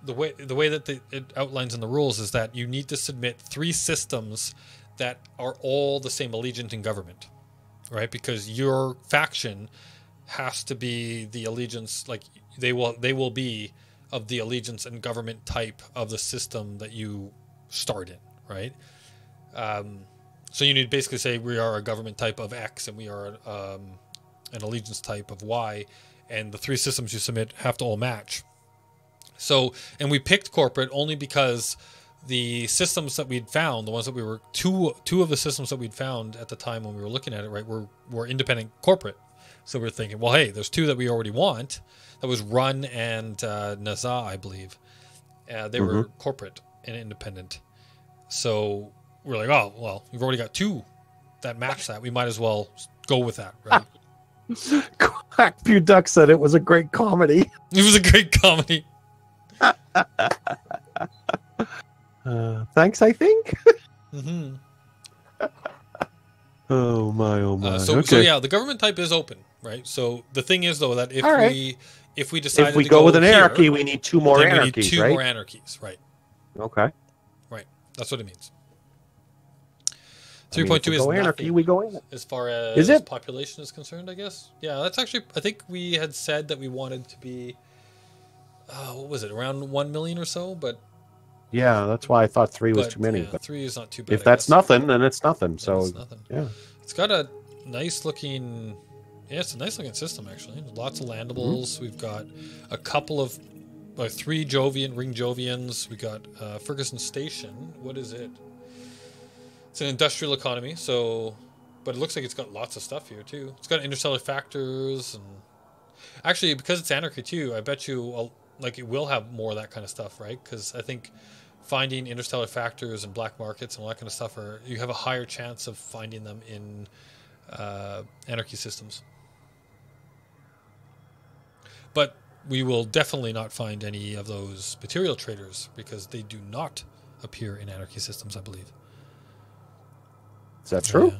the way that it outlines in the rules is that you need to submit 3 systems that are all the same allegiance and government, right? Because your faction has to be the allegiance, like they will be of the allegiance and government type of the system that you start in, right? So you need to basically say we are a government type of X and we are an allegiance type of Y, and the 3 systems you submit have to all match. So, and we picked corporate only because the systems that we'd found, the ones that we were two of the systems that we'd found at the time when we were looking at it, right, were independent corporate. So we're thinking, well, hey, there's 2 that we already want. That was Run and Naza, I believe. They were corporate and independent. So we're like, oh, well, we've already got 2 that match that. We might as well go with that, right? Quack Pew Duck said it was a great comedy. It was a great comedy. Thanks, I think. Oh my. So yeah, the government type is open, right? So the thing is, though, that if we decide if we go with an anarchy, we need 2 more anarchies, we need 2 right? more anarchies, right? Okay. Right. That's what it means. 3.2 is anarchy. We go in as far as population is concerned, I guess. Yeah, that's actually. I think we had said that we wanted to be. What was it? Around 1 million or so, but. Yeah, that's why I thought 3 was too many. Yeah, but 3 is not too bad. If that's nothing, then it's nothing. So it's nothing. Yeah, it's got a nice looking. Yeah, it's a nice looking system actually. Lots of landables. We've got a couple of 3 ring Jovians. We got Ferguson Station. What is it? It's an industrial economy, but it looks like it's got lots of stuff here too. It's got interstellar factors, and actually because it's anarchy too, I bet you it will have more of that kind of stuff, right? Because I think finding interstellar factors and black markets and all that kind of stuff you have a higher chance of finding them in anarchy systems. But we will definitely not find any of those material traders because they do not appear in anarchy systems, I believe. Is that true? Yeah.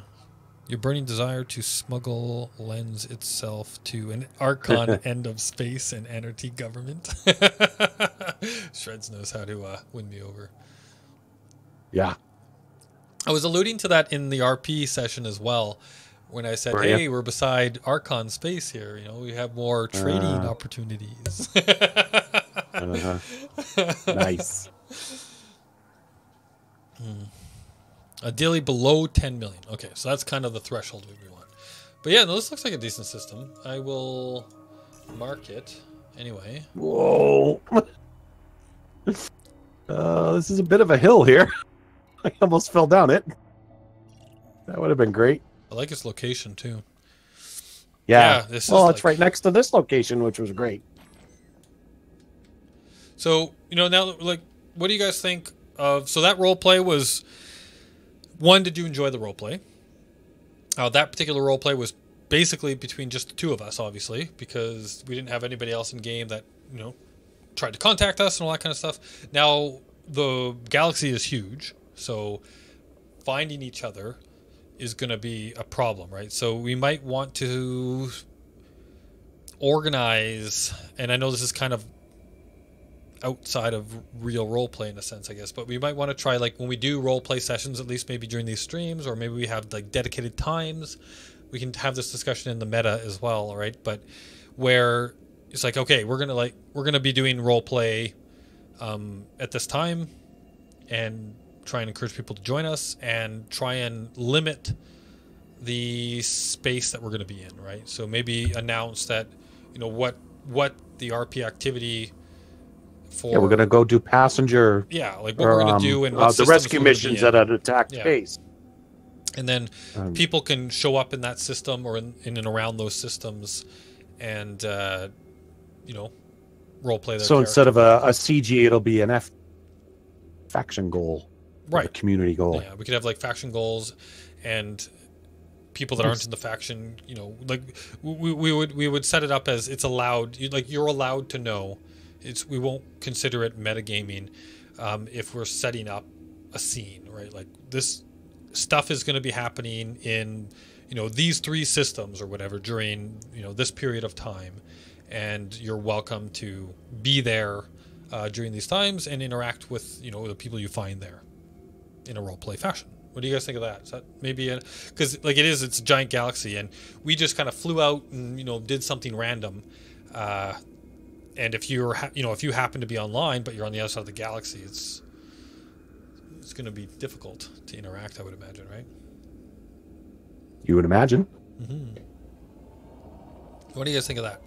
Your burning desire to smuggle lends itself to an Archon end of space and anarchy government. Shreds knows how to win me over. Yeah. I was alluding to that in the RP session as well, when I said, hey, we're beside Archon space here. You know, we have more trading opportunities. Nice. Ideally below 10 million. Okay, so that's kind of the threshold we want. But yeah, no, this looks like a decent system. I will mark it anyway. Whoa. This is a bit of a hill here. I almost fell down it. That would have been great. I like its location too. Yeah. It's right next to this location, which was great. So, now, what do you guys think So that role play was, one, did you enjoy the role play? That particular role play was basically between just the two of us, obviously, because we didn't have anybody else in game that, you know, tried to contact us and all that kind of stuff. Now, the galaxy is huge, so finding each other is going to be a problem, right? So we might want to organize, and I know this is kind of outside of real role play in a sense, I guess, but we might want to try, like, when we do role play sessions, at least maybe during these streams, or maybe we have like dedicated times, we can have this discussion in the meta as well, right? But where it's like, okay, we're gonna be doing role play at this time, and try and encourage people to join us, and try and limit the space that we're going to be in, right? So maybe announce that, you know, what the RP activity for... Yeah, we're going to go do passenger... Yeah, like what we're going to do and what the rescue missions at an attacked yeah. base. And then people can show up in that system or in and around those systems and, you know, role play their So character. instead of a CG, it'll be an faction goal. Right. A community goal. Yeah, we could have like faction goals and people that aren't in the faction, you know, like we would set it up as it's allowed, you're allowed to know. We won't consider it metagaming if we're setting up a scene, right? Like this stuff is going to be happening in, you know, these 3 systems or whatever during, you know, this period of time, and you're welcome to be there during these times and interact with, you know, the people you find there in a role play fashion. What do you guys think of that? Is that maybe because like it's a giant galaxy, and we just kind of flew out and, you know, did something random, and if you happen to be online but you're on the other side of the galaxy, it's going to be difficult to interact, I would imagine, right? You would imagine. Mm-hmm. What do you guys think of that?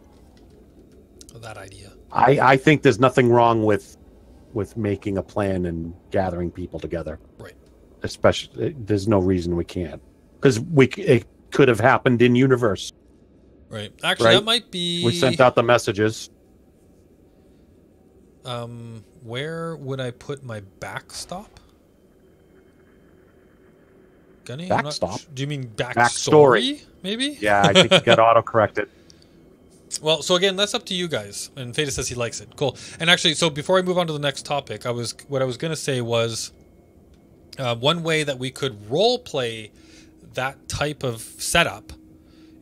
Of that idea? I think there's nothing wrong with making a plan and gathering people together. Right. Especially, there's no reason we can't, because it could have happened in universe. Right. Actually, that might be. We sent out the messages. Where would I put my backstop? Gunny? Backstop? Do you mean backstory? Maybe? Yeah, I think you got auto-corrected. Well, so again, that's up to you guys. And Feta says he likes it. Cool. And actually, so before I move on to the next topic, what I was going to say was one way that we could role play that type of setup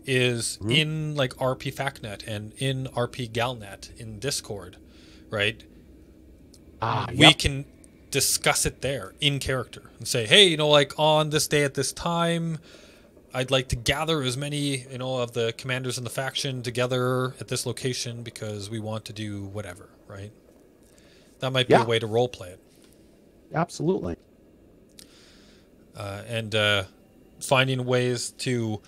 is in like RP FactNet and in RP Galnet in Discord, right? We can discuss it there in character and say, hey, you know, like on this day at this time, I'd like to gather as many, you know, of the commanders in the faction together at this location because we want to do whatever, right? That might be a way to role play it. Absolutely. And finding ways to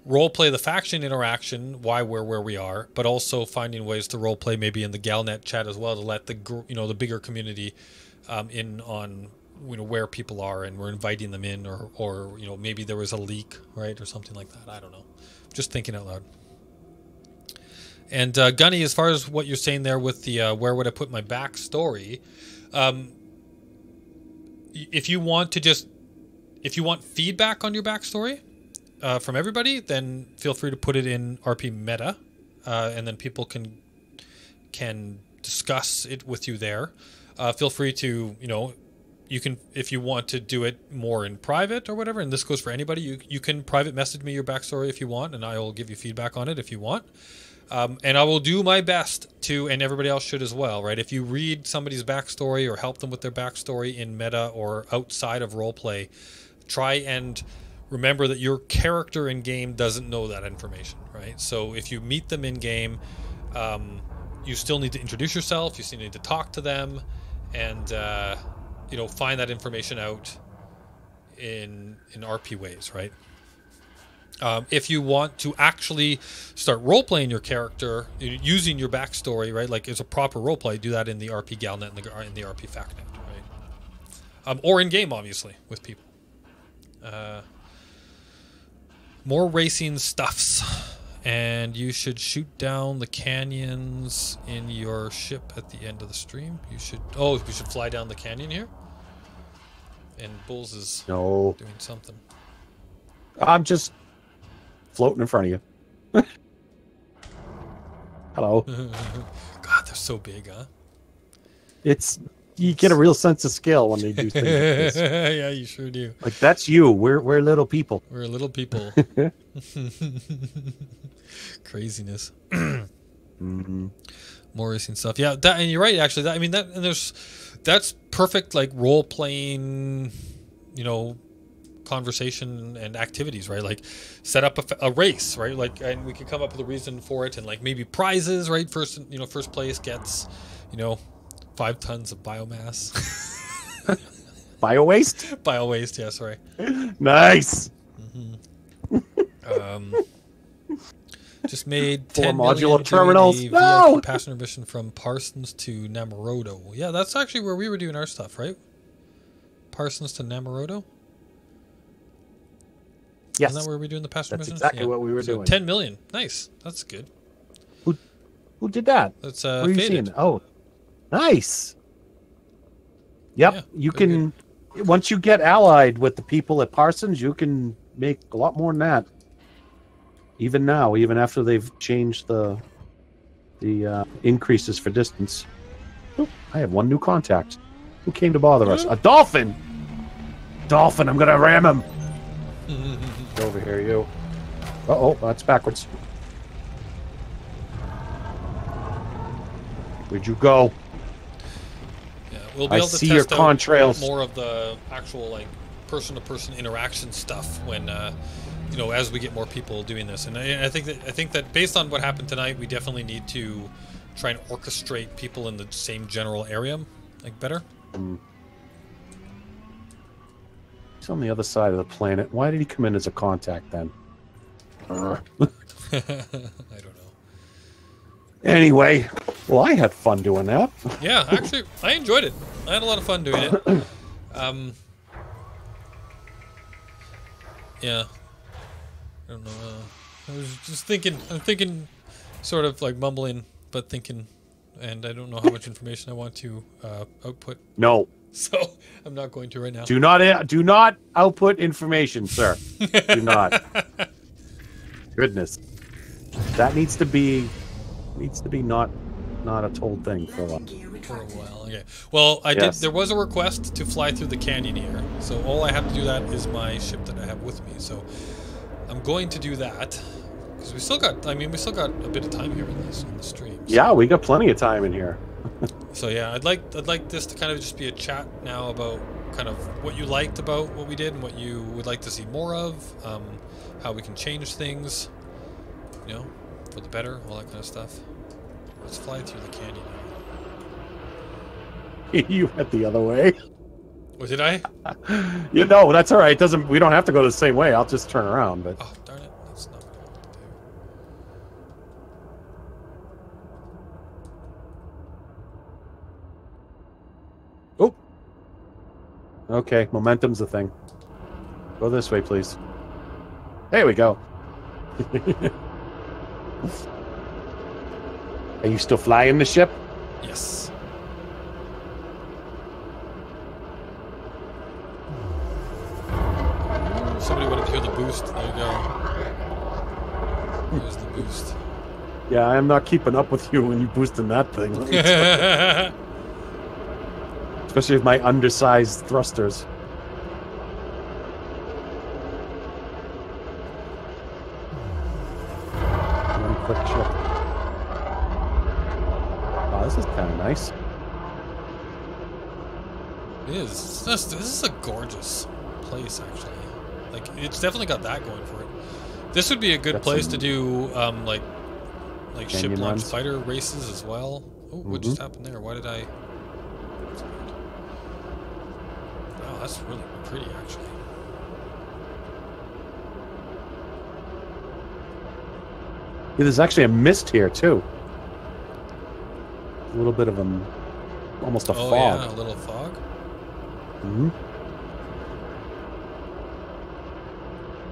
role play the faction interaction, why we're where we are, but also finding ways to role play maybe in the Galnet chat as well to let the bigger community in on, you know, where people are, and we're inviting them in, or you know, maybe there was a leak, right, or something like that. I don't know. Just thinking out loud. And Gunny, as far as what you're saying there with the where would I put my backstory, if you want feedback on your backstory from everybody, then feel free to put it in RP Meta, and then people can discuss it with you there. Feel free to, you know, you can, if you want to do it more in private or whatever, and this goes for anybody, you can private message me your backstory if you want, and I will give you feedback on it if you want. And I will do my best to, and everybody else should as well, right? If you read somebody's backstory or help them with their backstory in meta or outside of roleplay, try and remember that your character in game doesn't know that information, right? So if you meet them in game, you still need to introduce yourself, you still need to talk to them, and you know, find that information out in RP ways, right? If you want to actually start role-playing your character using your backstory, right, like as a proper role-play, do that in the RP Galnet and in the RP FactNet, right? Or in-game, obviously, with people. More racing stuffs. And you should shoot down the canyons in your ship at the end of the stream. You should... Oh, we should fly down the canyon here? And Bulls is No. doing something. I'm just floating in front of you. Hello. God, they're so big, huh? You get a real sense of scale when they do things like this. Yeah, you sure do. Like, that's you. We're little people. We're little people. Craziness. More racing stuff. Yeah, that, and you're right. Actually, that, I mean, that's perfect. Like role playing, conversation and activities, right? Like set up a race, right? Like, and we could come up with a reason for it, and like maybe prizes, right? First place gets, 5 tons of biomass. Bio-waste? Bio-waste, yeah, sorry. Nice. Just made 4 10 modular million terminals. via No! passenger mission from Parsons to Namarodo. Yeah, that's actually where we were doing our stuff, right? Parsons to Namarodo? Yes. Isn't that where we're doing the passenger That's missions? exactly what we were doing. 10 million. Nice. That's good. Who did that? That's Where are you Faded. seeing? Oh, nice. Yep, Yeah, you very can. Once you get allied with the people at Parsons, you can make a lot more than that. Even now, even after they've changed the increases for distance. Oop, I have one new contact. Who came to bother us? A dolphin. Dolphin, I'm gonna ram him. Get over here, you. Uh-oh, that's backwards. Where'd you go? Yeah, we'll be I able to see your test out contrails. more of the actual like person-to-person interaction stuff when as we get more people doing this. And I think that based on what happened tonight, we definitely need to try and orchestrate people in the same general area like better. He's on the other side of the planet. Why did he come in as a contact then? I don't know. Anyway, well, I had fun doing that. Yeah, actually, I enjoyed it. I had a lot of fun doing it. Yeah. I don't know. I was just thinking. I'm thinking, sort of like mumbling, but thinking, and I don't know how much information I want to output. No. So I'm not going to right now. Do not output information, sir. Do not. Goodness. That needs to be not a told thing for a while. For a while. Okay. Well, I did. There was a request to fly through the canyon here, so all I have to do that is my ship that I have with me. So I'm going to do that because we still got. I mean, we still got a bit of time here in the stream. So. Yeah, we got plenty of time in here. So yeah, I'd like this to kind of just be a chat now about kind of what you liked about what we did and what you would like to see more of, how we can change things, for the better, all that kind of stuff. Let's fly through the canyon. You went the other way. What did I? That's all right. We don't have to go the same way. I'll just turn around. But oh darn it, that's not what I wanted to do. Oh. Okay, momentum's the thing. Go this way, please. There we go. Are you still flying the ship? Yes. Somebody wanted to hear the boost. There you go. Here's the boost. Yeah, I'm not keeping up with you when you're boosting that thing. Especially with my undersized thrusters. One quick ship. Oh, this is kind of nice. It is. This is a gorgeous place, actually. Like, it's definitely got that going for it. This would be a good place to do, like ship launch runs. fighter races as well. Oh, what just happened there? Why did I? Wow, that's really pretty, actually. Yeah, there's actually a mist here too. A little bit of almost a fog. Yeah, a little fog.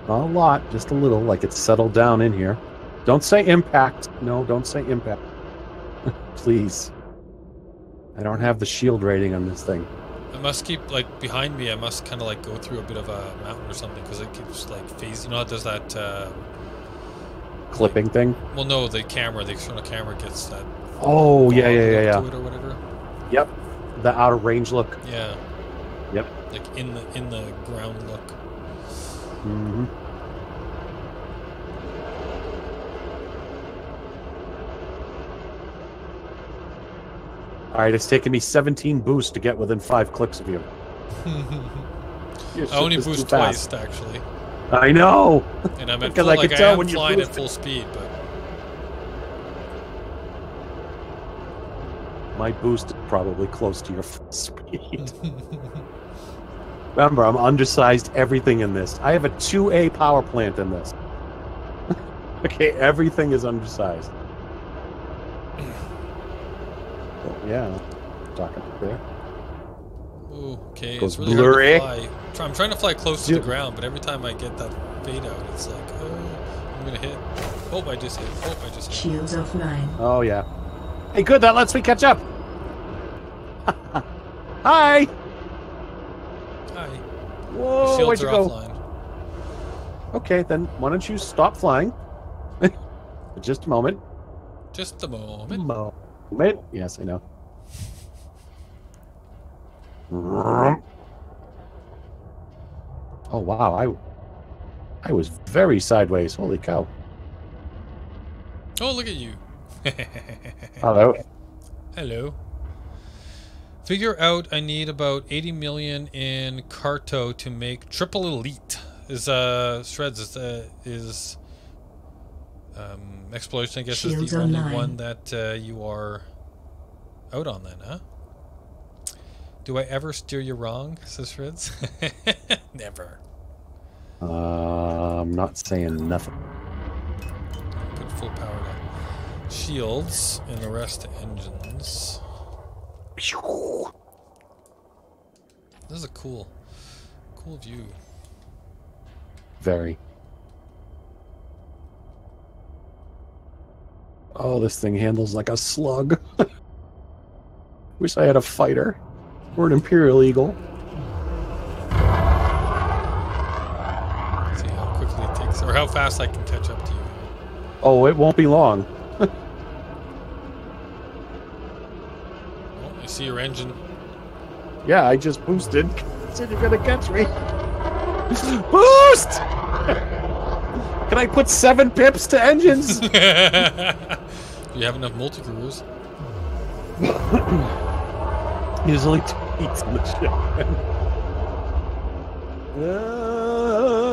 Not a lot, just a little, like it's settled down in here. Don't say impact. No, don't say impact. Please. I don't have the shield rating on this thing. I must keep, like, behind me, I must kind of, like, go through a bit of a mountain or something, because it keeps, like, phasing. You know how it does that, Clipping thing? well, no, the external camera gets that... Oh, yeah. To it or whatever. Yep. The out of range look. Yeah. Yep. Like, in the ground look. Mm-hmm. All right, it's taken me 17 boosts to get within 5 clicks of you. I only boost twice, actually. I know. And I'm at because full, I can like, tell I am when you're flying at boosting. full speed, but My boost is probably close to your full speed. Remember, I'm undersized everything in this. I have a 2A power plant in this. Okay, everything is undersized. Oh, yeah, talking up there. ooh, okay, Goes it's really blurry. hard to fly. I'm trying to fly close to the ground, but every time I get that fade out, it's like, oh, I'm gonna hit. Oh, I just hit. Oh, I just hit. Shields offline. Oh, yeah. Hey, good, that lets me catch up. Hi! Hi. Whoa, The where'd shields you are go? offline. Okay, then why don't you stop flying? For just a moment. Just a moment. Moment. Yes, I know. Oh, wow, I was very sideways. Holy cow. Oh, look at you. Hello. Hello. Figure out I need about 80 million in Carto to make triple elite. Is Shreds is exploration, I guess, Shields is the only online. one that you are out on then, huh? Do I ever steer you wrong, says Shreds? Never. I'm not saying nothing. Put full power to shields and the rest to engines. This is a cool view. Very. Oh, this thing handles like a slug. Wish I had a fighter or an Imperial Eagle. See how quickly it takes, or how fast I can catch up to you. Oh, it won't be long. Oh, I see your engine. Yeah, I just boosted. Said you're gonna catch me. Boost! Can I put 7 pips to engines? You have enough multi-crews. There's only 2 heats in the ship.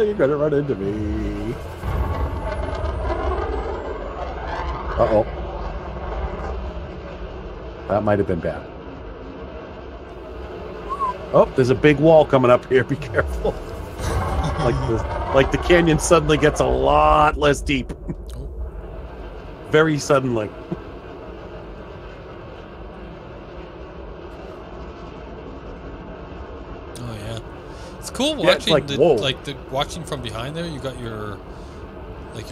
You're gonna run into me. Uh-oh. That might have been bad. Oh, there's a big wall coming up here. Be careful. like the canyon suddenly gets a lot less deep. Very suddenly. Oh yeah, it's cool Yeah, it's watching like, watching from behind there. You got your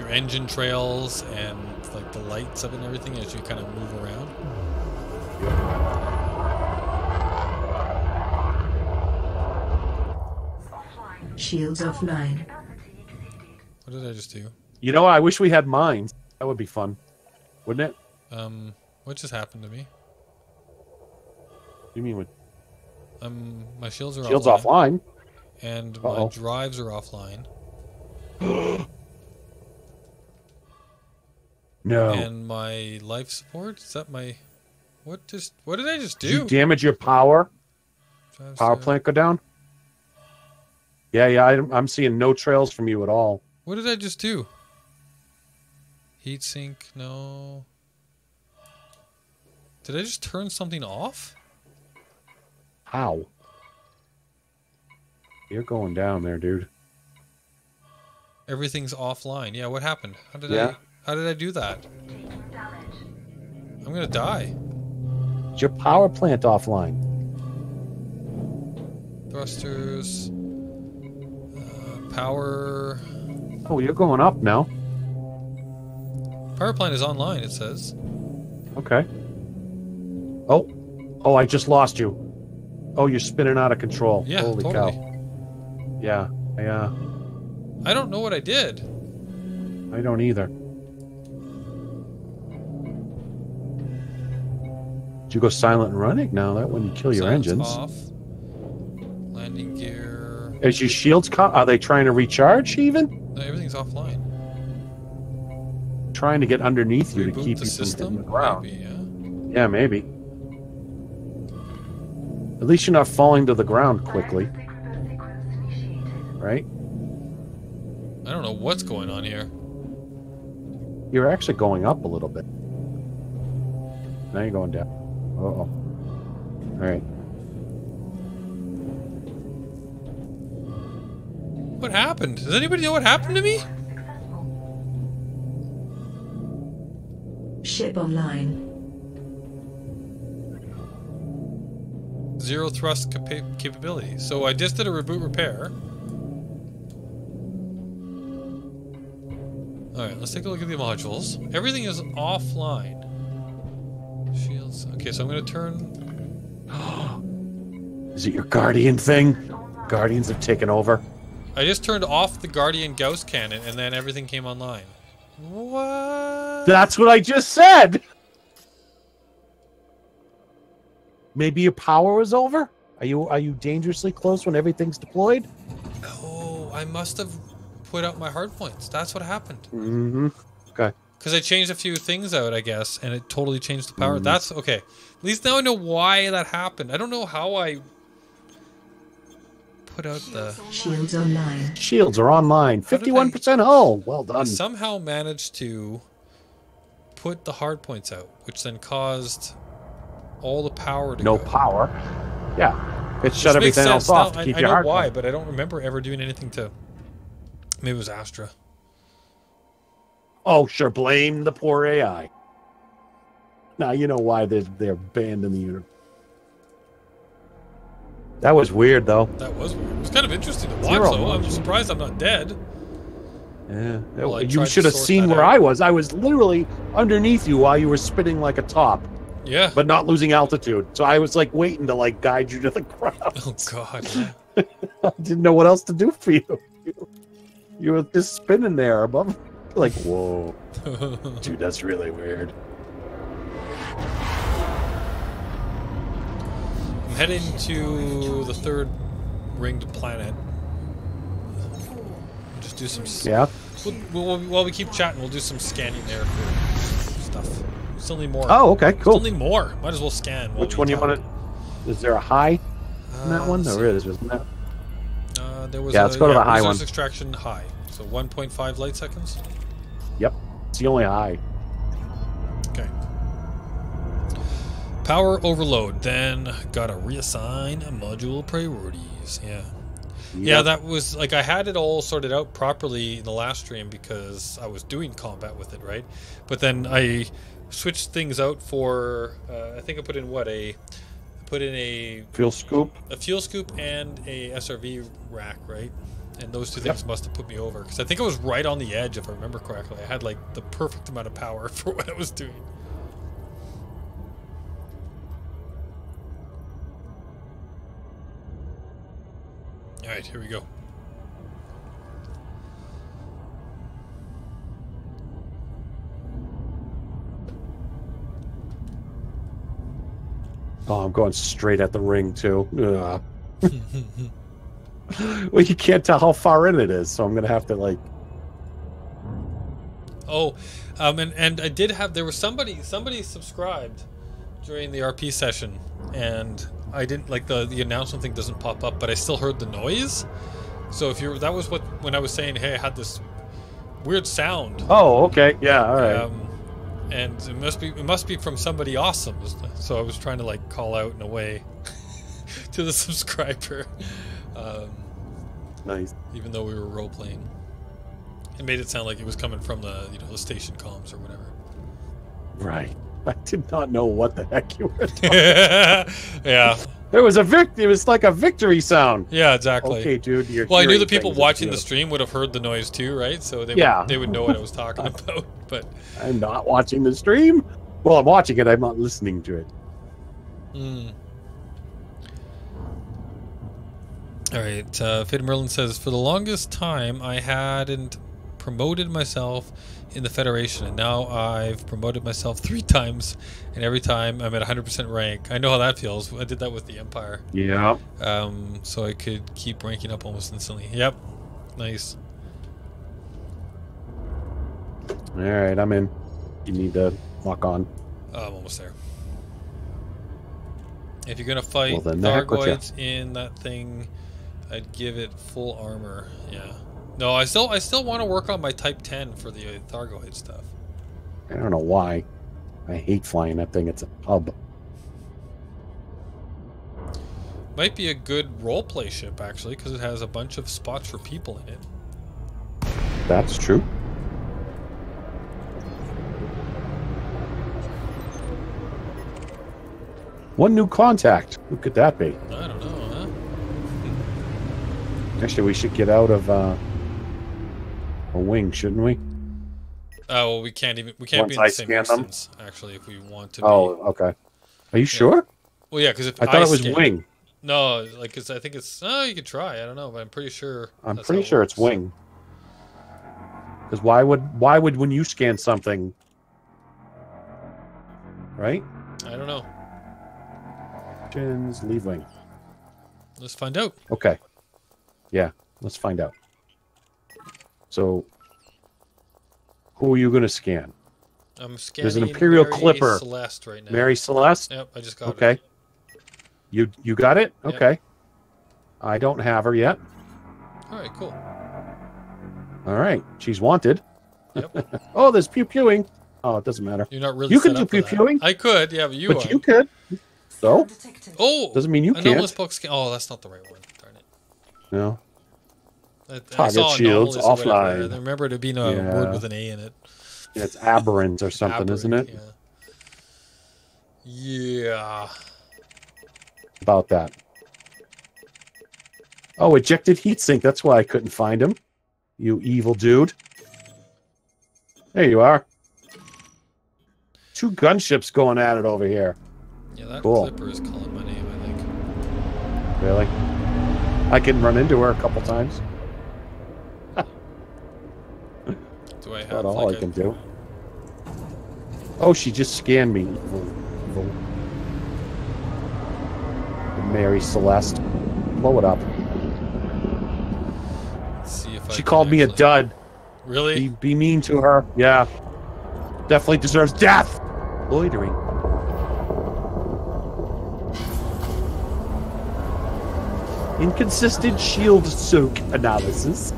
engine trails and like the lights of it and everything as you kind of move around. Shields offline. What did I just do? You know, I wish we had mines. That would be fun, wouldn't it? What just happened to me? You mean with My shields are shields offline? and my drives are offline. No. And my life support, is that my... What did I just do? Did you damage your power plant go down? Yeah, I'm seeing no trails from you at all. What did I just do? Heat sink, no. Did I just turn something off? How? You're going down there, dude. Everything's offline. Yeah, what happened? How did I do that? I'm gonna die. Is your power plant offline? Thrusters. Power. Oh, you're going up now. Power plant is online, it says. Okay. Oh, I just lost you. Oh, you're spinning out of control. Yeah, Holy totally. cow. Yeah. I don't know what I did. I don't either. Did you go silent and running? No, that wouldn't kill your Silence engines. off. Landing gear. Is your shields are they trying to recharge even? No, everything's offline. Trying to get underneath you to Reboot keep the you from system? hitting the ground. Maybe, yeah. Yeah, maybe. At least you're not falling to the ground quickly. Right? I don't know what's going on here. You're actually going up a little bit. Now you're going down. Uh-oh. Alright. What happened? Does anybody know what happened to me? Ship online. Zero thrust capability. So I just did a reboot repair. Alright, let's take a look at the modules. Everything is offline. Shields. Okay, so I'm going to turn... Is it your Guardian thing? Guardians have taken over. I just turned off the Guardian Gauss cannon and then everything came online. What? That's what I just said! Maybe your power was over? Are you dangerously close when everything's deployed? Oh, I must have put out my hard points. That's what happened. Mm-hmm. Okay. Because I changed a few things out, I guess, and it totally changed the power. That's okay. At least now I know why that happened. I don't know how I put out the... Shields online. Shields are online. 51% hull. Well I done. somehow managed to put the hard points out, which then caused all the power to No go. power. Yeah. It shut Which makes everything else sense. off Now, to keep I your know heart why, going. but I don't remember ever doing anything to... Maybe it was Astra. Oh, sure. Blame the poor AI. Now you know why they're banned in the universe. That was weird, though. That was weird. It was kind of interesting to watch, Zero though. I'm module. surprised I'm not dead. Yeah. Well, I You tried should to have sort seen that where out. I was. I was literally underneath you while you were spinning like a top, Yeah. but not losing altitude. So I was like waiting to like guide you to the ground. Oh, God. Yeah. I didn't know what else to do for you. You were just spinning there above. Like, whoa. Dude, that's really weird. I'm heading to the third ringed planet. Just do some... Yeah. While we keep chatting, we'll do some scanning there for stuff. Still need more. Oh, okay, cool. Still need more. Might as well scan. Which one do you want to... Is there a high in that one? No, there is, isn't there? There was let's go to the high resource one. extraction high. So 1.5 light seconds. Yep. It's the only high. Okay. Power overload. Then gotta reassign module priorities. Yeah. Yeah, Yep. that was like I had it all sorted out properly in the last stream because I was doing combat with it, right? But then I switched things out for I think I put in a Fuel scoop. a fuel scoop and a SRV rack, right? And those two things must have put me over because I think I was right on the edge, if I remember correctly. I had like the perfect amount of power for what I was doing. All right, here we go. Oh, I'm going straight at the ring, too. Well, you can't tell how far in it is, so I'm going to have to, like... Oh, and I did have... There was somebody subscribed during the RP session, and I didn't... Like, the announcement thing doesn't pop up, but I still heard the noise. So if you're... That was when I was saying, hey, I had this weird sound. Oh, okay. Yeah, all right. And it must be from somebody awesome. So I was trying to like call out in a way to the subscriber, Nice. even though we were role playing. It made it sound like it was coming from the the station comms or whatever. Right. I did not know what the heck you were talking. Yeah. There was it was like a victory sound. Yeah, exactly. Okay, dude. You're Well, I knew hearing the people things. watching the It's stream would have heard the noise too, right? So they would know what I was talking about. But I'm not watching the stream. Well, I'm watching it. I'm not listening to it. All right. Fade Merlin says, for the longest time, I hadn't promoted myself in the Federation, and now I've promoted myself 3 times, and every time I'm at 100% rank. I know how that feels. I did that with the Empire. Yeah. So I could keep ranking up almost instantly. Yep. Nice. All right, I'm in. You need to lock on. I'm almost there. If you're gonna fight Well, then the heck with ya. Thargoids in that thing, I'd give it full armor. Yeah. No, I still want to work on my Type 10 for the Thargoid stuff. I don't know why. I hate flying that thing. It's a hub. Might be a good roleplay ship actually, because it has a bunch of spots for people in it. That's true. One new contact. Who could that be? I don't know, huh? Actually, we should get out of a wing, shouldn't we? Oh, well, we can't be in Once the I same scan them? instance, actually, if we want to be. Oh, okay. Are you sure? Well, yeah, because if I thought it was scan- wing. No, like, 'cause I think it's. Oh, you could try. I don't know, but I'm pretty sure. I'm that's pretty how it sure it's works. wing. Because why would when you scan something, right? I don't know. Options, leave wing. Let's find out. Okay. Yeah, let's find out. So, who are you going to scan? I'm scanning. There's an Imperial Mary Clipper. Celeste right now. Mary Celeste? Yep, I just got it. Okay. You got it? Yep. Okay. I don't have her yet. All right, cool. All right. She's wanted. Yep. Oh, there's pew-pewing. Oh, it doesn't matter. You're not really. You can set do up for that. pew-pewing. I could, yeah, but you But are. you could. So? Detected. Oh, Doesn't mean you anomalous can't. book scan. Oh, that's not the right one. Darn it. No. I Target saw shields anomalous or whatever. offline. I remember there being a Yeah. word with an A in it. Yeah, it's aberrant or something, isn't it? Aberrant, Yeah. About that. Oh, ejected heatsink. That's why I couldn't find him. You evil dude. There you are. 2 gunships going at it over here. Yeah, that Cool. Clipper is calling my name, I think. Really? I can run into her a couple times. Do I have That's all like I can do. Oh, she just scanned me. Evil. Mary Celeste. Blow it up. Let's see if I She can called me a actually- dud. Really? Be mean to her. Yeah. Definitely deserves death. Loitering. Inconsistent shield soak analysis.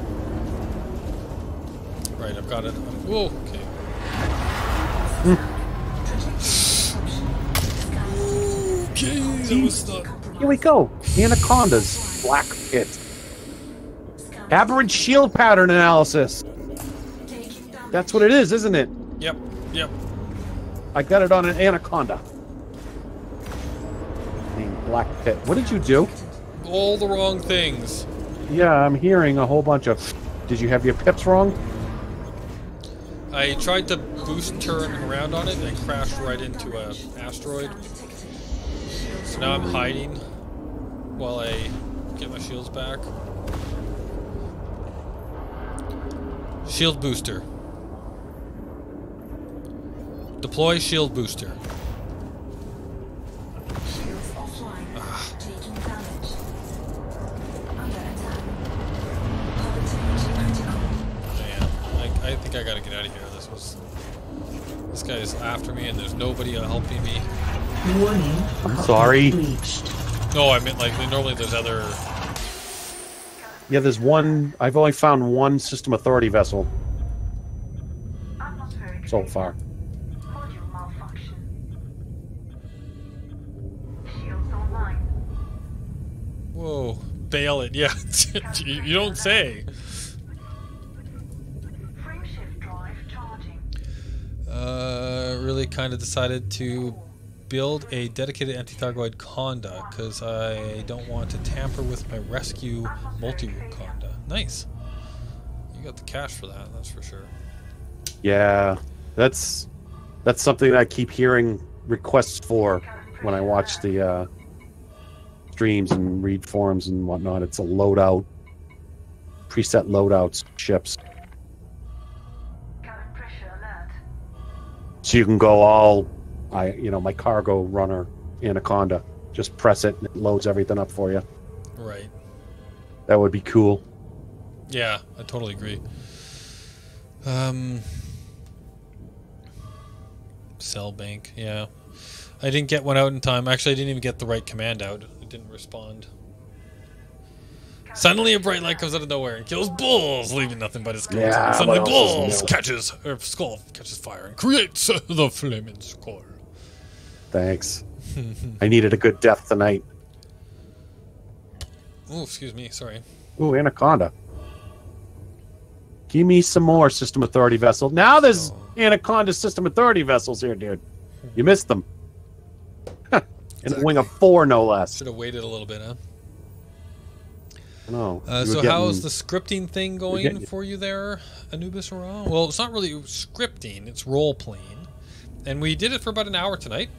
Right, I've got it. Whoa, okay. Okay, that was not... Here we go. Anacondas. Black pit. Aberrant shield pattern analysis. That's what it is, isn't it? Yep, yep. I got it on an anaconda. Named Black Pit. What did you do? All the wrong things. Yeah, I'm hearing a whole bunch of... Did you have your pips wrong? I tried to boost turn around on it and I crashed right into an asteroid. So now I'm hiding while I get my shields back. Shield booster. Deploy shield booster. Shields offline. Taking damage. Under attack. Power critical. Man, I think I gotta get out of here. This guy is after me and there's nobody helping me. Warning. I'm sorry. Breached. No, I meant like normally there's other... Yeah, there's one... I've only found one System Authority vessel so far. Module malfunction. Shields online. Whoa, bail it. Yeah, you don't say. Frameshift drive charging. Really kind of decided to build a dedicated anti-Thargoid Conda because I don't want to tamper with my rescue multi-root Conda. Nice. You got the cash for that, that's for sure. Yeah, that's something that I keep hearing requests for when I watch the streams and read forums and whatnot. It's a loadout, preset loadouts ships. Cabin pressure alert. So you can go all, my cargo runner Anaconda. Just press it and it loads everything up for you. Right. That would be cool. Yeah, I totally agree. Cell bank, yeah. I didn't get one out in time. Actually, I didn't even get the right command out. It didn't respond. Suddenly, a bright light comes out of nowhere and kills bulls, leaving nothing but his skulls. Yeah, And suddenly, what else bulls is new? skull catches fire and creates the flaming skull. Thanks. I needed a good death tonight. Oh, excuse me. Sorry. Ooh, Anaconda. Give me some more System Authority vessels. Now there's Anaconda System Authority vessels here, dude. You missed them. And a wing of 4, no less. Should have waited a little bit, huh? No. So how's the scripting thing going for you there, Anubis Ra? Well, it's not really scripting, it's role-playing. And we did it for about an hour tonight.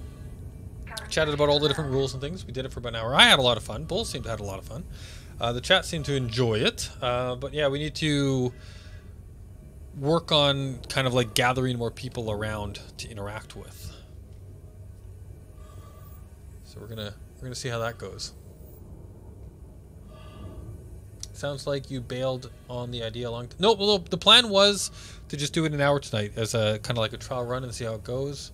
Chatted about all the different rules and things. We did it for about an hour. I had a lot of fun. Bull seemed to have a lot of fun. The chat seemed to enjoy it. But yeah, we need to work on kind of like gathering more people around to interact with. So we're gonna see how that goes. Sounds like you bailed on the idea a long time. No, well, the plan was to just do it an hour tonight as a kind of like a trial run and see how it goes.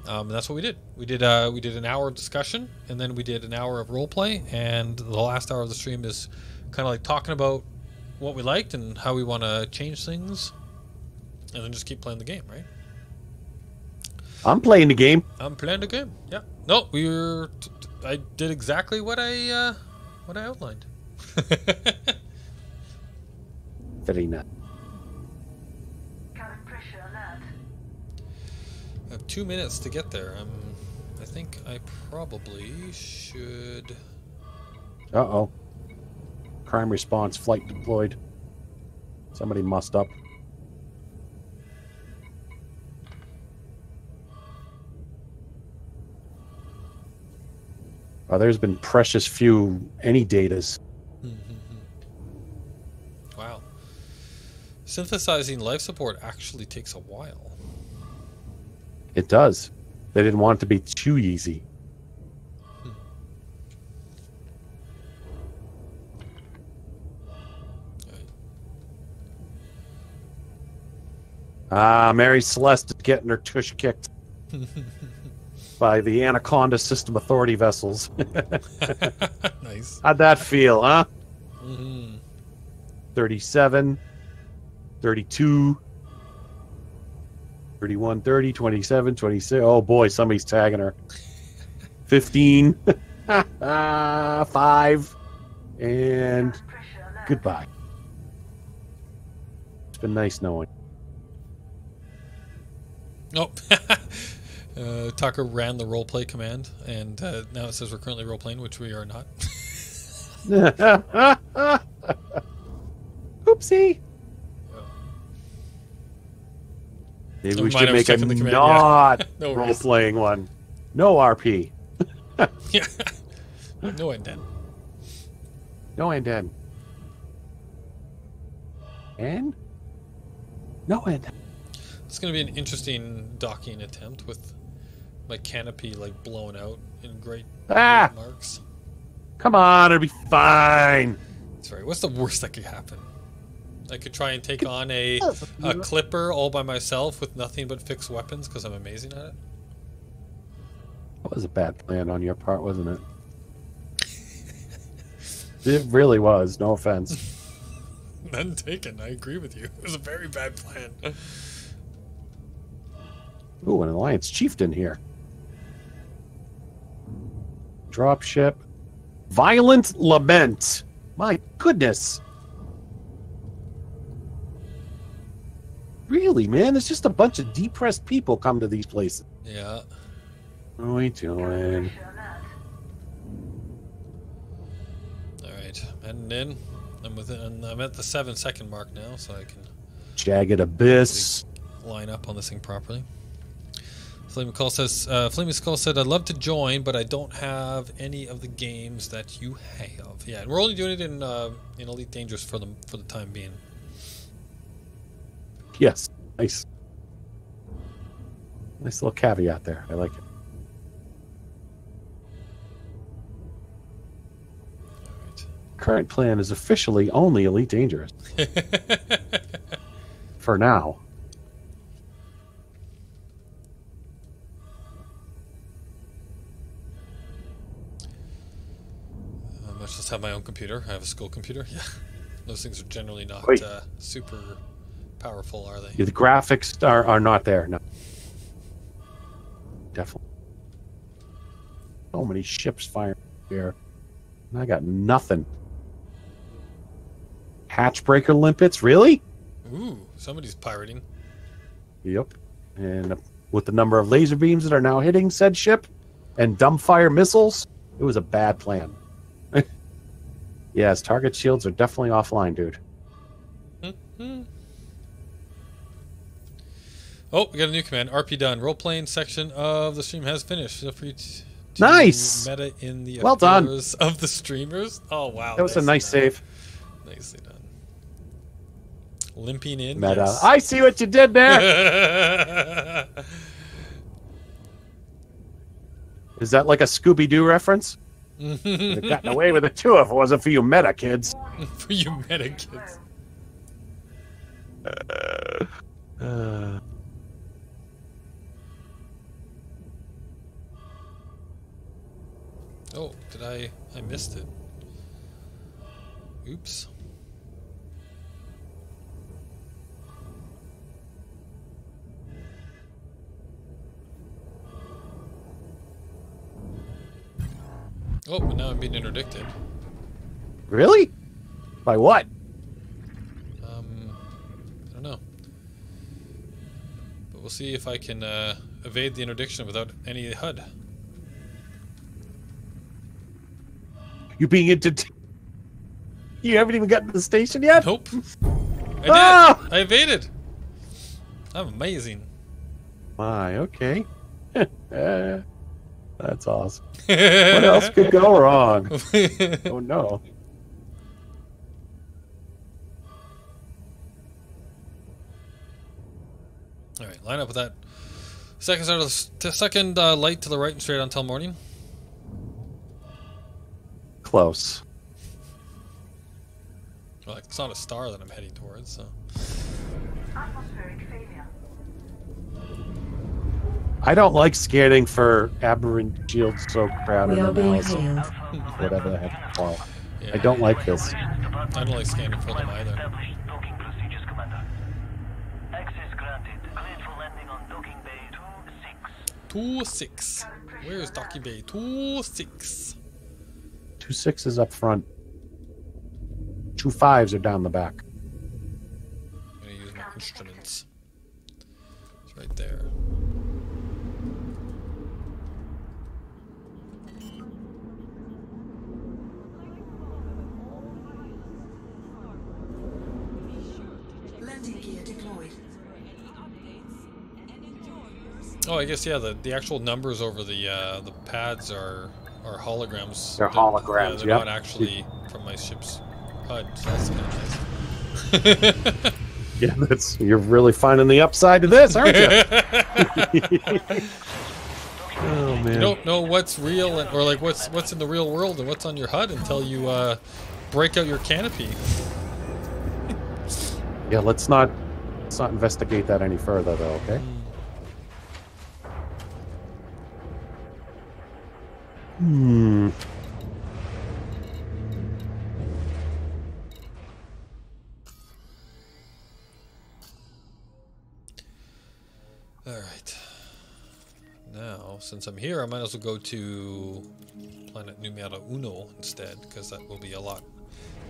And that's what we did. We did an hour of discussion, and then we did an hour of role play, and the last hour of the stream is kind of like talking about what we liked and how we want to change things, and then just keep playing the game, right? I'm playing the game. I'm playing the game. Yeah. No, I did exactly what I outlined. Very nice. Cabin pressure alert. I have 2 minutes to get there. I think I probably should. Uh-oh. Crime response flight deployed. Somebody mussed up. There's been precious few any datas. Wow. Synthesizing life support actually takes a while. It does. They didn't want it to be too easy. Mary Celeste is getting her tush kicked by the Anaconda System Authority vessels. Nice. How'd that feel, huh? 37, 32, 31, 30, 27, 26. Oh boy, somebody's tagging her. 15, 5, and goodbye. It's been nice knowing. Oh. Tucker ran the roleplay command, and now it says we're currently roleplaying, which we are not. Oopsie. Maybe we should make a not No role-playing one. No RP. Yeah. No and then. No and then. And? No and then. It's going to be an interesting docking attempt with my canopy like blown out in great marks. Come on, it'll be fine. That's right. What's the worst that could happen? I could try and take on a clipper all by myself with nothing but fixed weapons because I'm amazing at it. That was a bad plan on your part, wasn't it? It really was. No offense. None taken. I agree with you. It was a very bad plan. Ooh, an Alliance chieftain here. Dropship. Violent Lament. My goodness. Really, man? It's just a bunch of depressed people come to these places. Yeah. What are we doing? Alright. Heading in. I'm at the 7-second mark now, so I can Jagged Abyss. line up on this thing properly. Flaming Skull says, Flaming Skull said, I'd love to join, but I don't have any of the games that you have. Yeah, and we're only doing it in Elite Dangerous for the time being. Yes. Nice. Nice little caveat there. I like it. Alright. Current plan is officially only Elite Dangerous. For now. I must just have my own computer. I have a school computer. Yeah. Those things are generally not super powerful, are they? Yeah, the graphics are not there. No. Definitely. So many ships firing here. And I got nothing. Hatchbreaker limpets? Really? Ooh, somebody's pirating. Yep. And with the number of laser beams that are now hitting said ship and dumbfire missiles, it was a bad plan. Yes, target shields are definitely offline, dude. Mm-hmm. Oh, we got a new command. RP done. Role-playing section of the stream has finished. Feel free to nice. meta in the well done of the streamers. Oh, wow. That was a nice save. Nicely done. Limping in. Meta. Yes. I see what you did there. Is that like a Scooby-Doo reference? They've gotten away with it too if it wasn't for you meta kids. For you meta kids. Oh, did I missed it. Oops. Oh, but now I'm being interdicted. Really? By what? I don't know. But we'll see if I can evade the interdiction without any HUD. You being You haven't even gotten to the station yet? Nope. I did it! I evaded! I'm amazing. My, okay. That's awesome. What else could go wrong? Oh no. Alright, line up with that. Second light to the right and straight until morning. Close. Well, it's not a star that I'm heading towards, so. Atmospheric failure. I don't like scanning for aberrant shield soak pattern We are being analysis. hailed. Whatever the heck it's called. Yeah, I don't like this. I don't like scanning for them either. Established docking procedures, Commander. Access granted. Cleared for landing on docking bay 26. 2-6. Where's Docky Bay? 2-6. 2 6s up front. 2 5s are down the back. I'm gonna use my instruments. It's right there. Landing gear deployed. Oh, I guess yeah. The actual numbers over the pads are holograms. They're holograms, They're yep. not actually from my ship's HUD. So that's kind of nice. Yeah, you're really finding the upside to this, aren't you? Oh man. You don't know what's real or like what's in the real world and what's on your HUD until you break out your canopy. Yeah, let's not investigate that any further though, okay? Hmm. All right. Now, since I'm here, I might as well go to planet numero uno instead, because that will be a lot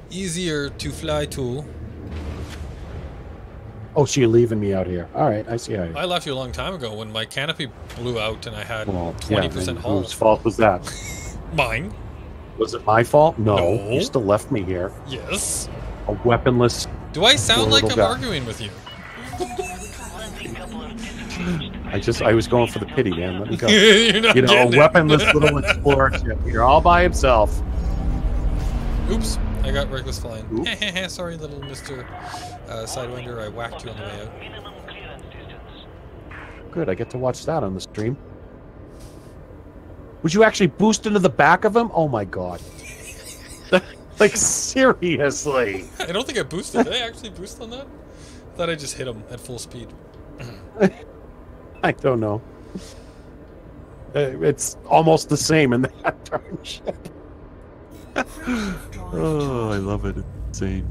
easier to fly to. Oh, so you're leaving me out here. All right, I see how you. I left you a long time ago when my canopy blew out and I had Well, 20% and hull. whose fault was that? Mine. Was it my fault? No, No. you still left me here. Yes. A weaponless. Do I sound like Little I'm guy. arguing with you? I was going for the pity, man. Let me go. You're not You know, a getting it. weaponless little explorer ship here, all by himself. Oops, I got reckless flying. Oops. Sorry, little Mr. Sidewinder, I whacked you on the way out. Minimum clearance distance. Good, I get to watch that on the stream. Would you actually boost into the back of him? Oh my god. Like, seriously. I don't think I boosted. Did I actually boost on that? I thought I just hit him at full speed. I don't know. It's almost the same in that darn ship. Oh, I love it. It's insane.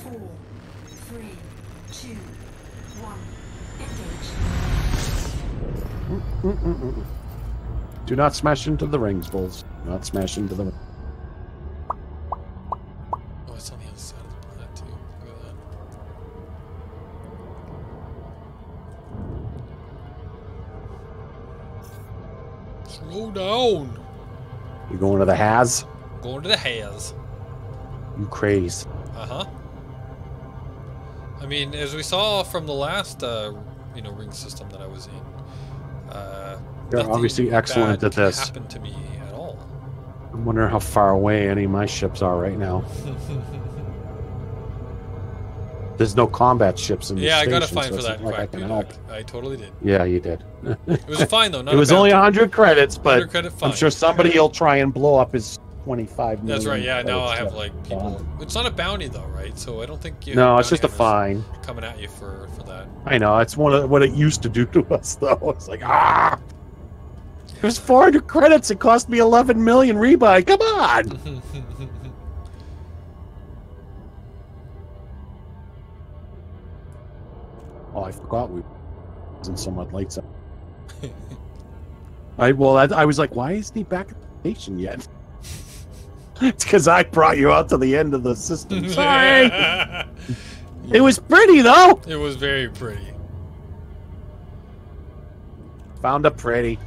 4, 3, 2, 1. Engage. Do not smash into the rings, Bulls. Do not smash into the... Oh, it's on the other side of the planet too. Look at that. Slow down. You going to the Has? Going to the haze. You craze. Uh-huh. I mean, as we saw from the last, ring system that I was in, They're nothing obviously excellent bad at this. happened to me at all. I'm wondering how far away any of my ships are right now. There's no combat ships in this Yeah, I got a station, fine so for it's that. not like I Quack can Dude. help. I totally did. Yeah, you did. It was a fine though. Not It was a only bounty. 100 credits, but 100 credit fine. I'm sure somebody will try and blow up his 25 million. That's right. Yeah, now I credits have like people. It's not a bounty though, right? So I don't think you. No, have it's just a bounty hunters fine. coming at you for that. I know. It's what it used to do to us, though. It's like, ah! It was 400 credits. It cost me 11 million rebuy. Come on! Oh, I forgot we wasn't so much lights up. I was like, why isn't he back at the station yet? It's because I brought you out to the end of the system. Sorry. It was pretty though. It was very pretty. Found a pretty.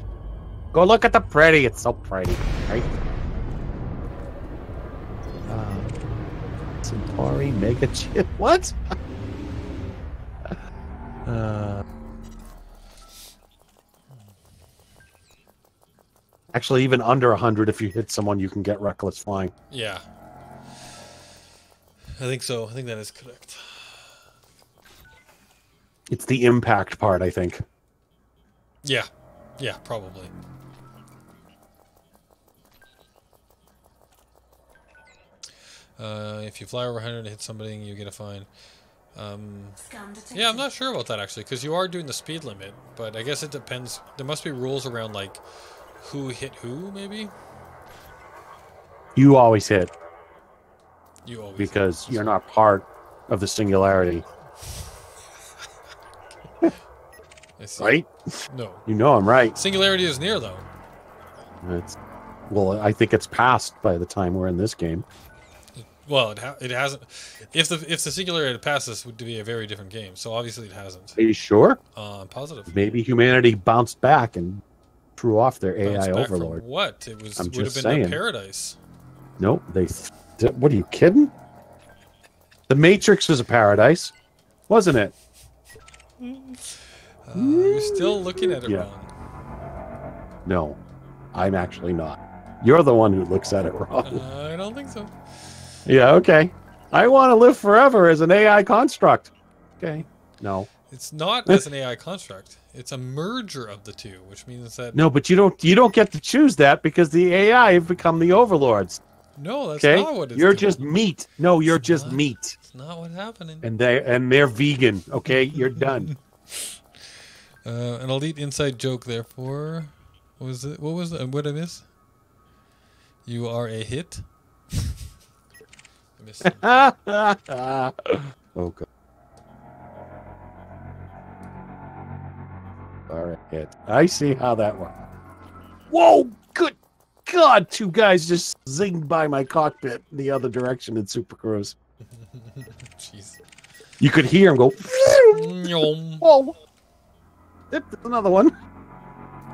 Go look at the pretty. It's so pretty, right? Centauri Mega Chip. What? Actually, even under 100, if you hit someone, you can get reckless flying. Yeah. I think so. I think that is correct. It's the impact part, I think. Yeah. Yeah, probably. If you fly over 100 and hit somebody, you get a fine. Scan detected. Yeah, I'm not sure about that actually, because you are doing the speed limit, but I guess it depends. There must be rules around like who hit who, maybe. You always hit You always because you're not part of the singularity, I see. right? No. You know I'm right. Singularity is near though. Well, I think it's past by the time we're in this game. Well, it hasn't. If the singularity had passed, this would be a very different game. So obviously it hasn't. Are you sure? I'm positive. Maybe humanity bounced back and threw off their Bounced AI back from overlord. what? It was I'm would have just been their saying. paradise. Nope. What are you kidding? The Matrix was a paradise, wasn't it? You're still looking at it Yeah. wrong. No, I'm actually not. You're the one who looks at it wrong. I don't think so. Yeah, okay. I want to live forever as an AI construct. Okay. No. It's not as an AI construct. It's a merger of the two, which means that No, but you don't get to choose that because the AI have become the overlords. no, that's Okay? not what it's You're doing. just meat. No, you're just not. meat. It's not what's happening. And they're vegan. Okay? You're done. An elite inside joke, therefore. What was it? What was it? What did I miss? You are a hit. I missed some. Oh god. Alright. I see how that works. Whoa! Good God! Two guys just zinged by my cockpit in the other direction in Super Cruise. Jeez. You could hear him go. Nyom. Whoa! There's another one.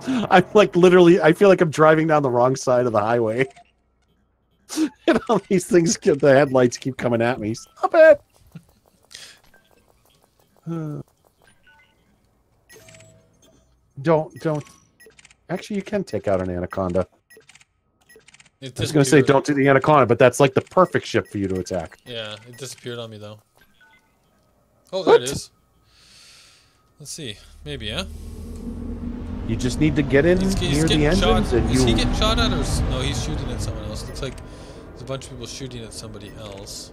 I'm like literally. I feel like I'm driving down the wrong side of the highway. And all these things, the headlights keep coming at me. Stop it! Don't. Actually, you can take out an anaconda. It I was going to say don't do the anaconda, but that's like the perfect ship for you to attack. Yeah, it disappeared on me though. Oh, What? there it is. Let's see. Maybe, yeah? You just need to get in near the engines and Is he getting shot at, or no? He's shooting at someone else. Looks like there's a bunch of people shooting at somebody else.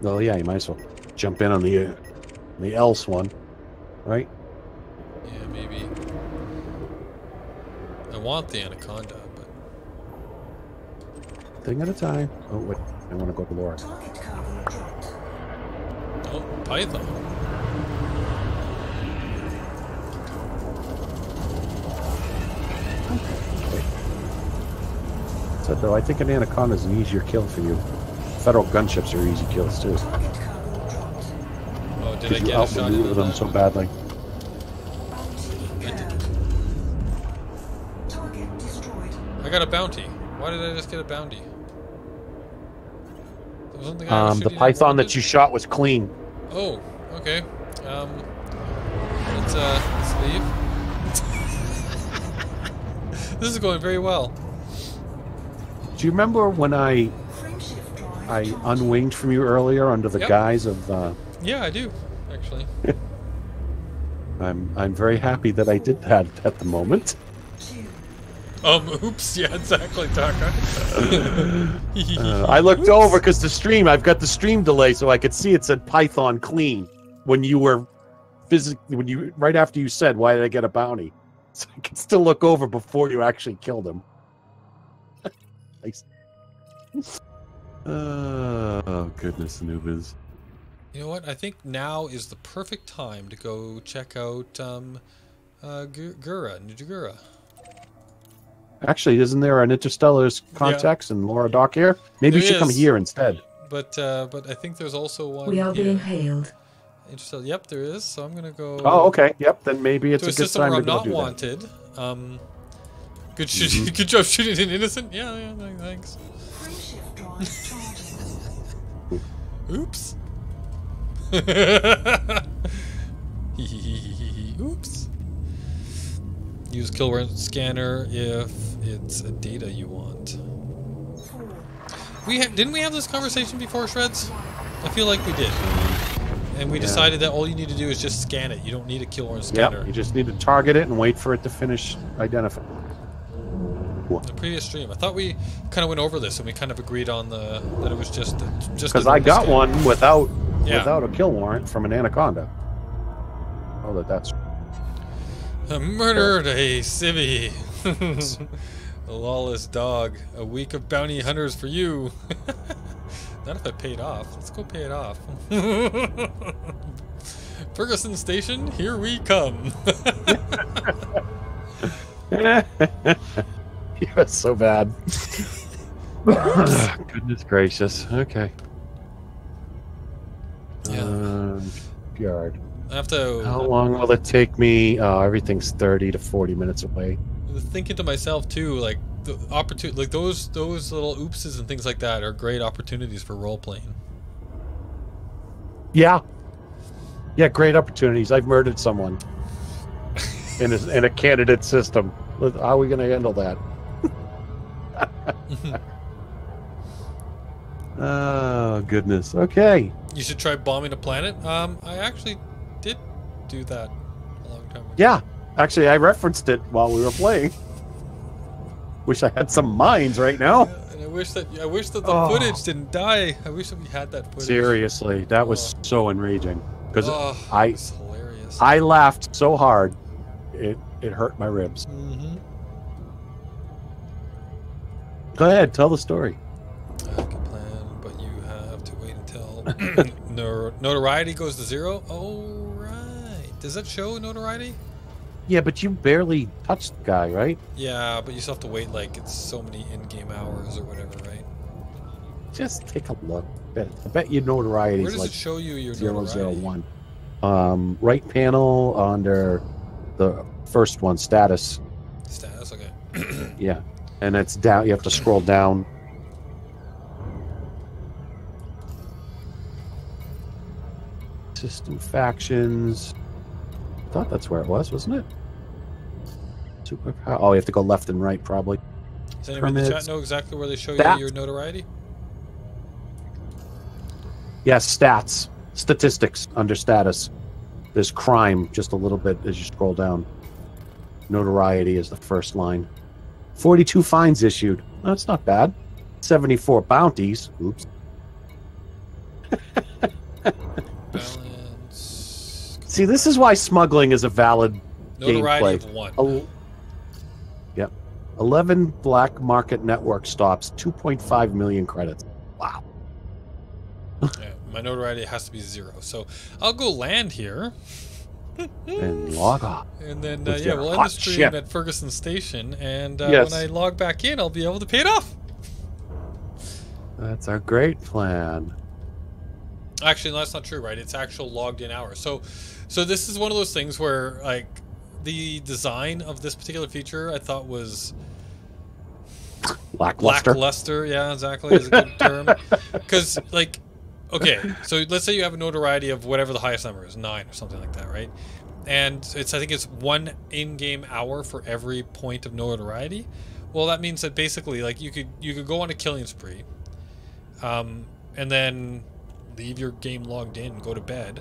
Well, yeah, you might as well jump in on the else one, right? Yeah, maybe. I want the anaconda, but Thing at a time. Oh, wait. I want to go to Laura. Target cargo dropped. oh, python. So, though, I think an anaconda is an easier kill for you. Federal gunships are easy kills, too. Target cargo dropped. Oh, did I Because you get a shot outmaneuver into them that? so badly. Bounty incurred. Target destroyed. I got a bounty. Why did I just get a bounty? Wasn't the guy I was The shooting at python wounded? that you shot was clean. Oh, okay. Let's leave. This is going very well. Do you remember when I Frameshift drive charged. unwinged from you earlier under the Yep. guise of? Yeah, I do, actually. I'm very happy that I did that at the moment. 2. Oops, yeah, exactly, Taka. I looked over because I've got the stream delay, so I could see it said Python clean when you were right after you said, "Why did I get a bounty?" So I could still look over before you actually killed him. Nice. Oh goodness, Anubis. You know what? I think now is the perfect time to go check out Gura, Nujagura. Actually, isn't there an Interstellar's context in Laura Dock here? Maybe you There should come is. here instead. But I think there's also one. We are here. being hailed. Interstellar. Yep, there is. So I'm gonna go. Oh, okay. Yep. Then maybe it's To a a good system time where to I'm go not do that. wanted. Good shooting. Good job shooting an innocent. Yeah, thanks. Frameshift drive charging. Oops. Oops. Use kill run scanner if it's a data you want. 4. Didn't we have this conversation before, Shreds? I feel like we did. And we decided that all you need to do is just scan it. You don't need a kill run scanner. Yep. You just need to target it and wait for it to finish identifying. The previous stream, I thought we kind of went over this and we kind of agreed on that it was just Because I got one without Yeah. a kill warrant from an anaconda. Oh, that's A murdered a civvy. A lawless dog. A week of bounty hunters for you. Not if I paid off. Let's go pay it off. Ferguson Station, here we come. You're so bad. Goodness gracious. Okay. Yeah. Yard. I have to. How long will it take me? Everything's 30 to 40 minutes away. Thinking to myself too, like the opportunity, like those little oopses and things like that are great opportunities for role playing. Yeah. Yeah, great opportunities. I've murdered someone in a candidate system. How are we going to handle that? Oh, goodness. Okay. You should try bombing a planet. I actually did do that a long time ago. Yeah. Actually, I referenced it while we were playing. Wish I had some mines right now. And I wish that the footage didn't die. I wish that we had that footage. Seriously, that was so enraging. Because it was hilarious. I laughed so hard, it hurt my ribs. Mm-hmm. Go ahead, tell the story. I can plan, but you have to wait until notoriety goes to 0. Oh, right. Does that show notoriety? Yeah, but you barely touched the guy, right? Yeah, but you still have to wait like it's so many in-game hours or whatever, right? Just take a look. I bet your notoriety Where is does like it show you your notoriety? 001. Right panel under the first one, status. Status, okay. Yeah, and it's down. You have to scroll down. System factions. thought that's where it was, wasn't it? Superpower. Oh, you have to go left and right, probably. Does anyone in the chat know exactly where they show you your notoriety? Yes, stats. Statistics under status. There's crime just a little bit as you scroll down. Notoriety is the first line. 42 fines issued. That's not bad. 74 bounties. Oops. Balance. See, this is why smuggling is a valid Notoriety gameplay. of 1. Yep. 11 black market network stops. 2.5 million credits. Wow. Yeah, my notoriety has to be 0. So I'll go land here. And log off. And then, yeah, we'll end the stream at Ferguson Station. And Yes. when I log back in, I'll be able to pay it off. That's our great plan. Actually, no, that's not true, right? It's actual logged in hours. So this is one of those things where, like, the design of this particular feature I thought was lackluster. Yeah, exactly, is a good term. Because, like, okay, so let's say you have a notoriety of whatever the highest number is, 9 or something like that, right? And I think it's 1 in-game hour for every point of notoriety. Well, that means that basically, like, you could go on a killing spree, and then leave your game logged in, go to bed,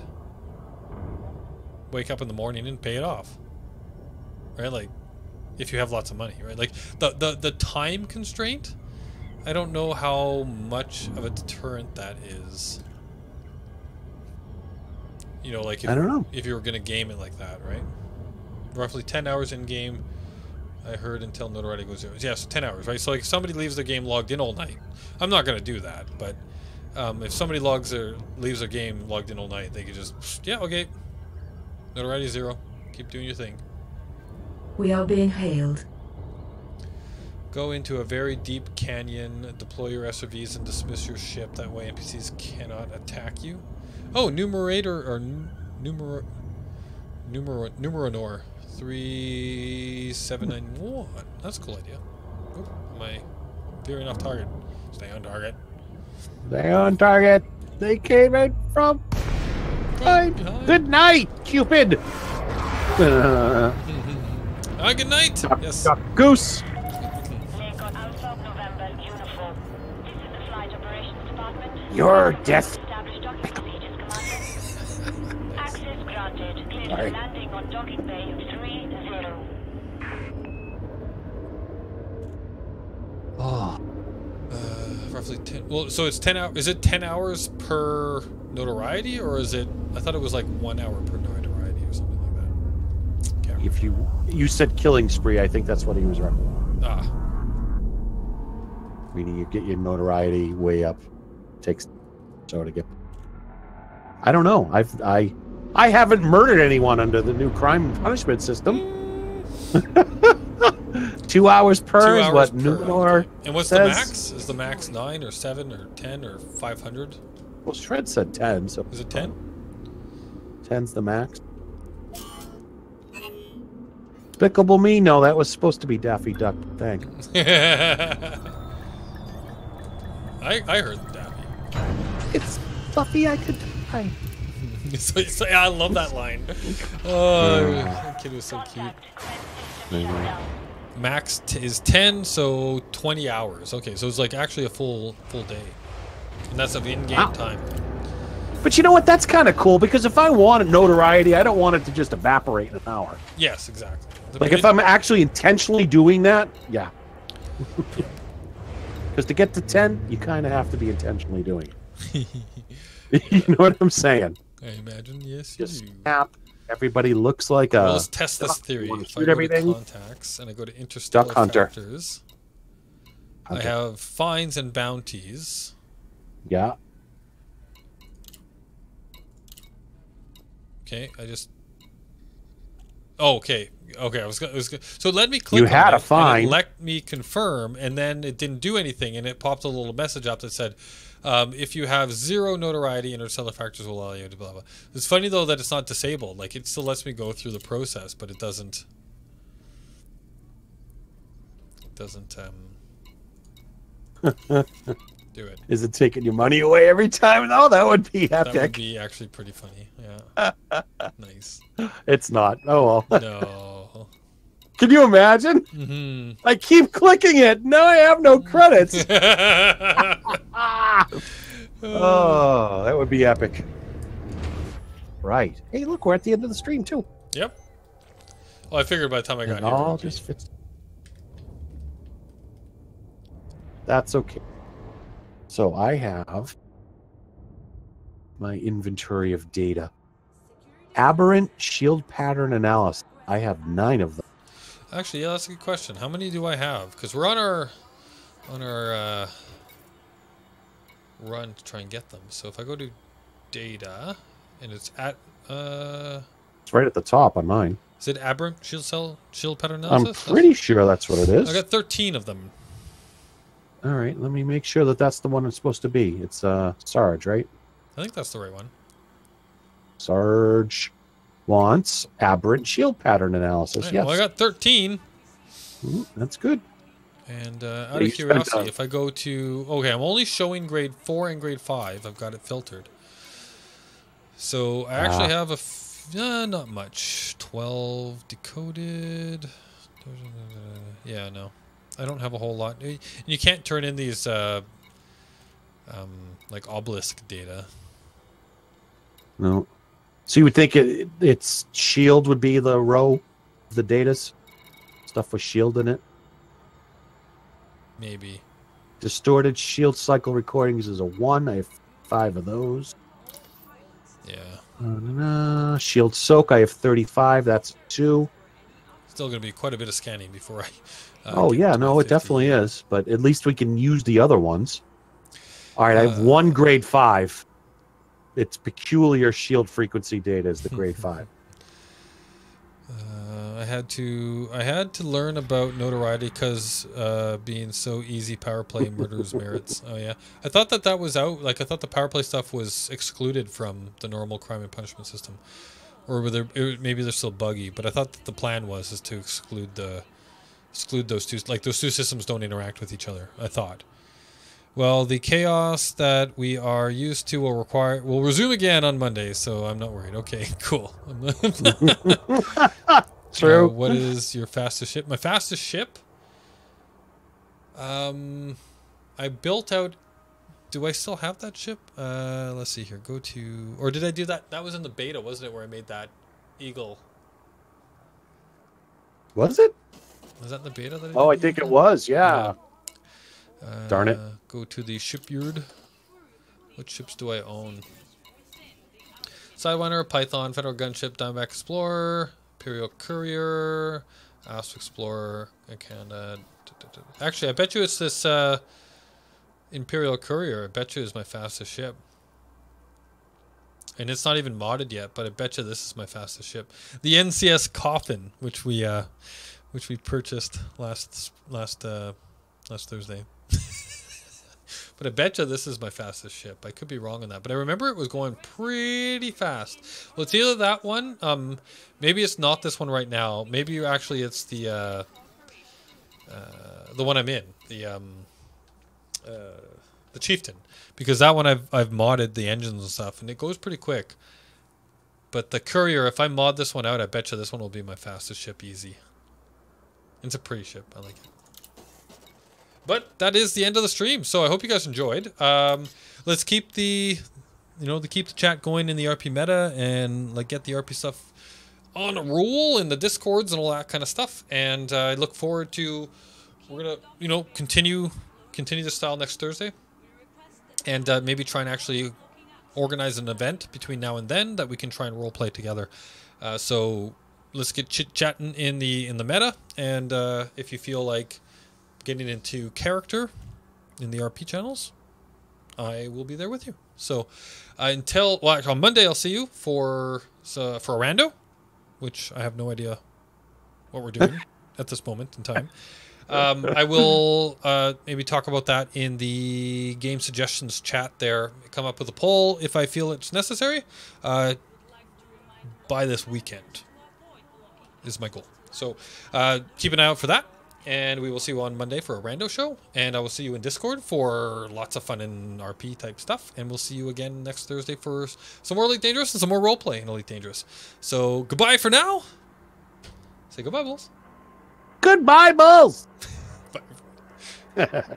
wake up in the morning and pay it off, right? Like, if you have lots of money, right? Like the time constraint, I don't know how much of a deterrent that is. You know, like, I don't know if you were gonna game it like that, right? Roughly 10 hours in game, I heard, until notoriety goes 0. Yeah, so 10 hours, right? So, like, if somebody leaves their game logged in all night, I'm not gonna do that, but if somebody leaves their game logged in all night, they could just, yeah, okay, notoriety 0, keep doing your thing. We are being hailed. Go into a very deep canyon, deploy your SRVs, and dismiss your ship. That way NPCs cannot attack you. Oh, numerator, or Numeronor 3791. That's a cool idea. Oh, am I veering off target? Stay on target. Stay on target. They came in from behind. Good night, Cupid. Good night. Yes. Goose. Lincoln Alpha November uniform. This is the Flight Operations Department. Your death. Established docking procedures, Commander. Access granted. Cleared for landing on docking bay 30. Oh. Roughly 10. Well, so it's 10 hours. Is it 10 hours per notoriety, or is it? I thought it was like 1 hour per notoriety or something like that. If you said killing spree, I think that's what he was referencing. Ah. Meaning you get your notoriety way up. Takes so to get. I don't know. I haven't murdered anyone under the new crime punishment system. 2 hours per is what Numenor okay. And what's says. the max? Is the max 9 or 7 or 10 or 500? Well, Shred said 10. So is it 10? 10's the max. Despicable Me? No, that was supposed to be Daffy Duck. Thanks. I heard Daffy. It's Fluffy. I could die. So, yeah, I love that line. Oh, that kid was so cute. Max is 10, so 20 hours. Okay, so it's like actually a full day, and that's of in-game time. But you know what? That's kind of cool, because if I wanted notoriety, I don't want it to just evaporate in an hour. Yes, exactly. Like if I'm actually intentionally doing that, yeah. Because to get to 10, you kind of have to be intentionally doing it. You know what I'm saying? I imagine, yes. Just snap. Everybody looks like a. Well, let's test this theory. If I go to contacts and I go to interstellar factors, I have fines and bounties. Yeah. Okay, I just. Oh, okay. Okay, I was gonna. So let me click. You had a fine. Let me confirm, and then it didn't do anything, and it popped a little message up that said, if you have 0 notoriety, interstellar factors will allow you to blah blah. It's funny though that it's not disabled. Like, it still lets me go through the process, but it doesn't. It doesn't. Do it. Is it taking your money away every time? No, that would be epic. That would be actually pretty funny. Yeah. Nice. It's not. Oh, well. No. Can you imagine? Mm-hmm. I keep clicking it. Now I have no credits. Oh, that would be epic. Right. Hey, look, we're at the end of the stream, too. Yep. Well, I figured by the time I got It here. all just fits. That's okay. So I have my inventory of data. Aberrant shield pattern analysis. I have 9 of them. Actually, yeah, that's a good question. How many do I have? Because we're on our run to try and get them. So if I go to data, and it's at It's right at the top on mine. is it aberrant shield pattern analysis? I'm pretty sure that's what it is. I got 13 of them. All right, let me make sure that that's the one it's supposed to be. It's Sarge, right? I think that's the right one. Sarge wants aberrant shield pattern analysis. Right, Yes. well, I got 13. Ooh, that's good. And out you of spent, curiosity, if I go to... Okay, I'm only showing grade 4 and grade 5. I've got it filtered. So I actually have not much. 12 decoded. Yeah, no. I don't have a whole lot. You can't turn in these like obelisk data. No. So you would think it's shield would be the row of the datas? Stuff with shield in it? Maybe. Distorted shield cycle recordings is a 1. I have 5 of those. Yeah. Shield soak, I have 35. That's 2. Still going to be quite a bit of scanning before I... Oh, yeah, no, it definitely is. But at least we can use the other ones. All right, I have 1 grade 5. Its peculiar shield frequency data is the grade 5. I had to learn about notoriety because being so easy, power play murders merits. Oh yeah, I thought that was out. Like I thought the power play stuff was excluded from the normal crime and punishment system, or maybe they're still buggy. But I thought that the plan was to exclude those two. Like those two systems don't interact with each other. I thought. Well, the chaos that we are used to will resume again on Monday, so I'm not worried. Okay, cool. True. What is your fastest ship? My fastest ship? I built out... Do I still have that ship? Let's see here. Go to... Or did I do that? That was in the beta, wasn't it, where I made that Eagle? Was it? Was that in the beta? That I think it was, yeah. Darn it. Go to the shipyard. What ships do I own? Sidewinder, Python, Federal Gunship, Diamondback Explorer, Imperial Courier, Asp Explorer, Canada. Actually, I bet you it's this Imperial Courier. I bet you is my fastest ship. And it's not even modded yet, but I bet you this is my fastest ship. The NCS Coffin, which we purchased last Thursday. But I bet you this is my fastest ship. I could be wrong on that, but I remember it was going pretty fast. Well, it's either that one. Maybe it's not this one right now. Maybe actually it's the one I'm in, the Chieftain, because that one I've modded the engines and stuff, and it goes pretty quick. But the Courier, if I mod this one out, I bet you this one will be my fastest ship easy. It's a pretty ship. I like it. But that is the end of the stream, so I hope you guys enjoyed. Let's keep the chat going in the RP meta and like get the RP stuff on a roll in the Discords and all that kind of stuff. And I look forward to we're gonna continue this style next Thursday, and maybe try and actually organize an event between now and then that we can try and role play together. So let's get chit-chatting in the meta, and if you feel like getting into character in the RP channels, I will be there with you. So on Monday I'll see you for a rando, which I have no idea what we're doing at this moment in time. I will maybe talk about that in the game suggestions chat there. Come up with a poll if I feel it's necessary by this weekend is my goal. So keep an eye out for that. And we will see you on Monday for a rando show. And I will see you in Discord for lots of fun and RP type stuff. And we'll see you again next Thursday for some more Elite Dangerous and some more roleplay in Elite Dangerous. So goodbye for now. Say goodbye, Bulls. Goodbye, Bulls. Bye.